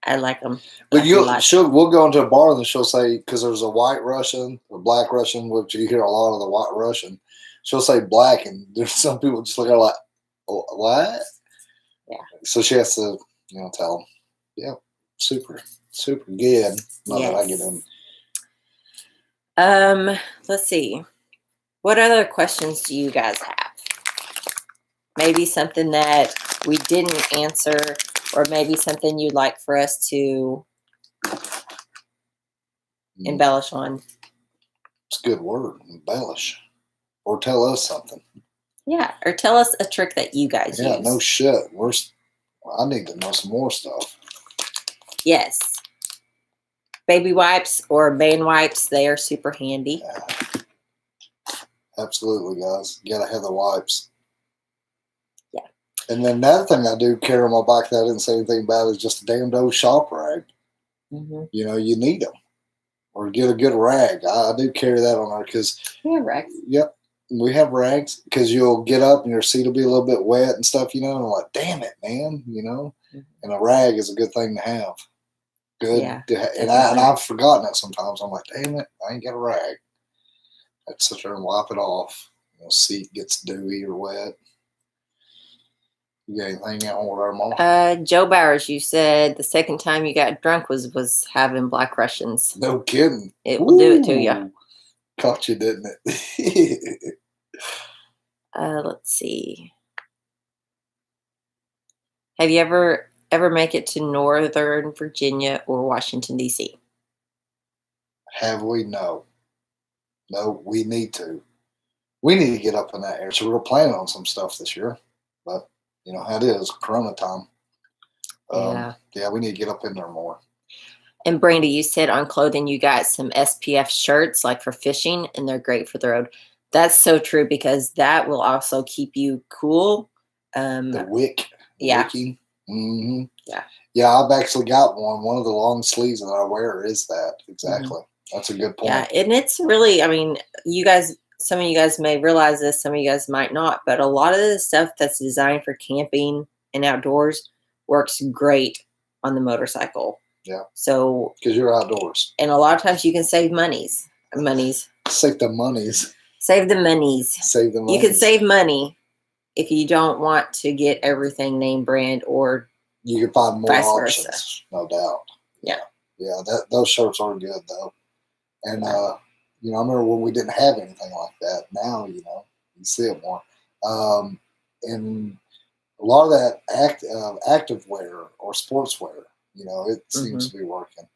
B: I like them.
A: But we'll go into a bar and she'll say, because there's a white Russian, a Black Russian, which you hear a lot of the white Russian. She'll say black, and there's some people just look at her like, oh, what? Yeah. So she has to, tell them, yeah, super, super good. Not that I get in.
B: Let's see. What other questions do you guys have? Maybe something that we didn't answer, or maybe something you'd like for us to embellish on.
A: It's a good word, embellish. Or tell us something.
B: Yeah, or tell us a trick that you guys use.
A: Yeah, no shit. I need to know some more stuff.
B: Yes. Baby wipes or man wipes, they are super handy.
A: Absolutely, guys. You gotta have the wipes.
B: Yeah.
A: And then another thing I do carry on my bike that I didn't say anything about is just a damn old shop rag.
B: Mm-hmm.
A: You know, you need them. Or get a good rag. I do carry that on there because.
B: We have rags.
A: Yep. We have rags because you'll get up and your seat will be a little bit wet and stuff, you know, and I'm like, damn it, man, you know.
B: Mm-hmm.
A: And a rag is a good thing to have. Good.
B: Yeah,
A: and I've forgotten it sometimes. I'm like, damn it, I ain't got a rag. I'd sit there and wipe it off. You know, seat gets dewy or wet. You got anything out on there, Mama?
B: Joe Bowers, you said the second time you got drunk was having Black Russians.
A: No kidding.
B: It will do it to you.
A: Caught you, didn't it?
B: Let's see. Have you ever make it to Northern Virginia or Washington, D.C.?
A: Have we? No. No, we need to. We need to get up in that area. So we're planning on some stuff this year. But, you know how it is, Corona time. Yeah, we need to get up in there more.
B: And Brandy, you said on clothing you got some SPF shirts like for fishing, and they're great for the road. That's so true because that will also keep you cool.
A: The wick.
B: Yeah.
A: Wicking. Mm-hmm.
B: Yeah.
A: Yeah, I've actually got one. One of the long sleeves that I wear is that. Exactly. Mm-hmm. That's a good point.
B: Yeah, and it's really, I mean, you guys, some of you guys may realize this, some of you guys might not, but a lot of the stuff that's designed for camping and outdoors works great on the motorcycle.
A: Yeah.
B: So
A: because you're outdoors,
B: and a lot of times you can save monies.
A: Save the monies.
B: Save the monies.
A: Save the money.
B: You can save money if you don't want to get everything name brand, or
A: you can find more options,
B: versa.
A: No doubt.
B: Yeah.
A: Yeah. Those shirts are good though, and you know, I remember when we didn't have anything like that. Now, you know, you see it more, and a lot of that active wear or sportswear. You know, it seems to be working.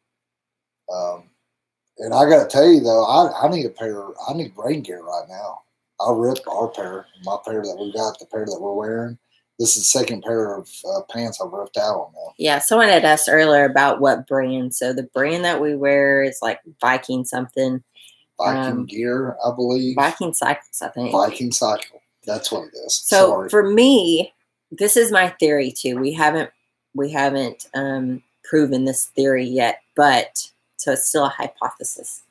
A: And I got to tell you though, I need I need rain gear right now. I ripped my pair that we got, the pair that we're wearing. This is the second pair of pants I've ripped out on now.
B: Yeah, someone had asked earlier about what brand. So the brand that we wear is like Viking something.
A: Viking gear, I believe.
B: Viking Cycles, I think.
A: Viking Cycle. That's what it is.
B: So
A: sorry.
B: For me, this is my theory too. We haven't proven this theory yet, but so it's still a hypothesis.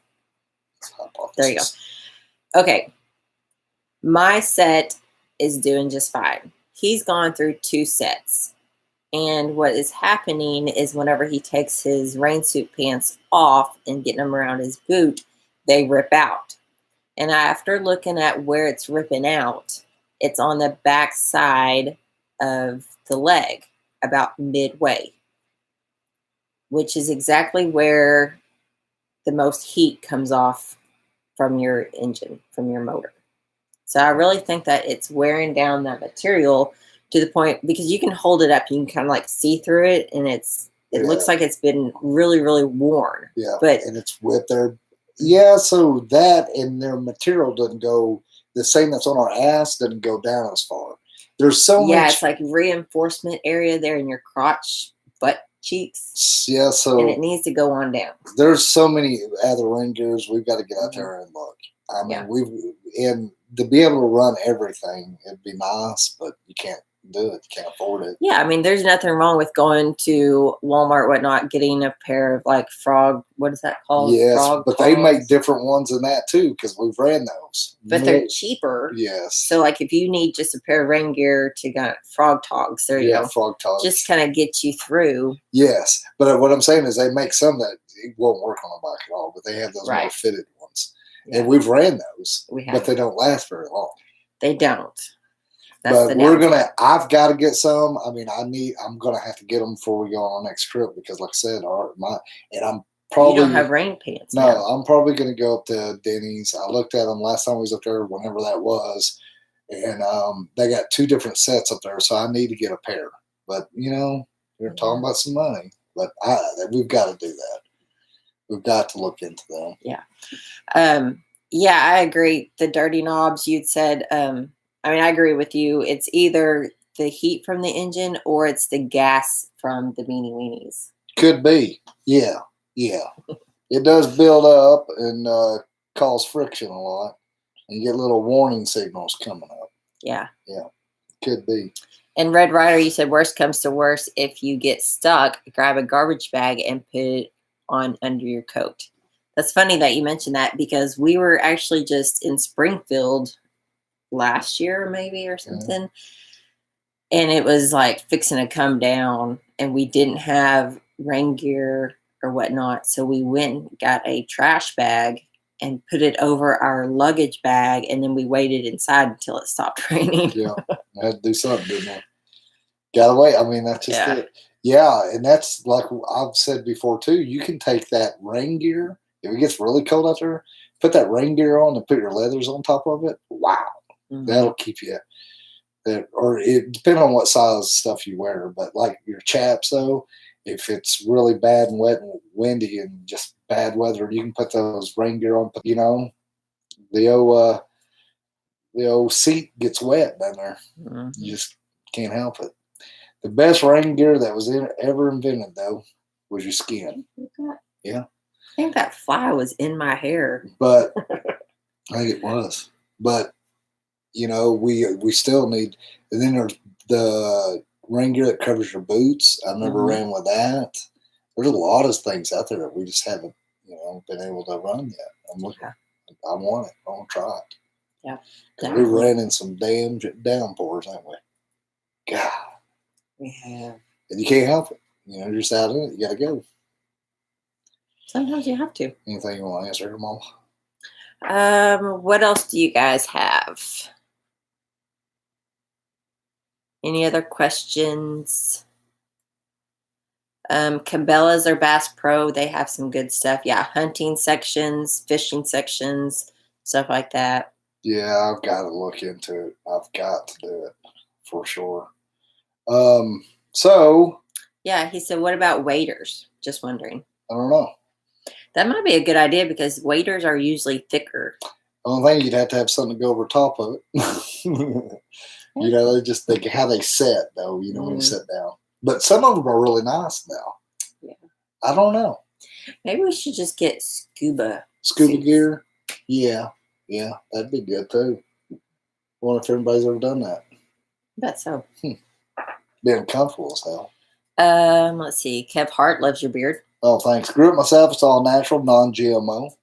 B: There you go. Okay. My set is doing just fine. He's gone through 2 sets. And what is happening is whenever he takes his rain suit pants off and getting them around his boot, they rip out. And after looking at where it's ripping out, it's on the back side of the leg, about midway, which is exactly where the most heat comes off from your engine, from your motor. So I really think that it's wearing down that material to the point, because you can hold it up, you can kind of like see through it, and it looks like it's been really, really worn.
A: Yeah,
B: and
A: it's with their, yeah, so that and their material doesn't go, the same that's on our ass doesn't go down as far. There's so much.
B: Yeah, it's like reinforcement area there in your crotch, butt cheeks.
A: Yeah, so.
B: And it needs to go on down.
A: There's so many other rain gears. We've got to get out there and look. I mean, and to be able to run everything, it'd be nice, but you can't do it. You can't afford it.
B: Yeah, I mean, there's nothing wrong with going to Walmart, whatnot, getting a pair of like frog. What is that called?
A: Yes,
B: frog
A: but
B: togs.
A: they make different ones than that too, because we've ran those.
B: But they're cheaper.
A: Yes.
B: So like if you need just a pair of rain gear to get frog togs, there you go.
A: Frog togs.
B: Just kind of get you through.
A: Yes, but what I'm saying is they make some that it won't work on a bike at all, but they have those more fitted ones. Yeah. And we've ran those, but they don't last very long.
B: They don't.
A: But I've got to get some. I mean, I'm going to have to get them before we go on our next trip because, like I said, I'm probably.
B: You don't have rain pants.
A: No, now. I'm probably going to go up to Denny's. I looked at them last time we was up there, whenever that was, and they got 2 different sets up there, so I need to get a pair. But, you know, you're talking about some money, but we've got to do that. We've got to look into them.
B: Yeah. Yeah, I agree. The dirty knobs, you'd said, I mean, I agree with you. It's either the heat from the engine or it's the gas from the beanie weenies.
A: Could be. Yeah. Yeah. It does build up and cause friction a lot. And you get little warning signals coming up.
B: Yeah.
A: Yeah, could be.
B: And Red Rider, you said worst comes to worst. If you get stuck, grab a garbage bag and put it on under your coat. That's funny that you mentioned that because we were actually just in Springfield last year, maybe, or something. And it was like fixing to come down and we didn't have rain gear or whatnot. So we went and got a trash bag and put it over our luggage bag. And then we waited inside until it stopped raining.
A: Yeah, I had to do something, didn't I? Gotta wait. I mean, that's just
B: Yeah.
A: it. Yeah, and that's like I've said before too. You can take that rain gear if it gets really cold out there. Put that rain gear on and put your leathers on top of it. Wow, that'll keep you. Or it depends on what size stuff you wear. But like your chaps though, if it's really bad and wet and windy and just bad weather, you can put those rain gear on. You know, the old seat gets wet down there. You just can't help it. The best rain gear that was ever invented, though, was your skin. Yeah.
B: I think that fly was in my hair.
A: But I think it was. But you know, we still need. And then there's the rain gear that covers your boots. I've never ran with that. There's a lot of things out there that we just haven't, been able to run yet. I'm looking. I want it. I want to try it.
B: Yeah.
A: Because we ran in some damn downpours, haven't we? God.
B: We have.
A: And you can't help it. You're just out in it. You got to go.
B: Sometimes you have to.
A: Anything you want to answer, Mama?
B: What else do you guys have? Any other questions? Cabela's or Bass Pro, they have some good stuff. Yeah, hunting sections, fishing sections, stuff like that.
A: Yeah, I've got to look into it. I've got to do it for sure. So
B: yeah, he said, what about waders? Just wondering.
A: I don't know.
B: That might be a good idea because waders are usually thicker.
A: I don't think you'd have to have something to go over top of it. They just think how they set though, when you sit down. But some of them are really nice now.
B: Yeah.
A: I don't know.
B: Maybe we should just get scuba
A: gear. Yeah, that'd be good too. I wonder if everybody's ever done that.
B: I bet so.
A: Being comfortable as hell.
B: Let's see. Kev Hart loves your beard.
A: Oh, thanks. Grew it myself. It's all natural, non-GMO.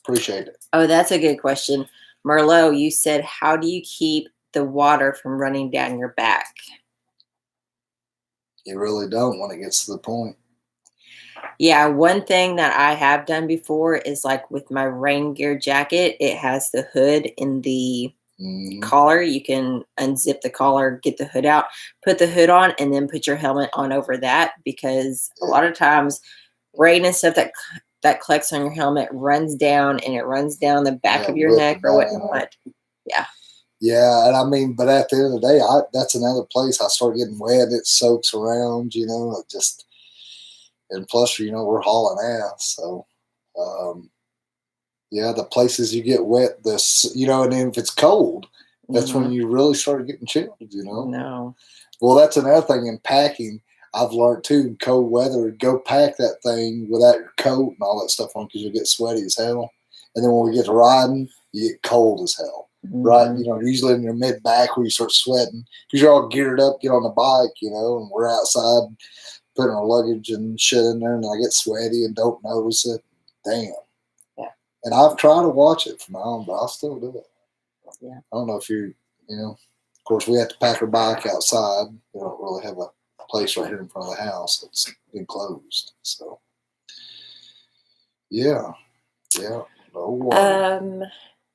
A: Appreciate it.
B: Oh, that's a good question. Merlot, you said, how do you keep the water from running down your back?
A: You really don't when it gets to the point.
B: Yeah, one thing that I have done before is like with my rain gear jacket, it has the hood in the collar. You can unzip the collar, get the hood out, put the hood on, and then put your helmet on over that because a lot of times rain and stuff that collects on your helmet runs down and it runs down the back of your neck or whatnot. Yeah.
A: Yeah, and I mean, but at the end of the day, that's another place I start getting wet. It soaks around, it just, and plus, we're hauling ass. So, yeah, the places you get wet, and then if it's cold, that's when you really start getting chilled,
B: No.
A: Well, that's another thing in packing. I've learned too, in cold weather, go pack that thing without your coat and all that stuff on because you'll get sweaty as hell. And then when we get to riding, you get cold as hell. Right, usually in your mid back where you start sweating because you're all geared up, get on the bike, and we're outside putting our luggage and shit in there, and I get sweaty and don't notice it. Damn.
B: Yeah.
A: And I've tried to watch it from home, but I'll still do it.
B: Yeah.
A: I don't know if of course we have to pack our bike outside. We don't really have a place right here in front of the house that's enclosed. So, yeah.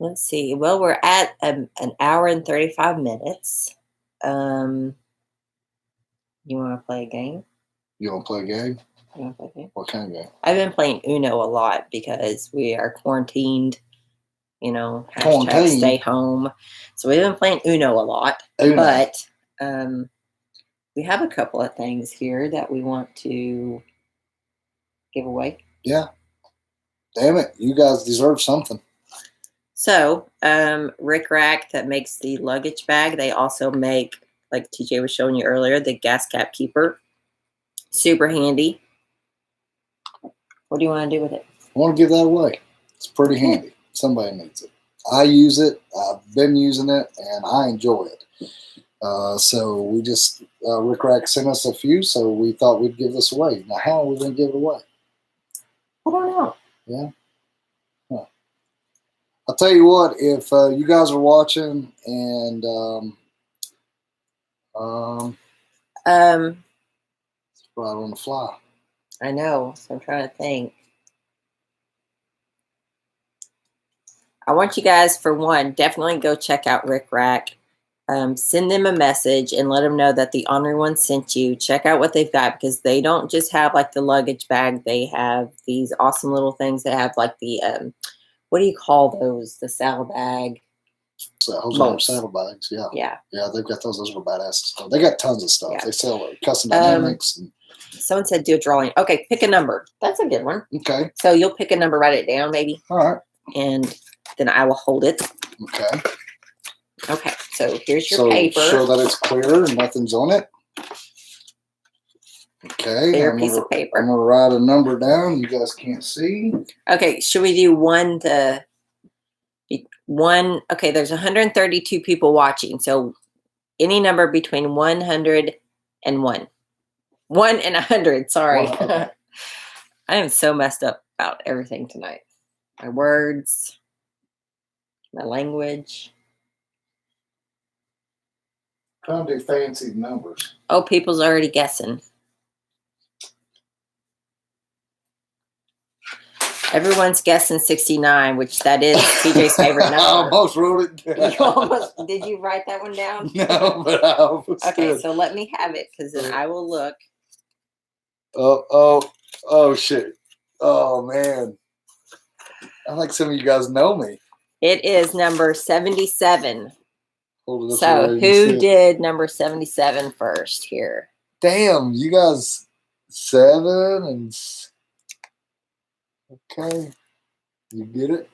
B: Let's see. Well, we're at an hour and 35 minutes. You want to play a game?
A: You want to play a game?
B: You want to play a game?
A: What kind of game?
B: I've been playing Uno a lot because we are quarantined. Hashtag
A: Quarantine.
B: stay home. So we've been playing Uno a lot.
A: Uno.
B: But we have a couple of things here that we want to give away.
A: Yeah. Damn it. You guys deserve something.
B: So, RickRak that makes the luggage bag. They also make, like TJ was showing you earlier, the gas cap keeper. Super handy. What do you want to do with it?
A: I want to give that away. It's pretty handy. Somebody needs it. I use it. I've been using it, and I enjoy it. So we just RickRak sent us a few, so we thought we'd give this away. Now, how are we going to give it away?
B: I don't know.
A: Yeah. Huh. I'll tell you what. If you guys are watching and it's right on the fly.
B: I know. So I'm trying to think. I want you guys, for one, definitely go check out RickRak. Send them a message and let them know that the Ornery One sent you. Check out what they've got, because they don't just have like the luggage bag. They have these awesome little things. They have like the, what do you call those? The saddle bag.
A: Saddle bags, yeah.
B: Yeah.
A: Yeah, they've got those. Those are badass stuff. They got tons of stuff.
B: Yeah.
A: They sell custom dynamics. And,
B: someone said do a drawing. Okay, pick a number. That's a good one.
A: okay.
B: So you'll pick a number, write it down maybe.
A: All right.
B: And then I will hold it.
A: Okay.
B: Okay, so here's your paper.
A: Show that it's clear and nothing's on it. Okay.
B: Clear piece of paper.
A: I'm going to write a number down. You guys can't see.
B: Okay, should we do one? Okay, there's 132 people watching. So any number between 100 and 1. 1 and 100, sorry.
A: Wow, okay.
B: I am so messed up about everything tonight. My words, my language.
A: Trying to do fancy numbers.
B: Oh, people's already guessing. Everyone's guessing 69, which that is TJ's favorite number.
A: I almost wrote it down.
B: Did you write that one down?
A: No, but I almost did.
B: So let me have it, because then I will look.
A: Oh, shit. Oh, man. I like some of you guys know me.
B: It is number 77.
A: So
B: who did number 77 first here?
A: Damn, you guys 7 and okay. You get it?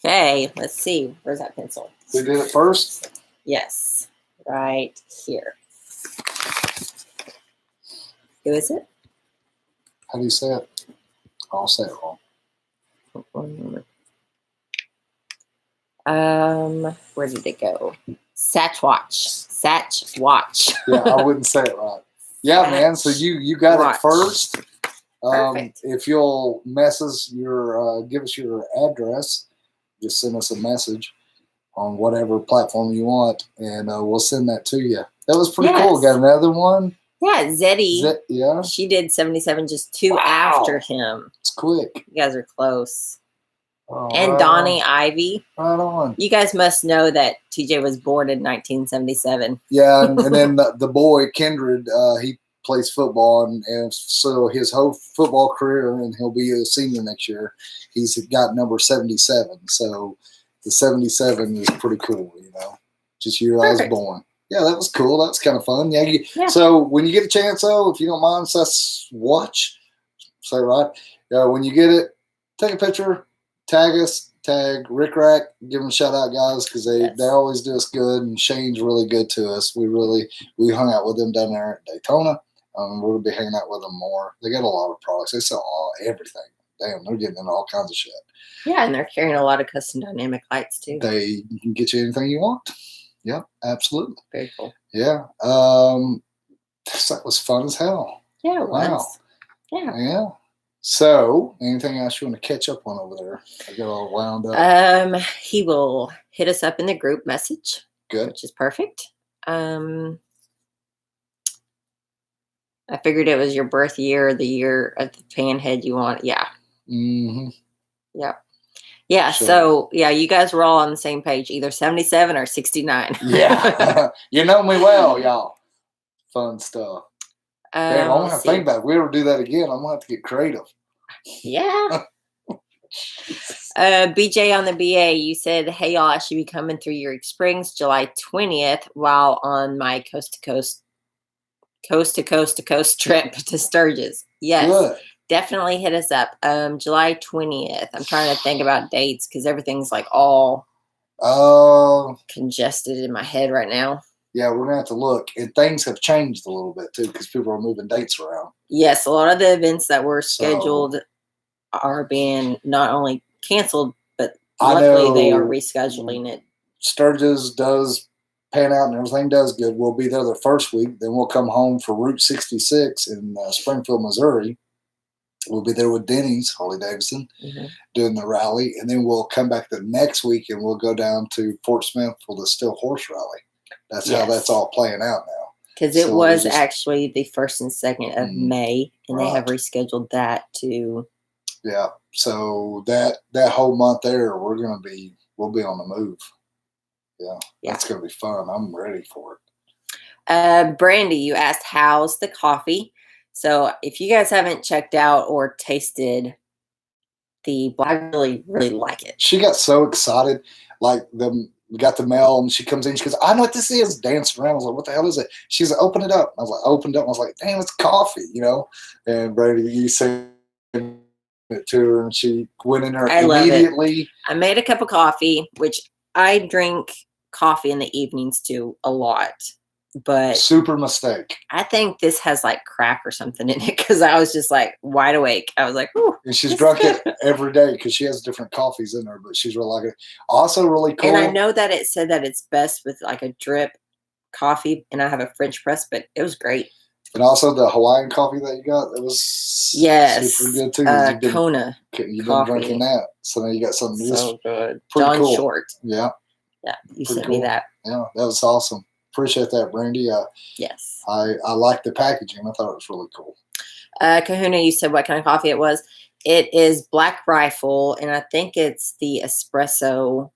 B: Okay, let's see. Where's that pencil?
A: Who did it first?
B: Yes, right here. Who is it?
A: How do you say it? I'll say it wrong.
B: Where did it go? Satchwatch.
A: Yeah, I wouldn't say it right. Yeah, man. So you got it first.
B: Perfect.
A: If you'll message your, give us your address, just send us a message on whatever platform you want, and we'll send that to you. That was pretty cool. Got another one.
B: Yeah, Zeddy.
A: Yeah.
B: She did 77, just 2 after him.
A: It's quick.
B: You guys are close.
A: Oh,
B: And
A: right
B: Donnie
A: on.
B: Ivy.
A: Right on.
B: You guys must know that TJ was born in 1977.
A: Yeah, and then the boy, Kindred, he plays football, and so his whole football career, and he'll be a senior next year, he's got number 77. So the 77 is pretty cool, you know, just year I was born. Yeah, that was cool. That's kind of fun. Yeah. So when you get a chance, though, if you don't mind, say right. When you get it, take a picture, tag us, tag RickRak, give them a shout out, guys, because they always do us good, and Shane's really good to us. We hung out with them down there at Daytona. We'll be hanging out with them more. They got a lot of products. They sell everything. Damn, they're getting into all kinds of shit. Yeah,
B: and they're carrying a lot of custom dynamic lights too.
A: They can get you anything you want. Yeah, absolutely.
B: Very cool.
A: Yeah. That was fun as hell.
B: Yeah, it was.
A: Wow. Yeah. So, anything else you want to catch up on over there? I got all wound up.
B: He will hit us up in the group message.
A: Good.
B: Which is perfect. I figured it was your birth year, the year of the panhead you want. Yeah.
A: Mm-hmm.
B: Yep. Yeah, sure. So, you guys were all on the same page, either 77 or 69.
A: Yeah. You know me well, y'all. Fun stuff. Damn, I'm going to have to think about it. If we ever do that again, I'm going to have to get creative.
B: Yeah. BJ on the BA, you said, hey, y'all, I should be coming through Eureka Springs July 20th while on my coast to coast trip to Sturgis. Yes. Good. Definitely hit us up. July 20th. I'm trying to think about dates because everything's like all congested in my head right now.
A: Yeah, we're going to have to look. And things have changed a little bit, too, because people are moving dates around.
B: Yes, a lot of the events that were scheduled are being not only canceled, but Luckily, they are rescheduling it.
A: Sturgis does pan out and everything does good. We'll be there the first week. Then we'll come home for Route 66 in Springfield, Missouri. We'll be there with Denny's, Harley Davidson, doing the rally. And then we'll come back the next week and we'll go down to Fort Smith for the Still Horse Rally. That's how that's all playing out now.
B: Because it was actually the 1st and 2nd of May, and they have rescheduled that to.
A: Yeah. So that whole month there, we'll be on the move. Yeah. That's going to be fun. I'm ready for
B: it. Brandy, you asked, how's the coffee? So if you guys haven't checked out or tasted I really, really like it.
A: She got so excited. Like we got the mail and she comes in. She goes, I know what this is. Dancing around. I was like, what the hell is it? She's like, open it up. I was like, opened up. I was like, damn, it's coffee, And Brandy, you said it to her and she went in there immediately.
B: I made a cup of coffee, which I drink coffee in the evenings too a lot. But
A: super mistake.
B: I think this has like crack or something in it because I was just like wide awake. I was like, ooh.
A: And she's drunk it every day because she has different coffees in her, but she's really like it. Also, really cool.
B: And I know that it said that it's best with like a drip coffee, and I have a French press, but it was great.
A: And also the Hawaiian coffee that you got, it was super good too.
B: Kona.
A: You've been drinking that, so now you got something
B: so good. John
A: cool.
B: Short.
A: Yeah.
B: Yeah, you sent me that.
A: Yeah, that was awesome. Appreciate that, Brandy.
B: Yes.
A: I like the packaging. I thought it was really cool.
B: Kahuna, you said what kind of coffee it was. It is Black Rifle, and I think it's the espresso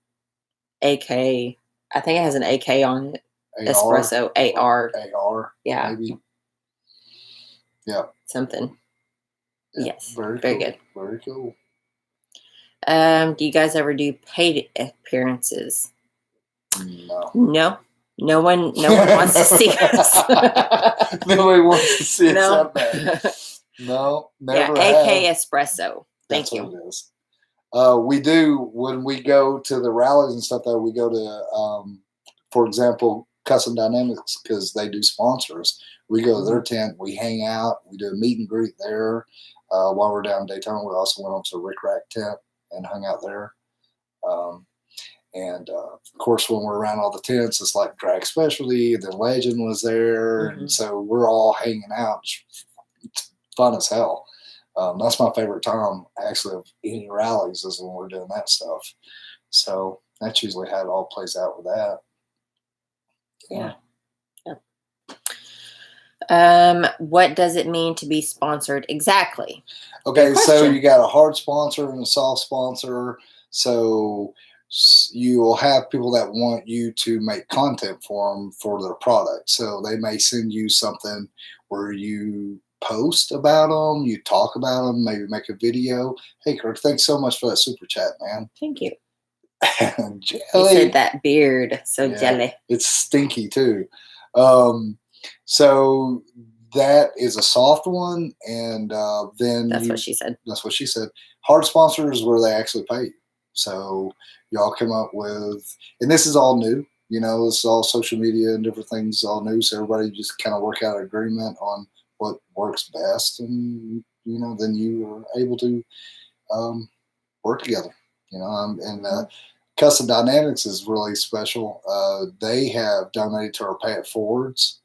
B: AK. I think it has an AK on it. Espresso AR.
A: AR.
B: Yeah.
A: Maybe. Yeah.
B: Something.
A: Yeah,
B: yes.
A: Very
B: cool.
A: good. Very cool.
B: Do you guys ever do paid appearances?
A: No.
B: No. No one wants to see us.
A: Nobody wants to see us that bad. No, never.
B: Yeah, AK Espresso. Thank you.
A: What it is. We do when we go to the rallies and stuff. Though we go to, for example, Custom Dynamics because they do sponsor us. We go to their tent. We hang out. We do a meet and greet there. While we're down in Daytona, we also went on to RickRak tent and hung out there. And of course, when we're around all the tents, it's like Drag Specialty. The Legend was there, and so we're all hanging out. It's fun as hell. That's my favorite time, actually, of any rallies is when we're doing that stuff. So that's usually how it all plays out with that.
B: Yeah. What does it mean to be sponsored exactly?
A: Okay, so you got a hard sponsor and a soft sponsor. So you will have people that want you to make content for them for their product. So they may send you something where you post about them, you talk about them, maybe make a video. Hey, Kirk, thanks so much for that super chat, man.
B: Thank you.
A: Jelly.
B: You said that beard, so jelly.
A: It's stinky too. So that is a soft one, and then
B: that's what she said.
A: That's what she said. Hard sponsors where they actually pay you. So y'all come up with, and this is all new. This is all social media and different things, all new. So everybody just kind of work out an agreement on what works best, and then you are able to work together. And Custom Dynamics is really special. They have donated to our Pay It Forwards.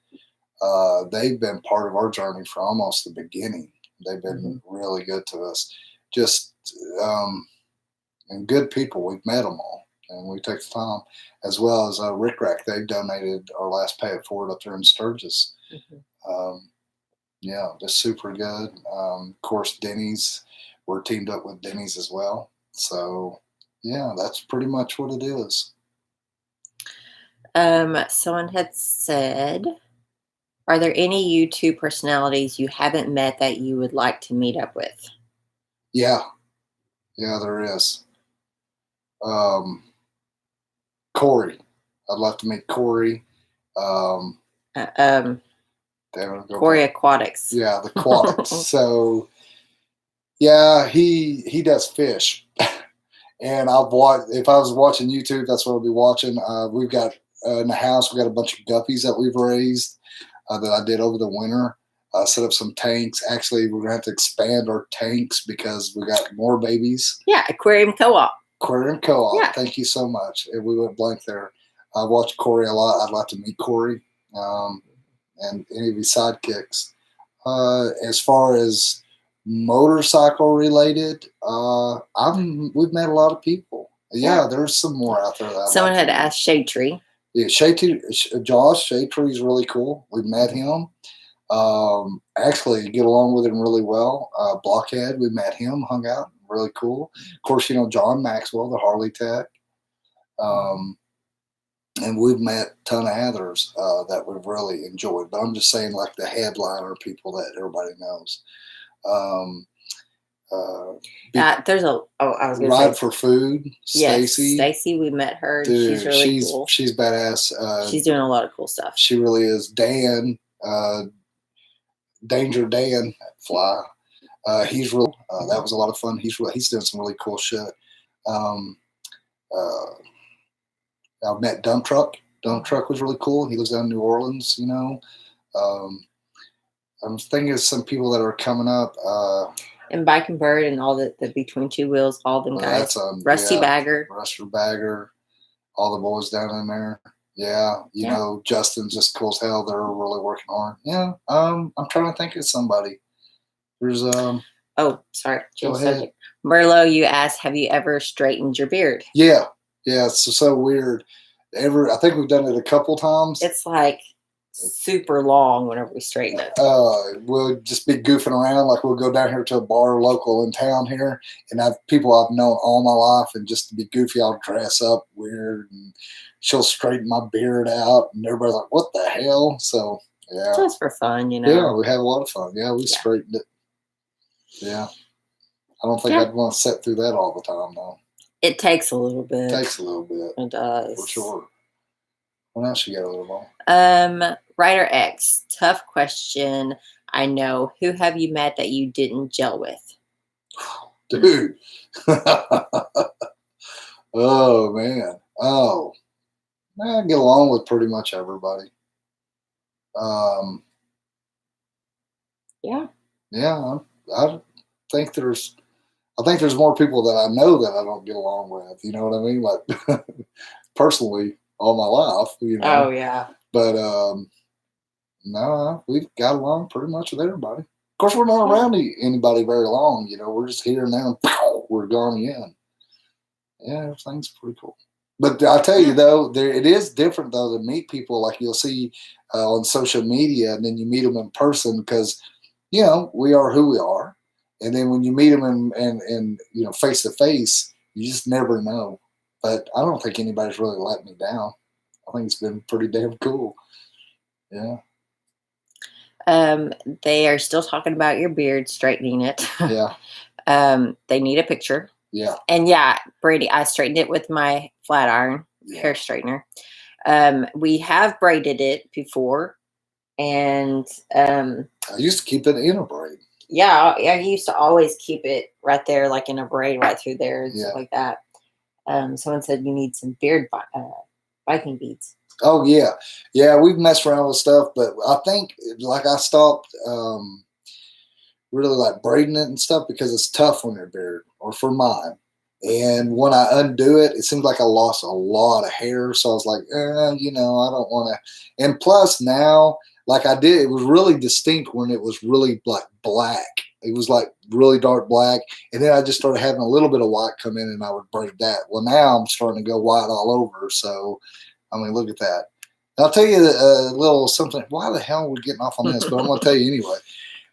A: They've been part of our journey from almost the beginning. They've been really good to us. Just and good people. We've met them all, and we take the time, as well as RickRak. They've donated our last Pay It Forward up there in Sturgis. Yeah, just super good. Of course, Denny's. We're teamed up with Denny's as well. So, yeah, that's pretty much what it is.
B: Someone had said, are there any YouTube personalities you haven't met that you would like to meet up with?
A: Yeah, there is. Corey. I'd love to meet Corey.
B: Corey Aquatics.
A: Yeah, the aquatics. So, yeah, he does fish. And if I was watching YouTube, that's what I'll be watching. We've got in the house, we've got a bunch of guppies that we've raised that I did over the winter. Set up some tanks. Actually, we're going to have to expand our tanks because we got more babies.
B: Yeah, aquarium co-op.
A: Aquarium Co-op.
B: Yeah.
A: Thank you so much. We went blank there. I watch Corey a lot. I'd like to meet Corey and any of his sidekicks. As far as motorcycle related, we've met a lot of people. Yeah, there's some more out there.
B: Someone had asked Shade Tree.
A: Yeah, Josh Shade Tree is really cool. We've met him. Actually, get along with him really well. Blockhead, we met him, hung out, really cool. Of course, John Maxwell, the Harley Tech. And we've met a ton of others that we've really enjoyed. But I'm just saying, like the headliner people that everybody knows.
B: There's a I was gonna
A: Ride
B: say,
A: for Food. Stacy.
B: Stacy, we met her.
A: Dude,
B: she's really cool.
A: She's badass.
B: She's doing a lot of cool stuff.
A: She really is. Dan, Danger Dan Fly. He's real. That was a lot of fun. He's doing some really cool shit. I've met Dump Truck. Dump Truck was really cool. He lives down in New Orleans. I'm thinking of some people that are coming up.
B: And Bike and Bird and all the Between Two Wheels, all them guys. Rusty Bagger.
A: Rusty Bagger. All the boys down in there. Yeah. Justin's just cool as hell. They're really working hard. Yeah. I'm trying to think of somebody. There's
B: oh, sorry. Change subject. Merlot, you asked, have you ever straightened your beard?
A: Yeah. Yeah. It's so weird. I think we've done it a couple times.
B: It's like super long whenever we straighten it.
A: We'll just be goofing around. Like we'll go down here to a bar local in town here, and people I've known all my life, and just to be goofy, I'll dress up weird, and she'll straighten my beard out, and everybody's like, "What the hell?" So yeah,
B: just for fun,
A: Yeah, we had a lot of fun. Yeah, we straightened it. Yeah, I don't think I'd want to sit through that all the time though.
B: It takes a little bit.
A: It
B: does.
A: For sure. What else you got a little more?
B: Writer X, tough question. I know. Who have you met that you didn't gel with?
A: Dude. Oh, man. Oh. I get along with pretty much everybody.
B: Yeah.
A: Yeah. I think there's more people that I know that I don't get along with. You know what I mean? Like, personally, all my life.
B: Oh, yeah.
A: But, no, we've got along pretty much with everybody. Of course, we're not around anybody very long. We're just here and now. We're gone again. Yeah, everything's pretty cool. But I tell you, though, it is different, though, to meet people like you'll see on social media, and then you meet them in person because, we are who we are. And then when you meet them and face to face, you just never know. But I don't think anybody's really let me down. I think it's been pretty damn cool. Yeah.
B: They are still talking about your beard, straightening it.
A: Yeah.
B: They need a picture.
A: Yeah.
B: And Brady, I straightened it with my flat iron hair straightener. We have braided it before, and I
A: used to keep it in a braid.
B: Yeah, I used to always keep it right there, like in a braid right through there and stuff like that. Someone said you need some beard biking beads.
A: Oh, yeah. Yeah, we've messed around with stuff, but I think, I stopped really, braiding it and stuff because it's tough on your beard, or for mine. And when I undo it, it seems like I lost a lot of hair, so I was like, I don't want to. And plus, now, it was really distinct when it was really, black. It was, really dark black, and then I just started having a little bit of white come in, and I would braid that. Well, now I'm starting to go white all over, so... look at that. And I'll tell you a little something. Why the hell are we getting off on this? But I'm going to tell you anyway.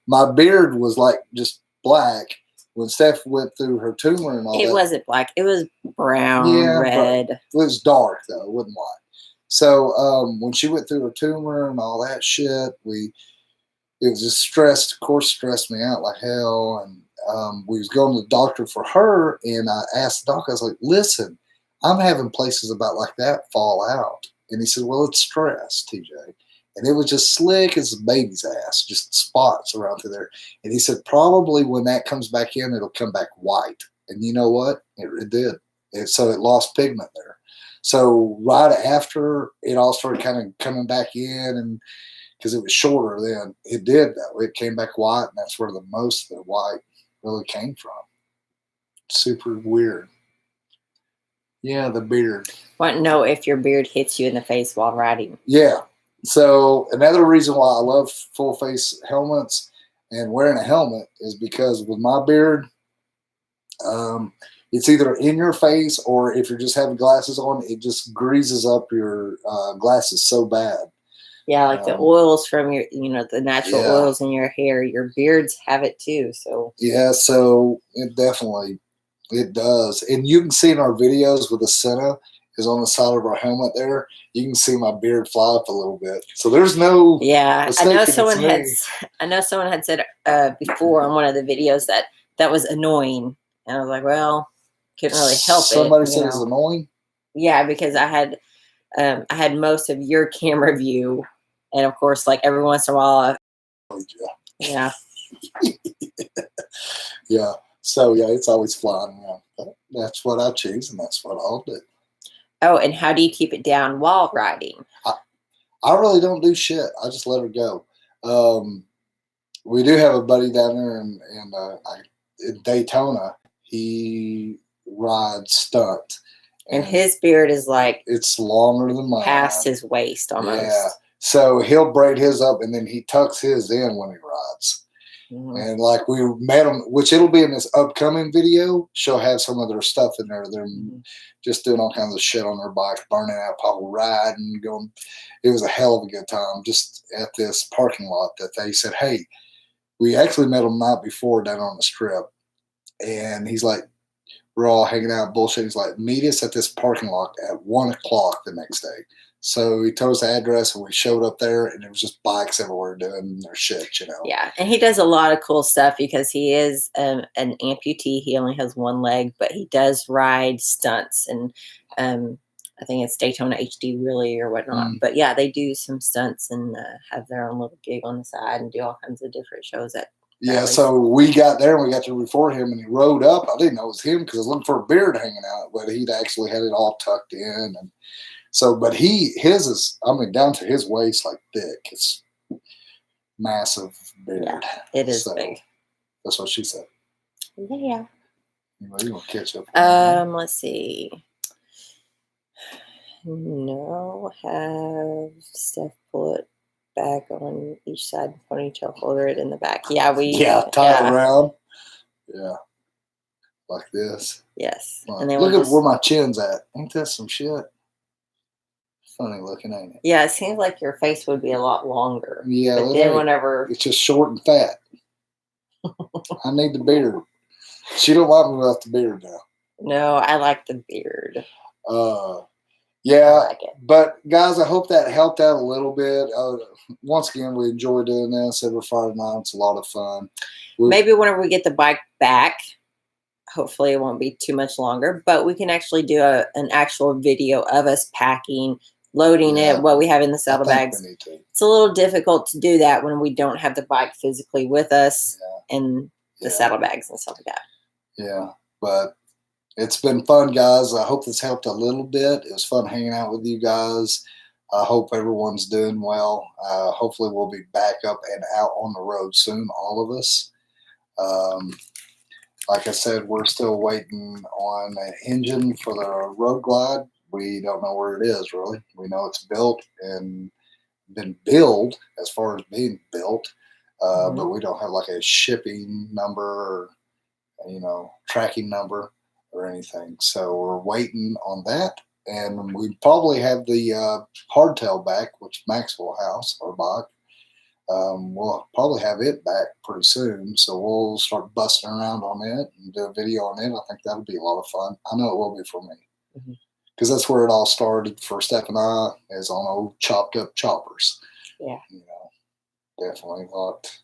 A: My beard was just black when Steph went through her tumor and all that.
B: It wasn't black. It was brown, red.
A: It was dark, though. It wasn't white. So when she went through her tumor and all that shit, it was just stressed. Of course, stressed me out like hell. And we was going to the doctor for her, and I asked the doctor, I was like, listen, I'm having places about like that fall out. And he said, well, it's stress, TJ. And it was just slick as a baby's ass, just spots around through there. And he said, probably when that comes back in, it'll come back white. And you know what? It did. So it lost pigment there. So right after it all started kind of coming back in, and because it was shorter then, it did though. It came back white, and that's where the most of the white really came from. Super weird. Yeah, the beard.
B: Want to know if your beard hits you in the face while riding.
A: Yeah. So another reason why I love full face helmets and wearing a helmet is because with my beard, it's either in your face or if you're just having glasses on, it just greases up your glasses so bad.
B: Yeah, like the oils from your, the natural oils in your hair, your beards have it too. So
A: yeah, so it does. And you can see in our videos with the Senna is on the side of our helmet there. You can see my beard fly up a little bit. So there's no
B: I know someone had said before on one of the videos that was annoying. And I was like, well, couldn't really help it.
A: Somebody said it's annoying?
B: Yeah, because I had most of your camera view. And of course, like every once in a while, yeah.
A: Yeah. So yeah, it's always flying around. But that's what I choose, and that's what I'll do.
B: Oh, and how do you keep it down while riding?
A: I really don't do shit. I just let her go. We do have a buddy down there in Daytona. He rides stunt.
B: And his beard is like
A: it's longer than mine.
B: Past his waist almost.
A: Yeah. So he'll braid his up and then he tucks his in when he rides. Mm-hmm. And like we met him, which it'll be in this upcoming video. She'll have some of their stuff in there. They're just doing all kinds of shit on their bikes, burning out, probably riding, going. It was a hell of a good time just at this parking lot that they said, hey, we actually met him the night before down on the strip. And he's like, we're all hanging out bullshit. He's like, meet us at this parking lot at 1 o'clock the next day. So he told us the address and we showed up there and it was just bikes everywhere doing their shit,
B: Yeah. And he does a lot of cool stuff because he is an amputee. He only has one leg, but he does ride stunts and I think it's Daytona HD really or whatnot. But yeah, they do some stunts and have their own little gig on the side and do all kinds of different shows at.
A: Yeah, so we got there and we got there before him and he rode up. I didn't know it was him because I was looking for a beard hanging out, but he'd actually had it all tucked in. And so, but his is, I mean, down to his waist, like thick. It's massive beard.
B: Yeah, it is big.
A: That's what she said.
B: Yeah.
A: Anyway, you want to catch up?
B: Let's see. No, have Steph pull it back on each side ponytail, holder it in the back. Yeah,
A: tie it around. Yeah, like this.
B: Yes,
A: and then look at where my chin's at. Ain't that some shit? Funny looking, ain't it?
B: Yeah, it seems like your face would be a lot longer.
A: Yeah,
B: but then whenever
A: it's just short and fat. I need the beard. She don't like me without the beard now.
B: No, I like the beard.
A: Yeah, like but guys, I hope that helped out a little bit. Once again, we enjoy doing this every Friday night. It's a lot of fun.
B: Maybe whenever we get the bike back, hopefully it won't be too much longer, but we can actually do an actual video of us packing, loading it, what we have in the saddlebags. It's a little difficult to do that when we don't have the bike physically with us and the saddlebags and stuff like that.
A: Yeah, but it's been fun, guys. I hope this helped a little bit. It was fun hanging out with you guys. I hope everyone's doing well. Hopefully we'll be back up and out on the road soon, all of us. Like I said, we're still waiting on an engine for the Road Glide. We don't know where it is, really. We know it's built and been billed as far as being built, but we don't have like a shipping number or, tracking number or anything. So we're waiting on that. And we probably have the hardtail back, which Maxwell House, our bike. We'll probably have it back pretty soon. So we'll start busting around on it and do a video on it. I think that'll be a lot of fun. I know it will be for me. Because that's where it all started for Steph and I, is on old chopped up choppers.
B: Yeah.
A: Definitely a lot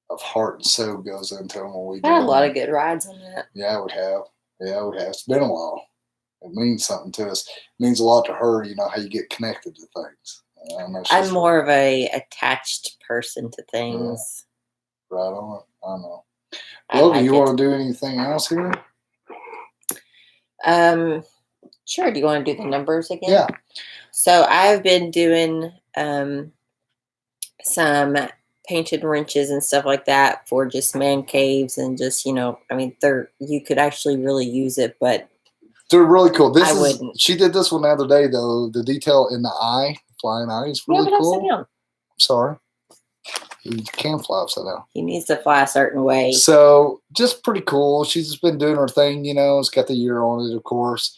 A: of heart and soul goes into them when we do.
B: I had a lot of good rides on that.
A: Yeah, we have. Yeah, we have. It's been a while. It means something to us. It means a lot to her, how you get connected to things.
B: I'm more of a attached person to things.
A: Yeah. Right on. I know. Logan, you want to do anything else here?
B: Sure. Do you want to do the numbers again?
A: Yeah.
B: So I've been doing some painted wrenches and stuff like that for just man caves and just, you could actually really use it, but
A: They're really cool.
B: I wouldn't.
A: She did this one the other day though. The detail in the eye, flying eye, is really cool.
B: Upside down.
A: I'm sorry. He can fly upside down.
B: He needs to fly a certain way.
A: So just pretty cool. She's just been doing her thing, you know. It's got the year on it, of course.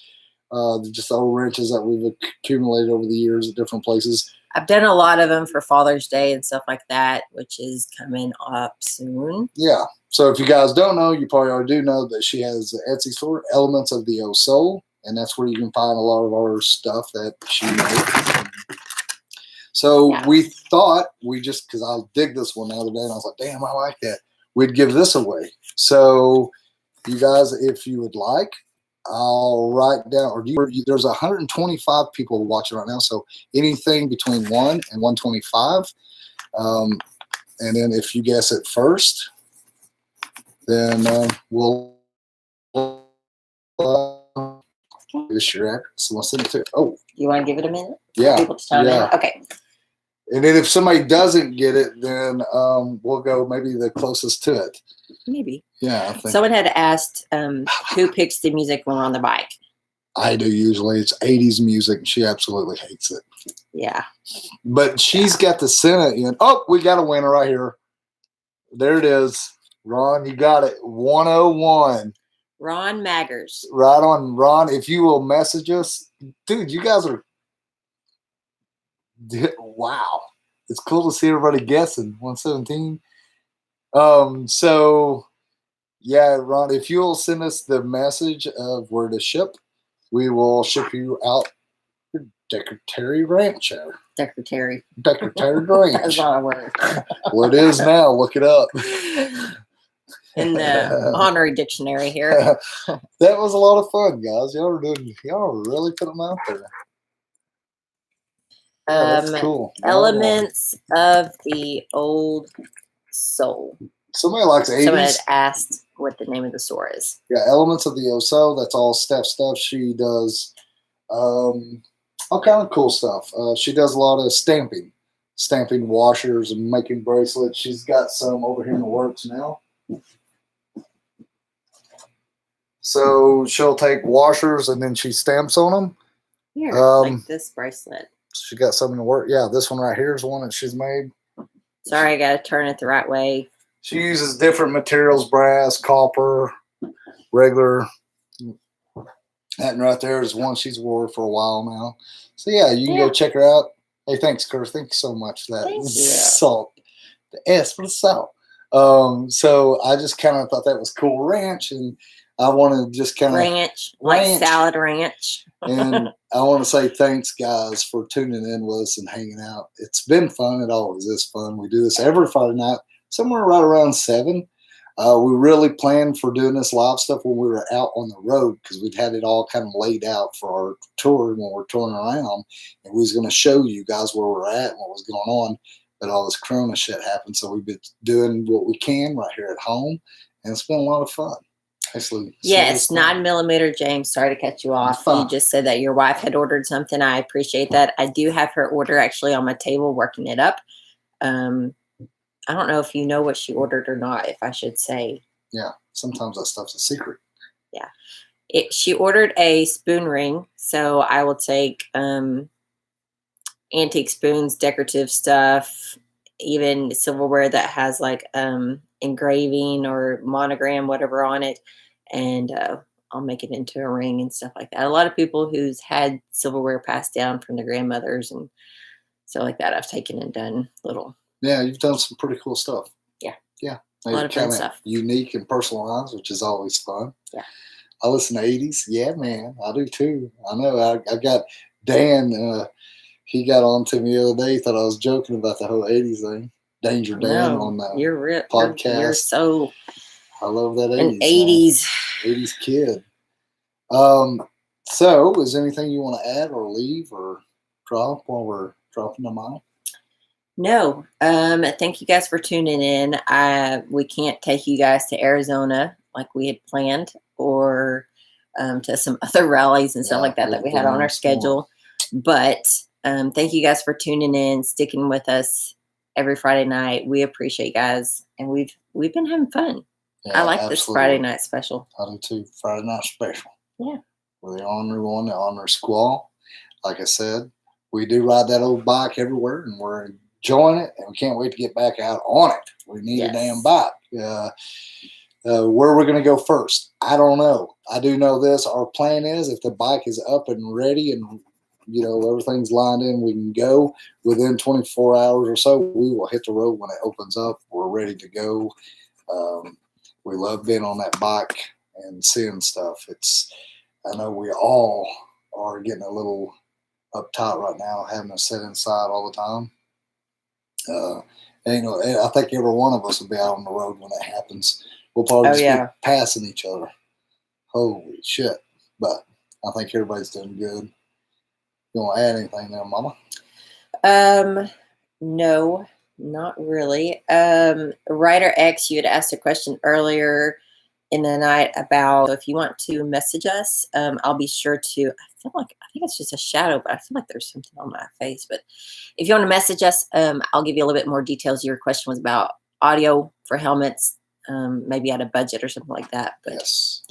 A: Just old wrenches that we've accumulated over the years at different places.
B: I've done a lot of them for Father's Day and stuff like that, which is coming up soon.
A: Yeah. So if you guys don't know, you probably already do know that she has the Etsy store, Elements of the O Soul, and that's where you can find a lot of our stuff that she made. So we thought because I dig this one the other day, and I was like, damn, I like that. We'd give this away. So you guys, if you would like, I'll write down, there's 125 people watching right now. So anything between 1 and 125. And then if you guess it first, then we'll this your address. So I'll send it to. Oh,
B: you want to give it a minute?
A: Yeah.
B: People to time in? Okay.
A: And then if somebody doesn't get it, then we'll go maybe the closest to it.
B: Maybe.
A: Yeah, I think.
B: Someone had asked who picks the music when we're on the bike.
A: I do usually. It's 80s music. And she absolutely hates it.
B: Yeah.
A: But she's got the Senate in. Oh, we got a winner right here. There it is. Ron, you got it. 101.
B: Ron Maggers.
A: Right on, Ron. If you will message us. Dude, you guys are. Wow. It's cool to see everybody guessing. 117. So, yeah, Ron, if you'll send us the message of where to ship, we will ship you out your Decretary Ranch.
B: Secretary.
A: Decretary Ranch.
B: That's not a word.
A: Well, it is now. Look it up.
B: In the Honorary Dictionary here.
A: That was a lot of fun, guys. Y'all are really putting them out there. Yeah, that's cool.
B: Elements of the Old Soul.
A: Somebody likes 80s.
B: Someone had asked what the name of the store is.
A: Yeah, Elements of the O Soul. That's all Steph stuff. She does all kind of cool stuff. She does a lot of stamping washers and making bracelets. She's got some over here in the works now. So she'll take washers and then she stamps on them.
B: Here, like this bracelet.
A: She got some in the work. Yeah, this one right here is one that she's made.
B: Sorry, I got to turn it the right way.
A: She uses different materials, brass, copper, regular. That right there is one she's wore for a while now. So, yeah, you can go check her out. Hey, thanks, Kurt. Thank you so much for that.
B: Thank you.
A: Salt. The S for the salt. So I just kind of thought that was cool ranch, and I want to just kind of
B: ranch, like salad ranch.
A: And I want to say thanks, guys, for tuning in with us and hanging out. It's been fun. It always is fun. We do this every Friday night, somewhere right around 7. We really planned for doing this live stuff when we were out on the road because we'd had it all kind of laid out for our tour when we're touring around. And we was going to show you guys where we're at and what was going on. But all this Corona shit happened. So we've been doing what we can right here at home. And it's been a lot of fun. Actually,
B: yes, 9mm, James. Sorry to cut you off. You just said that your wife had ordered something. I appreciate that. I do have her order actually on my table, working it up. I don't know if you know what she ordered or not, if I should say.
A: Yeah, sometimes that stuff's a secret.
B: Yeah. She ordered a spoon ring, so I will take antique spoons, decorative stuff, even silverware that has like engraving or monogram, whatever on it, and I'll make it into a ring and stuff like that. A lot of people who's had silverware passed down from their grandmothers and stuff like that, I've taken and done little.
A: Yeah, you've done some pretty cool stuff.
B: Yeah.
A: Yeah.
B: A lot of fun stuff.
A: Unique and personalized, which is always fun.
B: Yeah.
A: I listen to 80s. Yeah, man. I do too. I know. I got Dan, he got on to me the other day. He thought I was joking about the whole 80s thing. Danger Dan on the podcast.
B: You're so.
A: I love that 80s.
B: An 80s.
A: 80s kid. So, is there anything you want to add or leave or drop while we're dropping the mic?
B: No. Thank you guys for tuning in. We can't take you guys to Arizona like we had planned, or to some other rallies and stuff like that we had on our schedule. But thank you guys for tuning in, sticking with us every Friday night. We appreciate you guys, and we've been having fun. Yeah, I like this Friday night special.
A: I do too. Friday night special.
B: Yeah.
A: We're the Ornery One, the Ornery Squall. Like I said, we do ride that old bike everywhere, and we're enjoying it, and we can't wait to get back out on it. We need a damn bike. Where we're going to go first, I don't know. I do know this. Our plan is if the bike is up and ready and, everything's lined in, we can go within 24 hours or so. We will hit the road when it opens up. We're ready to go. We love being on that bike and seeing stuff. I know we all are getting a little uptight right now, having to sit inside all the time. I think every one of us will be out on the road when that happens. We'll probably just be passing each other. Holy shit. But I think everybody's doing good. You want to add anything there, Mama?
B: No, not really. Writer X, you had asked a question earlier in the night about if you want to message us. I'll be sure to. I think it's just a shadow, but I feel like there's something on my face. But if you want to message us, I'll give you a little bit more details. Your question was about audio for helmets. Maybe at a budget or something like that. But
A: yes.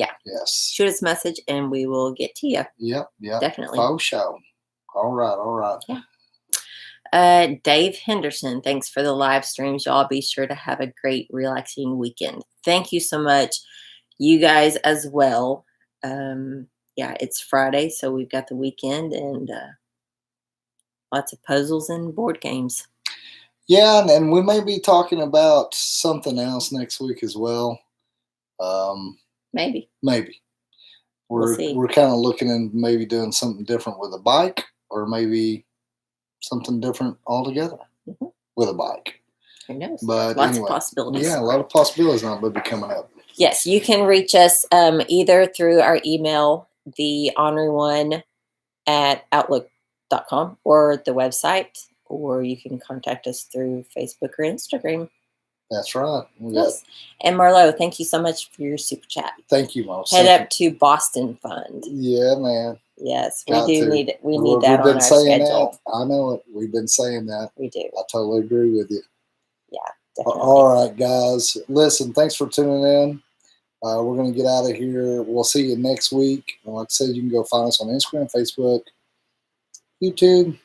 B: Shoot us a message and we will get to you.
A: Yep.
B: Definitely.
A: For sure. All right.
B: Yeah. Dave Henderson, thanks for the live streams. Y'all be sure to have a great, relaxing weekend. Thank you so much. You guys as well. It's Friday, so we've got the weekend and lots of puzzles and board games.
A: Yeah, and we may be talking about something else next week as well.
B: Maybe.
A: We're kind of looking at maybe doing something different with a bike, or maybe something different altogether with a bike.
B: Who knows?
A: But
B: lots of possibilities.
A: Yeah, a lot of possibilities now will be coming up.
B: Yes, you can reach us either through our email, the Ornery1 at outlook.com, or the website, or you can contact us through Facebook or Instagram.
A: That's right.
B: Yes. And Marlo, thank you so much for your super chat.
A: Thank you, Mom.
B: Head up to Boston Fund.
A: Yeah, man.
B: Yes, we need it. We need that on our schedule.
A: I know it. We've been saying that.
B: We do.
A: I totally agree with you.
B: Yeah, definitely.
A: All right, guys. Listen, thanks for tuning in. We're going to get out of here. We'll see you next week. And like I said, you can go find us on Instagram, Facebook, YouTube,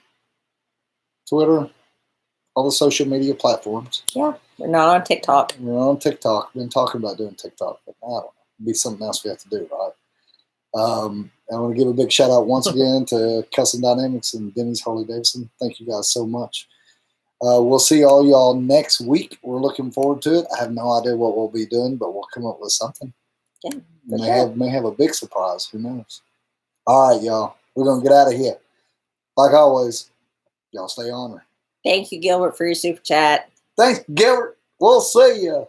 A: Twitter, all the social media platforms.
B: Yeah, we're not on TikTok.
A: We're on TikTok. We've been talking about doing TikTok, but I don't know. It'd be something else we have to do, right? I want to give a big shout out once again to Custom Dynamics and Denny's Harley Davidson. Thank you guys so much. We'll see all y'all next week. We're looking forward to it. I have no idea what we'll be doing, but we'll come up with something.
B: Yeah,
A: may have a big surprise. Who knows? All right, y'all. We're going to get out of here. Like always, y'all stay on her.
B: Thank you, Gilbert, for your super chat.
A: Thanks, Gilbert. We'll see ya.